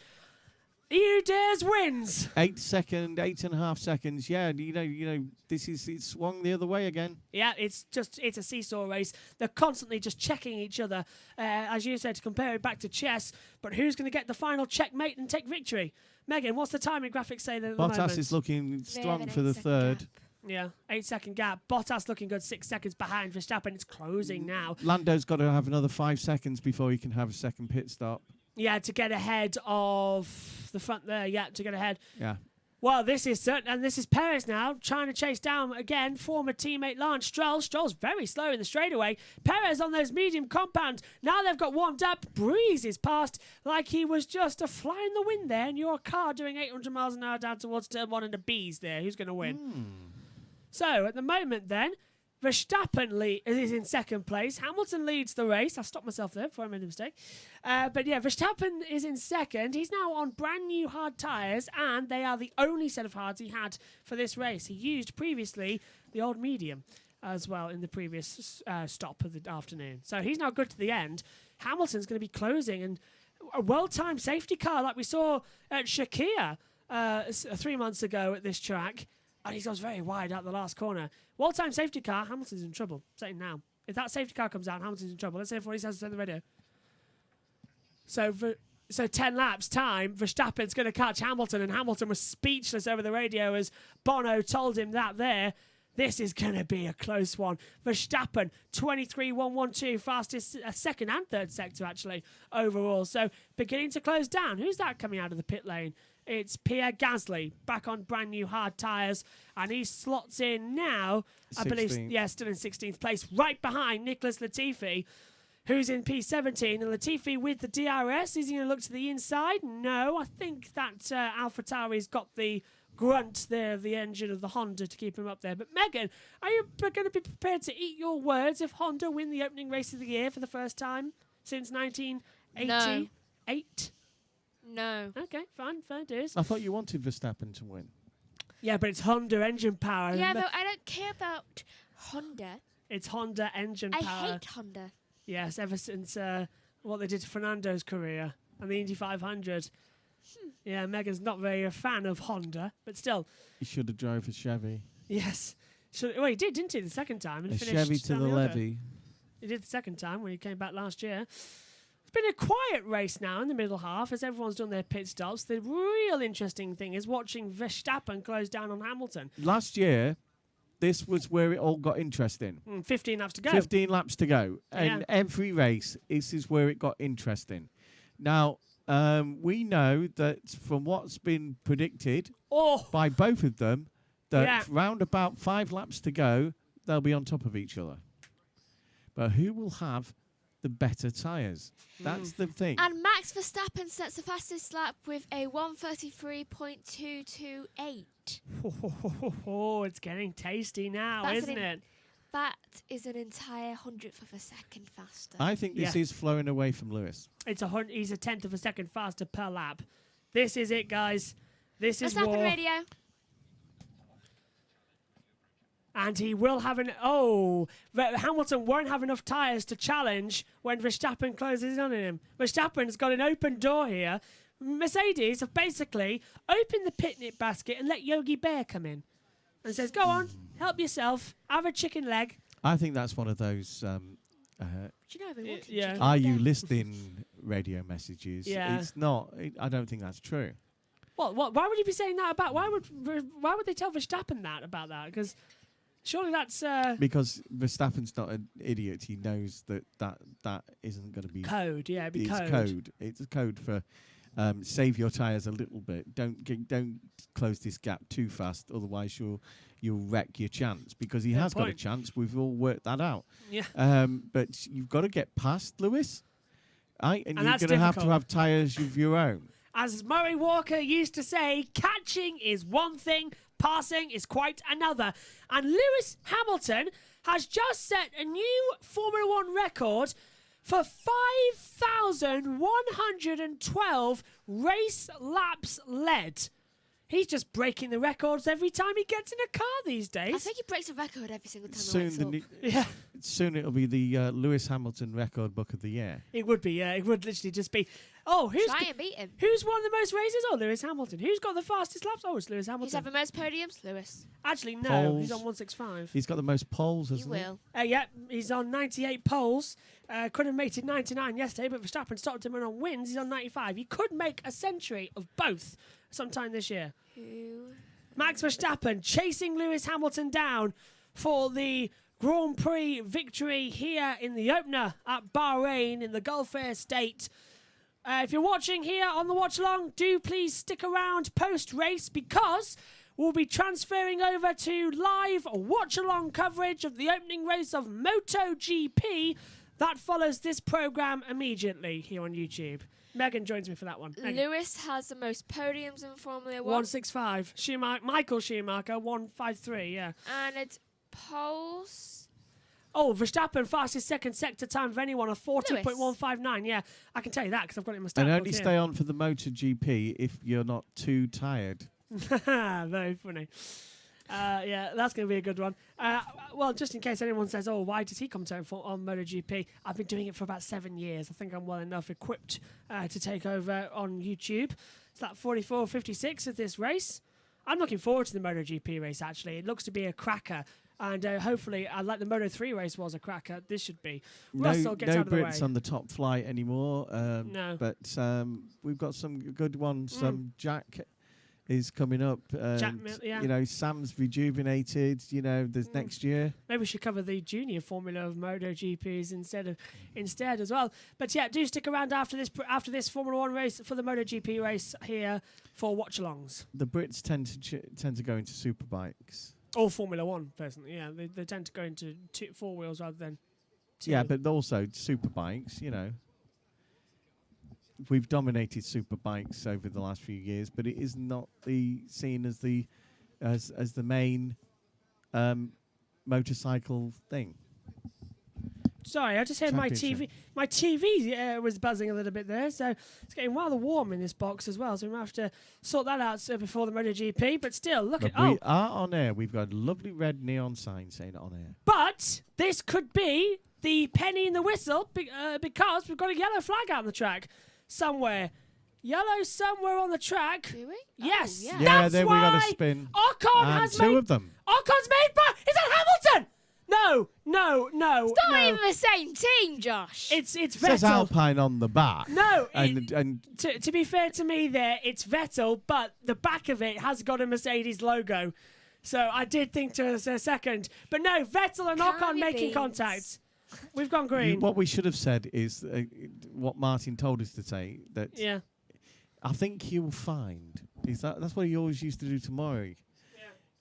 EU Dares wins. 8.5 seconds. Yeah, it's swung the other way again. Yeah, it's a seesaw race. They're constantly just checking each other, as you said, to compare it back to chess. But who's going to get the final checkmate and take victory? Megan, what's the timing graphic say there at the moment? Bottas is looking strong for the third. Gap. Yeah, 8-second gap. Bottas looking good, 6 seconds behind Verstappen. It's closing now. Lando's got to have another 5 seconds before he can have a second pit stop. Yeah, to get ahead of the front there. Yeah, to get ahead. Yeah. Well, this is certain, and this is Perez now trying to chase down again former teammate Lance Stroll. Stroll's very slow in the straightaway. Perez on those medium compound. Now they've got warmed up. Breezes past like he was just a fly in the wind there, and your car doing 800 miles an hour down towards turn 1 and a B's there. Who's going to win? So at the moment, then. Verstappen is in second place. Hamilton leads the race. I stopped myself there before I made a mistake. But yeah, Verstappen is in second. He's now on brand new hard tyres, and they are the only set of hards he had for this race. He used previously the old medium as well in the previous stop of the afternoon. So he's now good to the end. Hamilton's going to be closing, and a well-timed safety car like we saw at Shakir 3 months ago at this track. And he goes very wide out the last corner. Well-timed safety car, Hamilton's in trouble. Saying now. If that safety car comes out, Hamilton's in trouble. Let's see what he says on the radio. So 10 laps time, Verstappen's going to catch Hamilton, and Hamilton was speechless over the radio as Bono told him that there. This is going to be a close one. Verstappen, 23.112, fastest second and third sector, actually, overall. So beginning to close down. Who's that coming out of the pit lane? It's Pierre Gasly, back on brand new hard tyres, and he slots in now, 16th. I believe, still in 16th place, right behind Nicholas Latifi, who's in P17, and Latifi with the DRS. Is he going to look to the inside? No, I think that AlphaTauri's got the grunt there of the engine of the Honda to keep him up there. But Megan, are you going to be prepared to eat your words if Honda win the opening race of the year for the first time since 1988? No. Okay, fine, fair dues. I thought you wanted Verstappen to win. Yeah, but it's Honda engine power. Yeah, but I don't care about Honda. It's Honda engine power. I hate Honda. Yes, ever since what they did to Fernando's career and the Indy 500. Yeah, Megan's not very a fan of Honda, but still. He should have drove a Chevy. Yes. Well, he did, didn't he, the second time? And a finished Chevy to the levee. He did the second time when he came back last year. been a quiet race now in the middle half as everyone's done their pit stops. The real interesting thing is watching Verstappen close down on Hamilton. Last year, this was where it all got interesting. 15 laps to go. 15 laps to go. And every race, this is where it got interesting. Now, we know that from what's been predicted by both of them, that round about 5 laps to go, they'll be on top of each other. But who will have the better tyres? That's the thing. And Max Verstappen sets the fastest lap with a 1:33.228. Oh, it's getting tasty now, isn't it? That is an entire 100th of a second faster. I think this is flowing away from Lewis. He's a 10th of a second faster per lap. This is it, guys. This is Verstappen war. radio. And he will have Hamilton won't have enough tyres to challenge when Verstappen closes in on him. Verstappen's got an open door here. Mercedes have basically opened the picnic basket and let Yogi Bear come in. And says, go on, help yourself, have a chicken leg. I think that's one of those... Do you know everyone are you listening radio messages? Yeah. It's not. I don't think that's true. What? Why would you be saying that about... Why would they tell Verstappen that about that? Because... Surely that's... Because Verstappen's not an idiot. He knows that isn't going to be... Code, yeah, it'd be code. It's code. It's a code for save your tyres a little bit. Don't close this gap too fast, otherwise you'll wreck your chance. Because he has got a chance. We've all worked that out. Yeah. But you've got to get past Lewis, right? And you're going to have tyres of your own. As Murray Walker used to say, catching is one thing, passing is quite another. And Lewis Hamilton has just set a new Formula One record for 5,112 race laps led. He's just breaking the records every time he gets in a car these days. I think he breaks a record every single time Soon it'll be the Lewis Hamilton record book of the year. It would be, yeah. It would literally just be... Try and beat him. Who's won the most races? Oh, Lewis Hamilton. Who's got the fastest laps? Oh, it's Lewis Hamilton. Who's had the most podiums? Lewis. Actually, no. Poles. He's on 165. He's got the most poles, hasn't he? He will. Yeah, he's on 98 poles. Could have made it 99 yesterday, but Verstappen stopped him and on wins. He's on 95. He could make a century of both sometime this year. Who? Max Verstappen chasing Lewis Hamilton down for the Grand Prix victory here in the opener at Bahrain in the Gulf Air State. If you're watching here on the watch along, do please stick around post-race because we'll be transferring over to live watch along coverage of the opening race of MotoGP. That follows this programme immediately here on YouTube. Megan joins me for that one. Megan. Lewis has the most podiums in Formula 1. 165. Michael Schumacher, 153, yeah. And it's poles... Oh, Verstappen, fastest second sector time of anyone, a 40.159. Yeah, I can tell you that because I've got it in my stat And book only here. stay on for the MotoGP if you're not too tired. Very funny. Yeah, that's going to be a good one. Well, just in case anyone says, oh, why does he commentate on MotoGP? I've been doing it for about 7 years. I think I'm well enough equipped to take over on YouTube. It's that 44.56 of this race. I'm looking forward to the MotoGP race, actually. It looks to be a cracker. And hopefully, like the Moto3 race was a cracker, this should be. Russell gets out of the way. No Brits on the top flight anymore. No. But we've got some good ones. Jack is coming up. You know, Sam's rejuvenated. You know, there's next year. Maybe we should cover the junior formula of MotoGPs instead as well. But yeah, do stick around after this Formula One race for the MotoGP race here for watch-alongs. The Brits tend to go into superbikes. Or Formula One, personally, yeah. They tend to go into 4 wheels rather than 2. Yeah, but also superbikes, you know. We've dominated superbikes over the last few years, but it is not seen as the main motorcycle thing. Sorry, I just heard my TV. My TV was buzzing a little bit there, so it's getting rather warm in this box as well. So we might have to sort that out before the MotoGP. But still, look at we are on air. We've got a lovely red neon sign saying on air. But this could be the penny in the whistle because we've got a yellow flag out on the track somewhere. Yellow somewhere on the track. Do we? Yes. Oh, yeah. Yeah, then we got a spin. Ocon has two of them. Ocon's made by. Is that Hamilton? No. It's not even the same team, Josh. It's It Vettel. says Alpine on the back. No, and to be fair to me there, it's Vettel, but the back of it has got a Mercedes logo. So I did think to a second. But no, Vettel and Ocon making contact. We've gone green. What we should have said is what Martin told us to say, that I think you'll find. That's what he always used to do to Murray.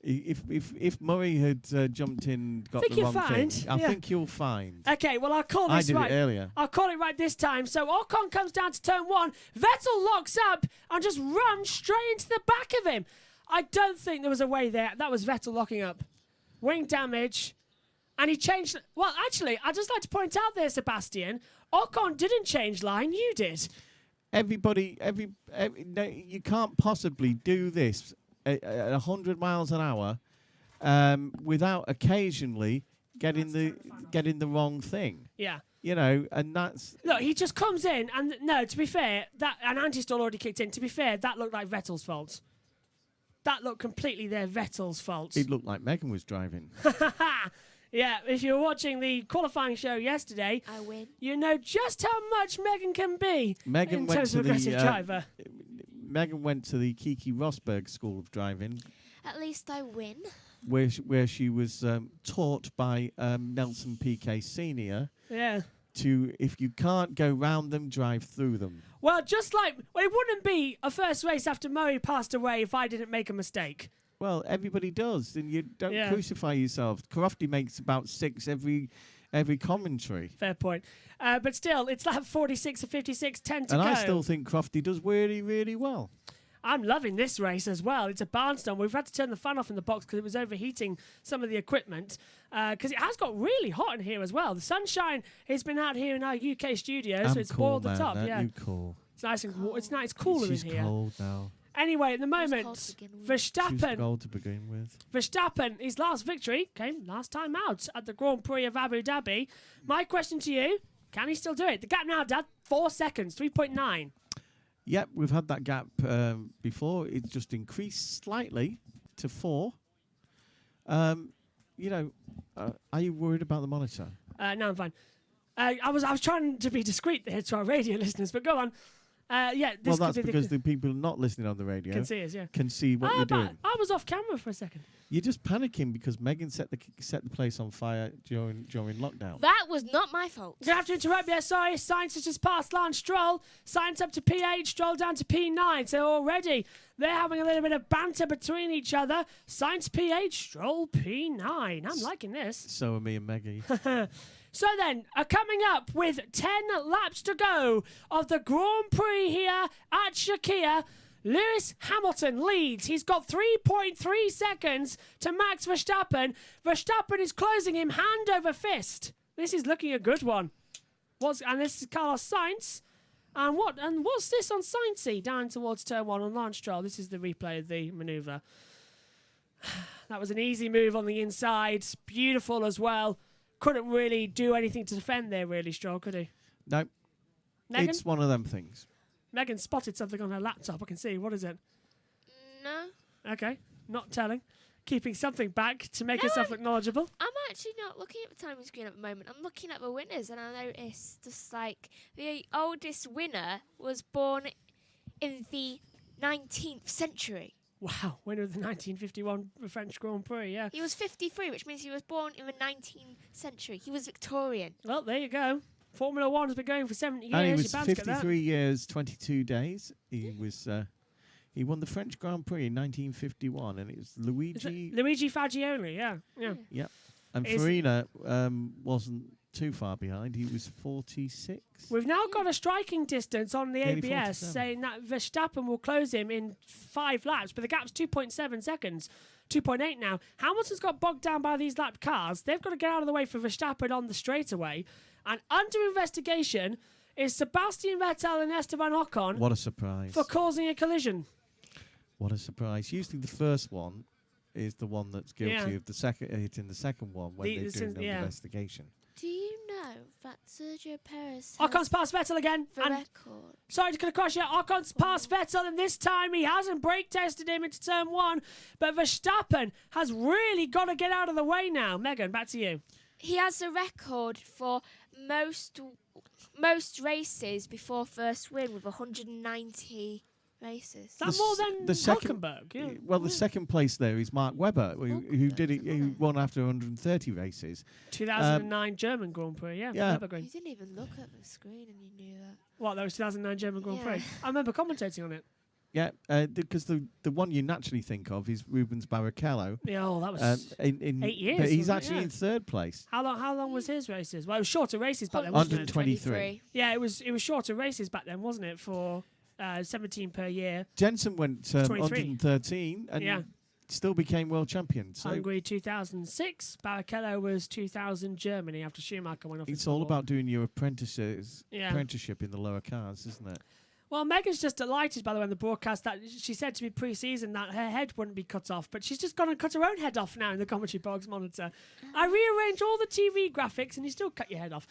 If Murray had jumped in, got the wrong thing, I think you'll find. Okay, well, I'll call this right. I did it earlier. I'll call it right this time. So Ocon comes down to turn 1. Vettel locks up and just runs straight into the back of him. I don't think there was a way there. That was Vettel locking up. Wing damage. And he changed... Well, actually, I'd just like to point out there, Sebastian, Ocon didn't change line. You did. Everybody... no, you can't possibly do this at 100 miles an hour without occasionally getting the wrong thing. Yeah. You know, and that's... Look, he just comes in, and no, to be fair, and anti-stall already kicked in. To be fair, that looked like Vettel's fault. That looked completely Vettel's fault. It looked like Megan was driving. Yeah, if you were watching the qualifying show yesterday, I win. You know just how much Megan can be in terms of aggressive driver. Megan went to the Kiki Rosberg School of Driving. At least I win. Where she was taught by Nelson Piquet Sr. Yeah. To, if you can't go round them, drive through them. Well, just like, it wouldn't be a first race after Murray passed away if I didn't make a mistake. Well, everybody does, and you don't crucify yourself. Crofty makes about 6 every commentary. Fair point. But still, it's lap 46 of 56, 10 to go. And I still think Crofty does really, really well. I'm loving this race as well. It's a barnstorm. We've had to turn the fan off in the box because it was overheating some of the equipment. Because it has got really hot in here as well. The sunshine has been out here in our UK studio, so it's boiled the top. You cool. It's nice and it's nice, cooler in here. She's cold now. Anyway, at the moment, Verstappen. She was cold to begin with. Verstappen, his last victory came last time out at the Grand Prix of Abu Dhabi. My question to you: can he still do it? The gap now, Dad, 4 seconds, 3.9. Yep, we've had that gap before. It's just increased slightly to 4. You know, are you worried about the monitor? No, I'm fine. I was trying to be discreet there to our radio listeners, but go on. This that's because the people not listening on the radio can see us. Yeah, can see what you're doing. I was off camera for a second. You're just panicking because Megan set the place on fire during lockdown. That was not my fault. You have to interrupt me. Sorry, Sainz has just passed Lance Stroll. Sainz up to P8, Stroll down to P9. So already they're having a little bit of banter between each other. Sainz P8, Stroll P9. I'm liking this. So are me and Maggie. So then, coming up with 10 laps to go of the Grand Prix here at Shakir, Lewis Hamilton leads. He's got 3.3 seconds to Max Verstappen. Verstappen is closing him hand over fist. This is looking a good one. And this is Carlos Sainz. And what's this on Sainz down towards turn 1 on Lance Stroll? This is the replay of the manoeuvre. That was an easy move on the inside. Beautiful as well. Couldn't really do anything to defend there, really, Stroll, could he? No. Megan? It's one of them things. Megan spotted something on her laptop. I can see. What is it? No. Okay. Not telling. Keeping something back to make herself look knowledgeable. I'm actually not looking at the timing screen at the moment. I'm looking at the winners, and I noticed just like the oldest winner was born in the 19th century. Wow, winner of the 1951 French Grand Prix, yeah. He was 53, which means he was born in the 19th century. He was Victorian. Well, there you go. Formula One has been going for 70 years. And he was 53 years, 22 days. He was. He won the French Grand Prix in 1951, and it was Luigi Fagioli, yeah. Yep. And Farina wasn't too far behind. He was 46. We've now got a striking distance on the Nearly ABS 47. saying that Verstappen will close him in 5 laps, but the gap's 2.7 seconds. 2.8 now. Hamilton's got bogged down by these lapped cars. They've got to get out of the way for Verstappen on the straightaway. And under investigation is Sebastian Vettel and Esteban Ocon. What a surprise. For causing a collision. What a surprise. Usually the first one is the one that's guilty of the second hitting the second one when they're doing the investigation. Do you know that Sergio Perez Ocon's past Vettel again. the And record. sorry to crush you. Ocon's past Vettel, and this time he hasn't brake tested him into turn 1. But Verstappen has really got to get out of the way now. Megan, back to you. He has a record for most races before first win with 190 races. Is that more than Hülkenberg? Yeah. Well, the second place there is Mark Webber, who did it. Who won after 130 races. 2009 German Grand Prix, yeah. Yeah. Webber You didn't even look at the screen and you knew that. What, that was 2009 German Grand Yeah. Prix? I remember commentating on it. Yeah, because the one you naturally think of is Rubens Barrichello. Yeah, that was 8 years. But he's wasn't it? actually Yeah. in third place. How long was his races? Well, it was shorter races back then, wasn't it? 123. Yeah, it was shorter races back then, wasn't it? For 17 per year. Jensen went 23. 113 and still became world champion. So Hungary 2006. Barrichello was 2000 Germany after Schumacher went off. it's all about doing your apprenticeship in the lower cars, isn't it? Well, Megan's just delighted, by the way, in the broadcast that she said to me pre-season that her head wouldn't be cut off, but she's just gone and cut her own head off now in the commentary box monitor. I rearranged all the TV graphics and you still cut your head off.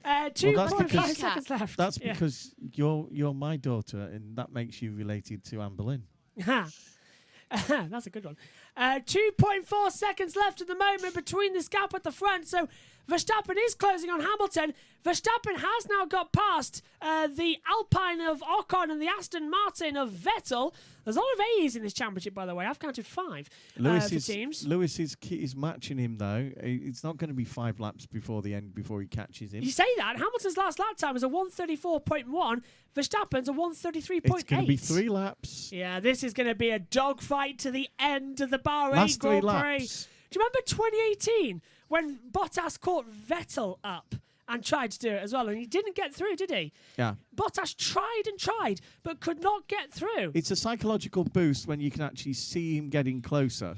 2.5 seconds left. That's because you're my daughter, and that makes you related to Anne Boleyn. That's a good one. 2.4 seconds left at the moment between this gap at the front. So Verstappen is closing on Hamilton. Verstappen has now got past the Alpine of Ocon and the Aston Martin of Vettel. There's a lot of A's in this championship, by the way. I've counted 5 for teams. Lewis is matching him, though. It's not going to be 5 laps before the end before he catches him. You say that. Hamilton's last lap time was a 1:34.1. Verstappen's a 1:33.8. It's going to be 3 laps. Yeah, this is going to be a dogfight to the end of the Bahrain Last 3 Grand Prix. laps. Do you remember 2018 when Bottas caught Vettel up and tried to do it as well, and he didn't get through, did he? Yeah. Bottas tried and tried, but could not get through. It's a psychological boost when you can actually see him getting closer.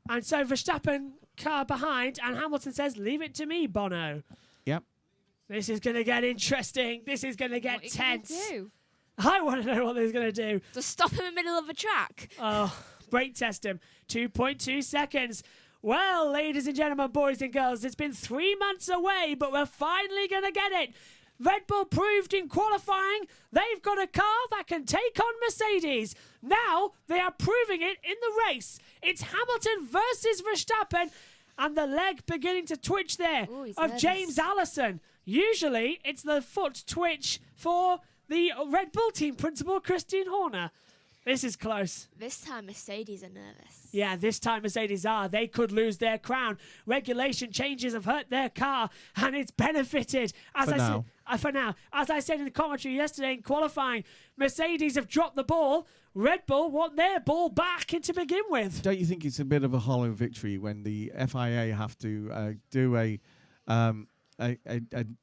And so Verstappen car behind, and Hamilton says, "Leave it to me, Bono." Yep. This is going to get interesting. This is going to get What are you tense. gonna do? I want to know what they're going to do. Just stop him in the middle of a track. Oh, brake test him. 2.2 seconds. Well, ladies and gentlemen, boys and girls, it's been 3 months away, but we're finally going to get it. Red Bull proved in qualifying they've got a car that can take on Mercedes. Now they are proving it in the race. It's Hamilton versus Verstappen, and the leg beginning to twitch there Ooh, of James Allison. Usually it's the foot twitch for the Red Bull team principal, Christian Horner. This is close. This time Mercedes are nervous. Yeah, this time Mercedes are. They could lose their crown. Regulation changes have hurt their car, and it's benefited. For now. As I said in the commentary yesterday in qualifying, Mercedes have dropped the ball. Red Bull want their ball back to begin with. Don't you think it's a bit of a hollow victory when the FIA have to do a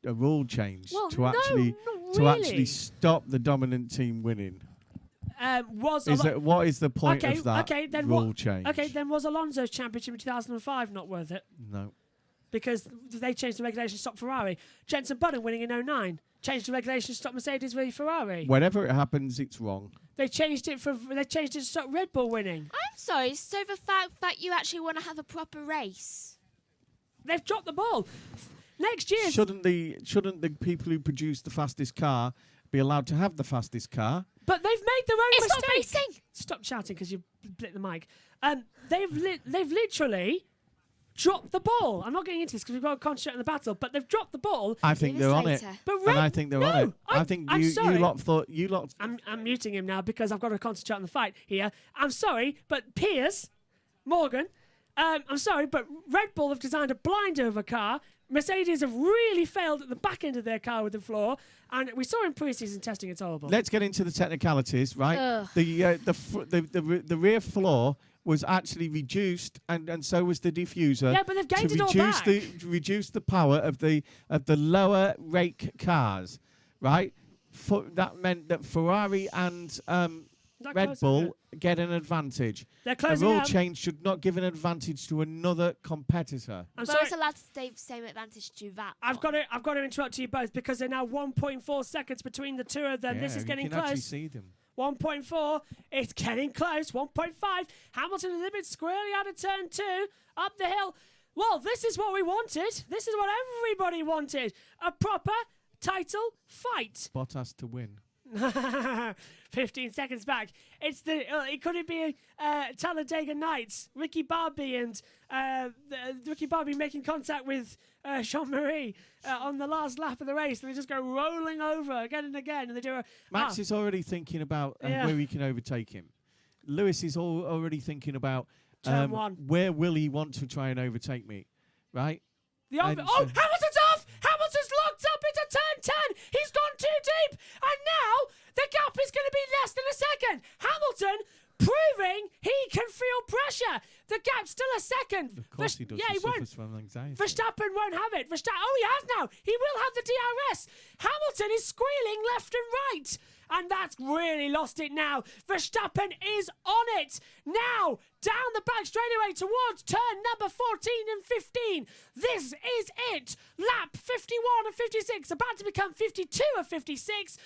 rule change to actually stop the dominant team winning? What is the point of that rule change? Okay, then was Alonso's championship in 2005 not worth it? No. Because they changed the regulation to stop Ferrari. Jenson Button winning in 2009 changed the regulation to stop Mercedes v Ferrari. Whenever it happens, it's wrong. They changed it to stop Red Bull winning. I'm sorry, so the fact that you actually want to have a proper race. They've dropped the ball. Next year, shouldn't the people who produce the fastest car be allowed to have the fastest car? But they've made their own mistake. It's not racing. Stop shouting because you blit the mic. They've literally dropped the ball. I'm not getting into this because we've got to concentrate on the battle, but they've dropped the ball. I think they're on it. But and I think they're on it. I think you lot thought you lot. I'm muting him now because I've got to concentrate on the fight here. I'm sorry, but Piers Morgan. I'm sorry, but Red Bull have designed a blinder of a car. Mercedes have really failed at the back end of their car with the floor, and we saw in pre-season testing it's horrible. Let's get into the technicalities, right? The rear floor was actually reduced, and so was the diffuser. Yeah, but they've gained it all back. Reduce the power of the lower rake cars, right? That meant that Ferrari and Red Bull get an advantage. They're closing a rule out. change should not give an advantage to another competitor. I'm sorry. It's allowed to stay the same advantage to that. I've got to interrupt you both because they're now 1.4 seconds between the two of them. Yeah, this is getting you can close. actually see them. 1.4. It's getting close. 1.5. Hamilton a little bit squarely out of turn 2. Up the hill. Well, this is what we wanted. This is what everybody wanted. A proper title fight. Bottas to win. 15 seconds back. It could be Talladega Nights, Ricky Bobby and Ricky Bobby making contact with Jean-Marie on the last lap of the race, and they just go rolling over again and again, and they do Max is already thinking about where he can overtake him. Lewis is already thinking about turn one. Where will he want to try and overtake me, right? Hamilton's off! Hamilton's locked up into turn 10! He's gone too deep! And now the gap is going to be less than a second! Hamilton proving he can feel pressure! The gap's still a second! Of course he does. Yeah, he won't. From anxiety. Verstappen won't have it. He has now! He will have the DRS! Hamilton is squealing left and right! And that's really lost it now. Verstappen is on it. Now, down the back straightaway towards turn number 14 and 15. This is it. Lap 51 and 56, about to become 52 and 56.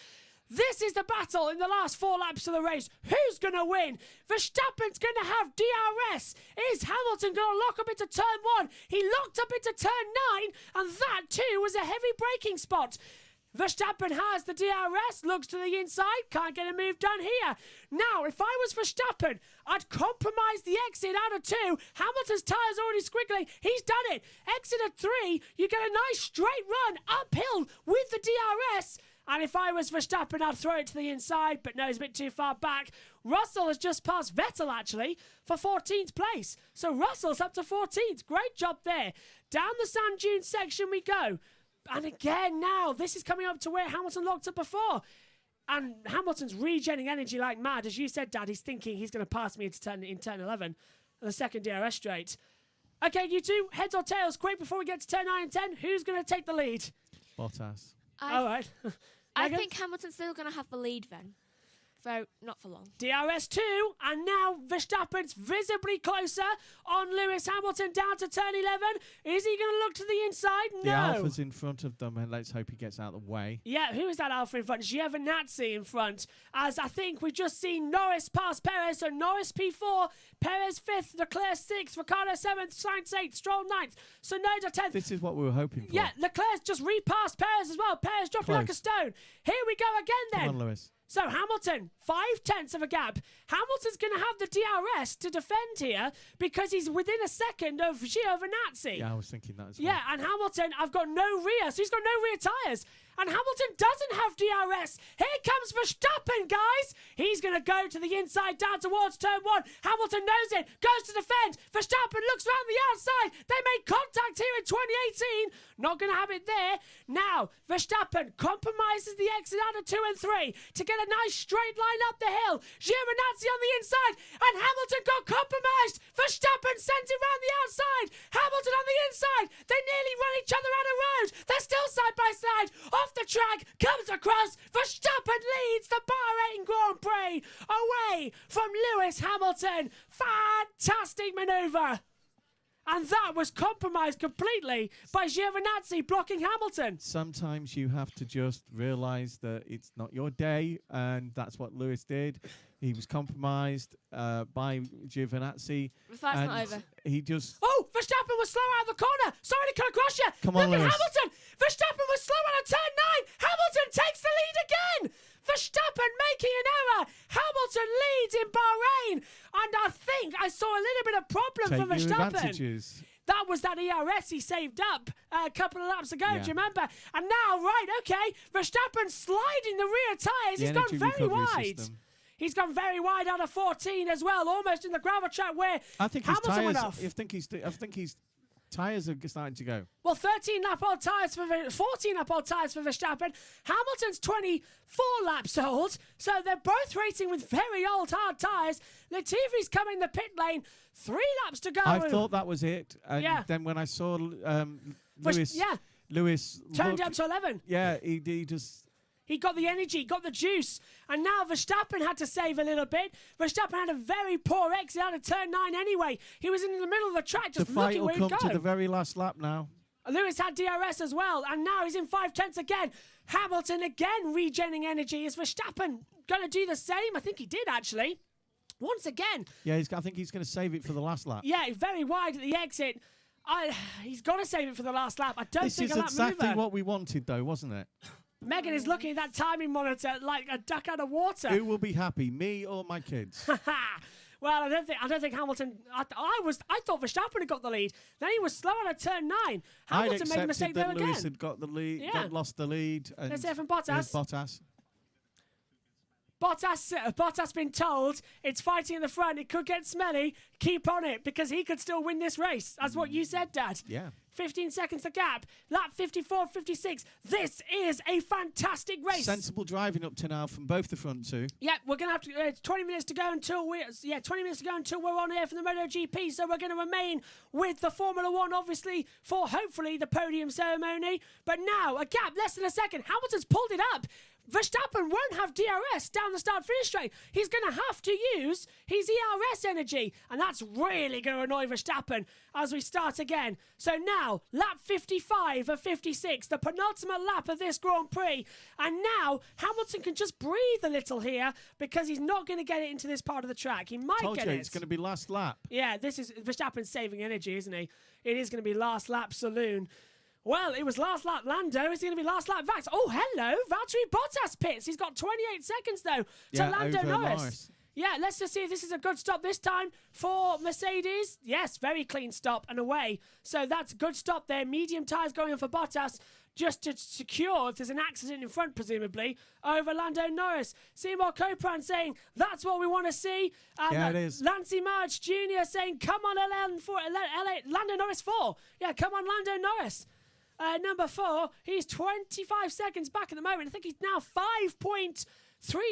This is the battle in the last 4 laps of the race. Who's going to win? Verstappen's going to have DRS. Is Hamilton going to lock up into turn 1? He locked up into turn 9, and that too was a heavy braking spot. Verstappen has the DRS, looks to the inside, can't get a move done here. Now, if I was Verstappen, I'd compromise the exit out of 2. Hamilton's tyre's already squiggling. He's done it. Exit at 3, you get a nice straight run uphill with the DRS. And if I was Verstappen, I'd throw it to the inside, but no, he's a bit too far back. Russell has just passed Vettel, actually, for 14th place. So Russell's up to 14th. Great job there. Down the sand dune section we go. And again now, this is coming up to where Hamilton locked up before. And Hamilton's regenerating energy like mad. As you said, Dad, he's thinking he's going to pass me in turn 11. The second DRS straight. Okay, you two, heads or tails, quick before we get to turn 9 and 10. Who's going to take the lead? Bottas. All right. I think Hamilton's still going to have the lead then. Though, not for long. DRS 2, and now Verstappen's visibly closer on Lewis Hamilton down to turn 11. Is he going to look to the inside? No. The Alpha's in front of them, and let's hope he gets out of the way. Yeah, who is that Alpha in front? Giovinazzi in front. As I think we've just seen Norris pass Perez, so Norris P4, Perez 5th, Leclerc 6th, Ricciardo 7th, Sainz 8th, Stroll 9th, Tsunoda 10th. This is what we were hoping for. Yeah, Leclerc's just repassed Perez as well. Perez dropping like a stone. Here we go again then. Come on, Lewis. So Hamilton, 5/10 of a gap. Hamilton's going to have the DRS to defend here because he's within a second of Giovinazzi. Yeah, I was thinking that as well. Yeah, and Hamilton, I've got no rear, so he's got no rear tyres. And Hamilton doesn't have DRS. Here comes Verstappen, guys. He's going to go to the inside, down towards turn 1. Hamilton knows it, goes to defend. Verstappen looks around the outside. They made contact here in 2018. Not going to have it there. Now, Verstappen compromises the exit out of 2 and 3 to get a nice straight line up the hill. Giovinazzi on the inside, and Hamilton got compromised. Verstappen sends it round the outside. Hamilton on the inside. They nearly run each other out of road. They're still side by side. Off the track, comes across. Verstappen leads the Bahrain Grand Prix away from Lewis Hamilton. Fantastic manoeuvre. And that was compromised completely by Giovinazzi blocking Hamilton. Sometimes you have to just realise that it's not your day, and that's what Lewis did. He was compromised by Giovinazzi. The fight's not over. He just... Oh, Verstappen was slow out of the corner. Sorry to come across you. Come on, Look at Lewis. Hamilton. Verstappen was slow out of turn 9. Hamilton takes the lead again. Verstappen making an error. Hamilton leads in Bahrain. And I think I saw a little bit of problem Take for your Verstappen. advantages. That was that ERS he saved up a couple of laps ago, Yeah. do you remember? And now, right, okay, Verstappen sliding the rear tyres. The He's gone energy very recovery wide. system. He's gone very wide out of 14 as well, almost in the gravel trap where I think his Hamilton went tyres... off. I think his tyres are starting to go. Well, 14 lap old tyres for 14 lap old tyres for Verstappen. Hamilton's 24 laps old, so they're both racing with very old hard tyres. Latifi's coming the pit lane, 3 laps to go. I thought that was it, and Yeah. then when I saw Lewis, Yeah. Lewis Turned look- up to 11. Yeah, he just... He got the energy, got the juice, and now Verstappen had to save a little bit. Verstappen had a very poor exit out of turn 9 anyway. He was in the middle of the track The just fight looking will where come he'd to go. the very last lap now. Lewis had DRS as well, and now he's in 5/10 again. Hamilton again regenerating energy. Is Verstappen going to do the same? I think he did, actually. Once again. Yeah, I think he's going to save it for the last lap. Yeah, very wide at the exit. He's got to save it for the last lap. I don't this think is a lap exactly mover. what we wanted, though, wasn't it? Megan is looking at that timing monitor like a duck out of water. Who will be happy, me or my kids? Well, I don't think Hamilton. I thought Verstappen had got the lead. Then he was slow on a turn 9. Hamilton made a mistake there again. Lewis had got the lead, lost the lead. And let's hear from Bottas. Bottas been told it's fighting in the front. It could get smelly. Keep on it because he could still win this race. That's what you said, Dad. Yeah. 15 seconds the gap. Lap 54, 56. This is a fantastic race. Sensible driving up to now from both the front two. Yeah, we're gonna have to. 20 minutes to go until we're on here for the MotoGP. So we're going to remain with the Formula One, obviously, for hopefully the podium ceremony. But now a gap less than a second. Hamilton's pulled it up. Verstappen won't have DRS down the start-finish straight. He's going to have to use his ERS energy, and that's really going to annoy Verstappen as we start again. So now, lap 55 of 56, the penultimate lap of this Grand Prix, and now Hamilton can just breathe a little here because he's not going to get it into this part of the track. He might get it. It's going to be last lap. Yeah, this is Verstappen's saving energy, isn't he? It is going to be last lap saloon. Well, it was last lap Lando. Is it going to be last lap Vax? Oh, hello. Valtteri Bottas pits. He's got 28 seconds, though, to Lando Norris. Yeah, let's just see if this is a good stop this time for Mercedes. Yes, very clean stop and away. So that's a good stop there. Medium tyres going on for Bottas just to secure if there's an accident in front, presumably, over Lando Norris. Seymour Copeland saying, that's what we want to see. Yeah, it is. Lancey March Jr. saying, come on, Lando Norris 4. Yeah, come on, Lando Norris. Number 4, he's 25 seconds back at the moment. I think he's now 5.3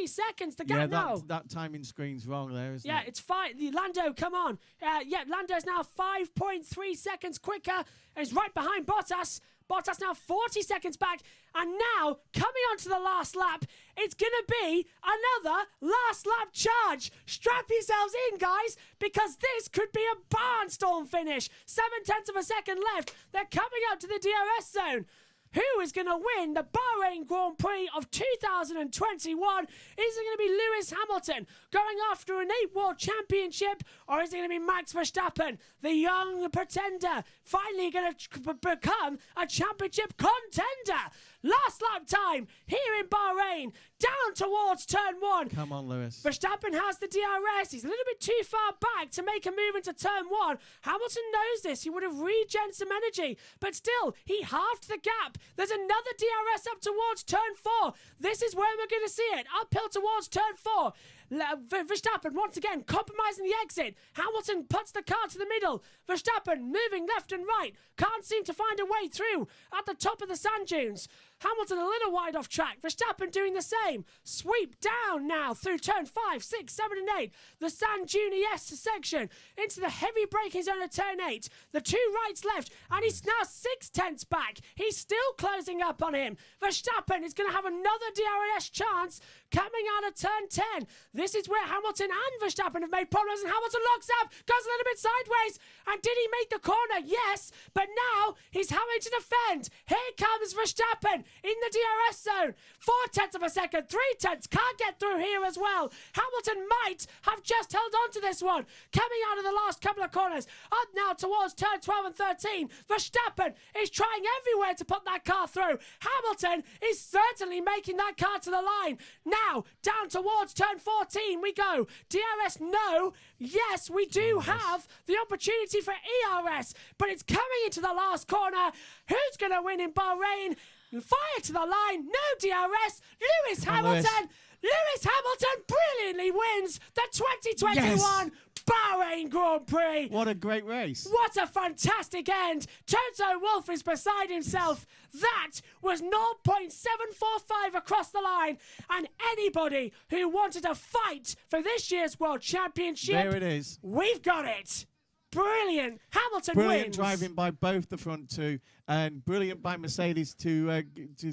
seconds to gap now. That timing screen's wrong there, isn't it? Yeah, it's fine. Lando, come on. Lando's now 5.3 seconds quicker. And he's right behind Bottas. Bottas now 40 seconds back. And now, coming on to the last lap, it's going to be another last lap charge. Strap yourselves in, guys, because this could be a barnstorm finish. 0.7 of a second left. They're coming out to the DRS zone. Who is going to win the Bahrain Grand Prix of 2021? Is it going to be Lewis Hamilton going after an 8 World Championship, or is it going to be Max Verstappen, the young pretender, finally going to become a championship contender? Last lap time here in Bahrain, down towards turn 1. Come on, Lewis. Verstappen has the DRS. He's a little bit too far back to make a move into turn 1. Hamilton knows this. He would have regen some energy, but still, he halved the gap. There's another DRS up towards turn 4. This is where we're going to see it. Uphill towards turn 4. Verstappen once again compromising the exit. Hamilton puts the car to the middle. Verstappen moving left and right. Can't seem to find a way through at the top of the sand dunes. Hamilton a little wide off track. Verstappen doing the same. Sweep down now through turn 5, 6, 7 and 8. The sand dune section into the heavy braking zone of turn 8. The 2 rights left, and he's now 0.6 back. He's still closing up on him. Verstappen is going to have another DRS chance coming out of turn 10. This is where Hamilton and Verstappen have made problems, and Hamilton locks up, goes a little bit sideways. And did he make the corner? Yes, but now he's having to defend. Here comes Verstappen in the DRS zone. 0.4 of a second, 0.3, can't get through here as well. Hamilton might have just held on to this one. Coming out of the last couple of corners, up now towards turn 12 and 13. Verstappen is trying everywhere to put that car through. Hamilton is certainly making that car to the line. Now, down towards turn 14 we go. DRS, no. Yes, we do have the opportunity for ERS, but it's coming into the last corner. Who's going to win in Bahrain? Fire to the line, no DRS. Lewis Hamilton. Lewis Hamilton brilliantly wins the 2021 Bahrain Grand Prix. What a great race. What a fantastic end. Toto Wolff is beside himself. That was 0.745 across the line. And anybody who wanted to fight for this year's World Championship, there it is. We've got it. Brilliant. Hamilton brilliant wins. Driving by both the front two, and brilliant by Mercedes to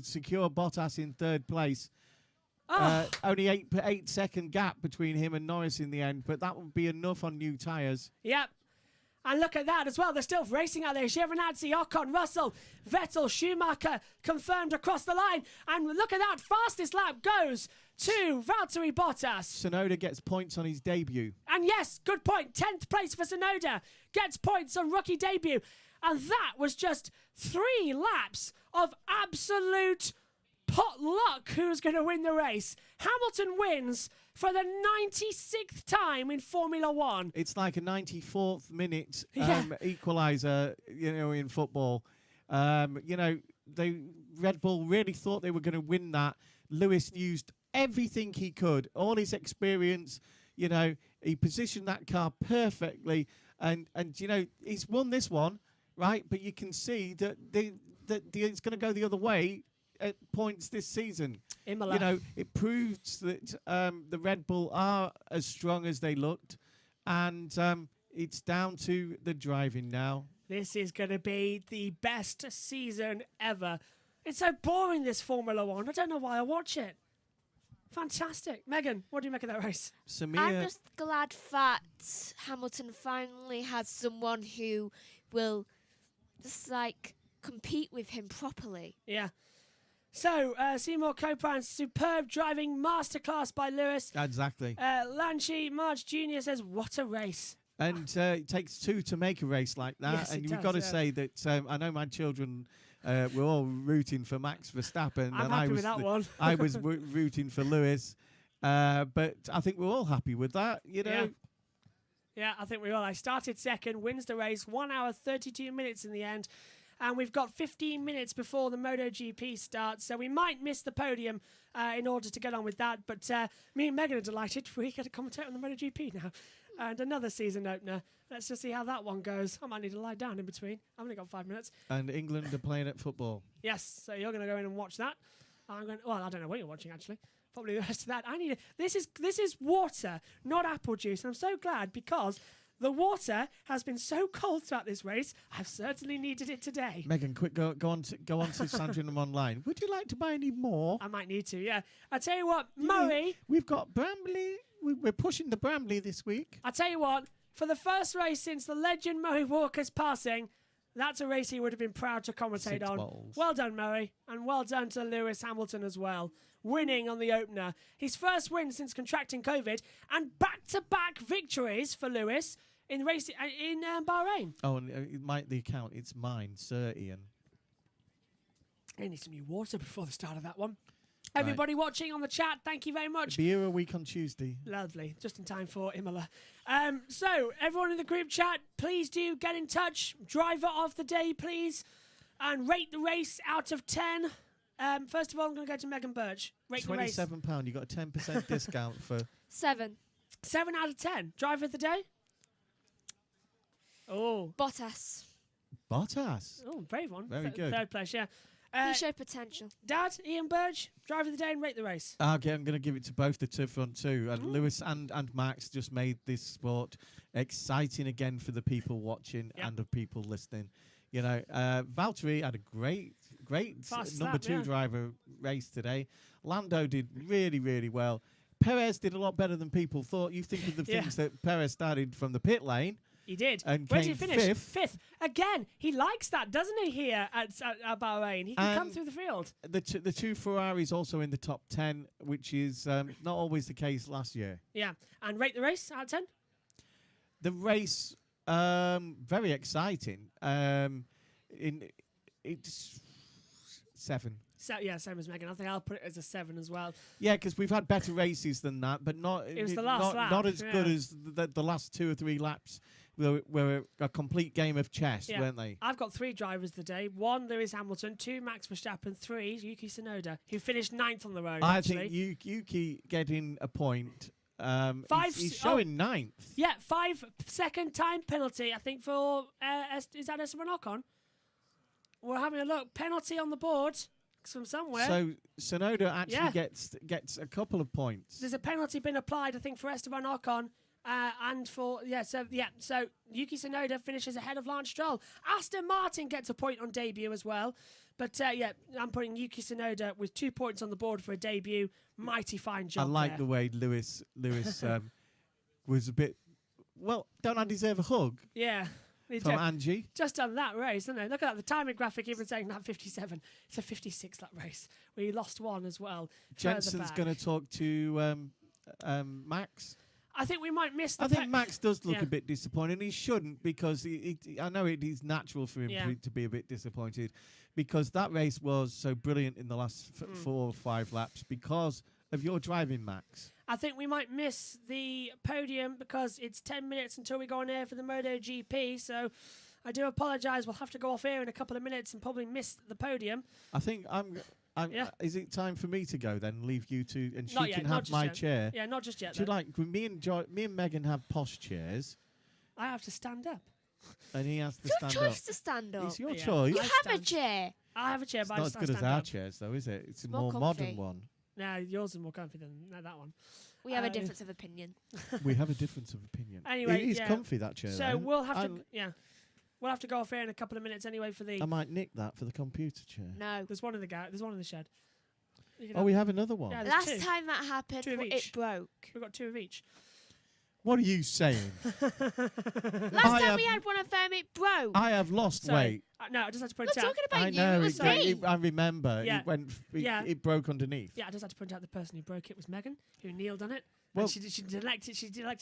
secure Bottas in third place. Only 8-second gap between him and Norris in the end, but that would be enough on new tyres. Yep. And look at that as well. They're still racing out there. Giovinazzi, Ocon, Russell, Vettel, Schumacher confirmed across the line. And look at that. Fastest lap goes to Valtteri Bottas. Tsunoda gets points on his debut. And yes, good point. 10th place for Tsunoda. Gets points on rookie debut. And that was just 3 laps of absolute pot luck who's going to win the race. Hamilton wins for the 96th time in Formula One. It's like a 94th minute equaliser, in football. Red Bull really thought they were going to win that. Lewis used everything he could, all his experience. He positioned that car perfectly, and he's won this one, right? But you can see that it's going to go the other way at points this season. Imola. It proves that the Red Bull are as strong as they looked, and it's down to the driving now. This is going to be the best season ever. It's so boring, this Formula One. I don't know why I watch it. Fantastic. Megan, what do you make of that race? Samir, I'm just glad that Hamilton finally has someone who will just compete with him properly. Yeah. So, Seymour Copan, superb driving masterclass by Lewis. Exactly. Lanchi March Jr. says, what a race. And it takes 2 to make a race like that. Yes, and it we've does, got to say that I know my children were all rooting for Max Verstappen. I'm happy with that one. I was rooting for Lewis. But I think we're all happy with that, Yeah, I think we all. I started second, wins the race, 1 hour, 32 minutes in the end. And we've got 15 minutes before the MotoGP starts, so we might miss the podium in order to get on with that. But me and Megan are delighted. We get to commentate on the MotoGP now. And another season opener. Let's just see how that one goes. I might need to lie down in between. I've only got 5 minutes. And England are playing at football. Yes, so you're going to go in and watch that. I don't know what you're watching, actually. Probably the rest of that. This is water, not apple juice. And I'm so glad because the water has been so cold throughout this race. I've certainly needed it today. Megan, quick, go on to Sandringham Online. Would you like to buy any more? I might need to, yeah. I tell you what, Murray. We've got Bramley. We're pushing the Bramley this week. I tell you what, for the first race since the legend Murray Walker's passing, that's a race he would have been proud to commentate 6 on. balls. Well done, Murray, and well done to Lewis Hamilton as well, winning on the opener. His first win since contracting COVID, and back-to-back victories for Lewis in race in Bahrain. Oh, and the account, it's mine, Sir Ian. I need some new water before the start of that one. Everybody watching on the chat, thank you very much. Beer a week on Tuesday. Lovely, just in time for Imola. So, everyone in the group chat, please do get in touch. Driver of the day, please. And rate the race out of 10. First of all, I'm going to go to Megan Burch. Rate the race. £27. You got a 10% discount for 7. 7 out of 10. Driver of the day? Oh. Bottas. Oh, brave one. Very good. Third place, yeah. He showed potential. Dad, Ian Burch, driver of the day and rate the race. Okay, I'm going to give it to both the front two. And Lewis and Max just made this sport exciting again for the people watching and the people listening. Valtteri had a great number 2 driver race today. Lando did really, really well. Perez did a lot better than people thought. You think of the things that Perez started from the pit lane. He did. And where did he finish? Fifth. Again, he likes that, doesn't he, here at Bahrain? He can come through the field. The 2 Ferraris also in the top 10, which is not always the case last year. Yeah. And rate the race out of 10? The race, very exciting. It's 7. Same as Megan. I think I'll put it as a 7 as well. Yeah, because we've had better races than that, but not. It was the last lap. Not as good as the last 2 or 3 laps. Were a complete game of chess, weren't they? I've got 3 drivers today. 1, Lewis Hamilton. 2, Max Verstappen. 3, Yuki Tsunoda, who finished 9th on the road. I think Yuki getting a point. 5. He's showing 9th. Yeah, 5-second time penalty. I think for is that Esteban Ocon? We're having a look. Penalty on the board from somewhere. So Tsunoda actually gets a couple of points. There's a penalty been applied, I think, for Esteban Ocon. And for so Yuki Tsunoda finishes ahead of Lance Stroll. Aston Martin gets a point on debut as well, but I'm putting Yuki Tsunoda with 2 points on the board for a debut. Mighty fine job. I like the way Lewis was a bit. Well, don't I deserve a hug? Yeah. From Angie. Just done that race, isn't it? Look at that. The timing graphic even saying that 57. It's a 56 lap race where he lost 1 as well. Jensen's going to talk to Max. I think we might miss the... I think Max does look a bit disappointed. He shouldn't, because I know it is natural for him to be a bit disappointed, because that race was so brilliant in the last 4 or 5 laps because of your driving, Max. I think we might miss the podium because it's 10 minutes until we go on air for the MotoGP, so I do apologise. We'll have to go off air in a couple of minutes and probably miss the podium. I think is it time for me to go then? Leave you two, and she can have my yet. chair. Yeah, not just yet. She me and Megan have posh chairs. I have to stand up. And he has to Your stand choice up. to stand up. It's your choice. You have a chair. I have a chair, It's but not I as just good as stand our up. chairs, though, is it? It's a more more comfy. modern one. No, yours is more comfy than that one. We have a difference of opinion. We have a difference of opinion. Anyway, it is comfy, that chair. So though. we'll have to, we'll have to go off air in a couple of minutes anyway for the. I might nick that for the computer chair. No. There's one in the shed. Oh, we have another one. Yeah, Last 2. time that happened, 2 of it each. broke. We've got 2 of each. What are you saying? Last time we had one of them, it broke. I have lost weight. No, I just had to point I'm out. talking about I you. know. It was me. I remember. Yeah. It went. It broke underneath. Yeah, I just had to point out the person who broke it was Megan, who kneeled on it. Well, and she elected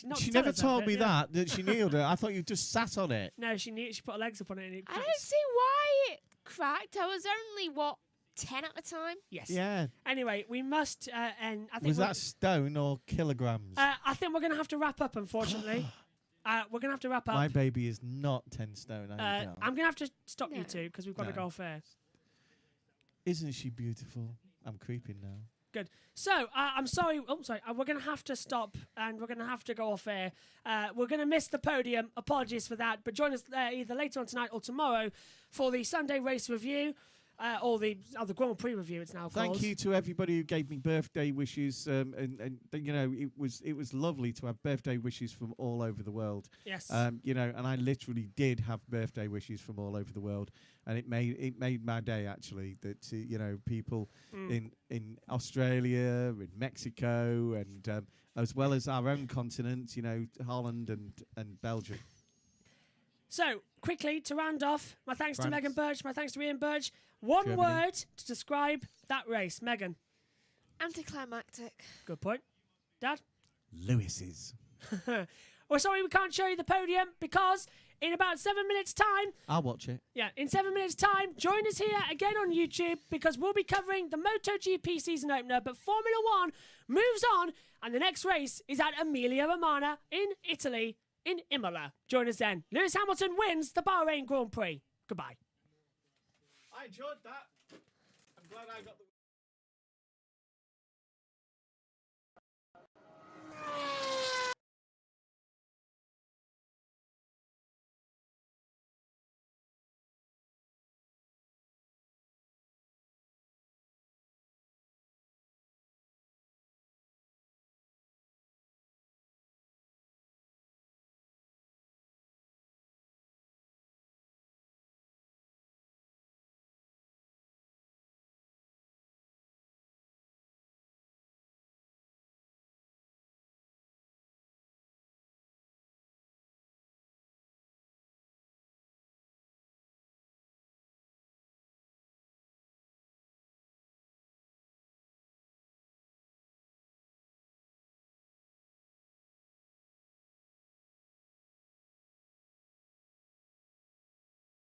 not she to tell never us told that, me that she kneeled it. I thought you just sat on it. No, she put her legs up on it and it I cracked. don't see why it cracked. I was only, 10 at the time? Yes. Yeah. Anyway, we must end. I think Was that stone or kilograms? I think we're going to have to wrap up, unfortunately. We're going to have to wrap up. My baby is not 10 stone. I'm going to have to stop you two because we've got to No. go off air. Isn't she beautiful? I'm creeping now. Good. So, I'm sorry. Oh, sorry. We're going to have to stop and we're going to have to go off air. We're going to miss the podium. Apologies for that. But join us either later on tonight or tomorrow for the Sunday race review. Or the Grand Prix review, it's now called. Thank you to everybody who gave me birthday wishes, and you know it was lovely to have birthday wishes from all over the world. Yes. You know, and I literally did have birthday wishes from all over the world, and it made my day actually. That you know, people in Australia, in Mexico, and as well as our own continent, you know, Holland and Belgium. So, quickly, to round off, my thanks to France. Megan Burch, my thanks to Ian Burch. One Germany. word to describe that race. Megan. Anticlimactic. Good point. Dad? Lewis's. We're sorry we can't show you the podium because in about 7 minutes' time... I'll watch it. Yeah, in 7 minutes' time, join us here again on YouTube because we'll be covering the MotoGP season opener, but Formula One moves on and the next race is at Emilia Romagna in Italy, in Imola. Join us then. Lewis Hamilton wins the Bahrain Grand Prix. Goodbye. I enjoyed that. I'm glad I got the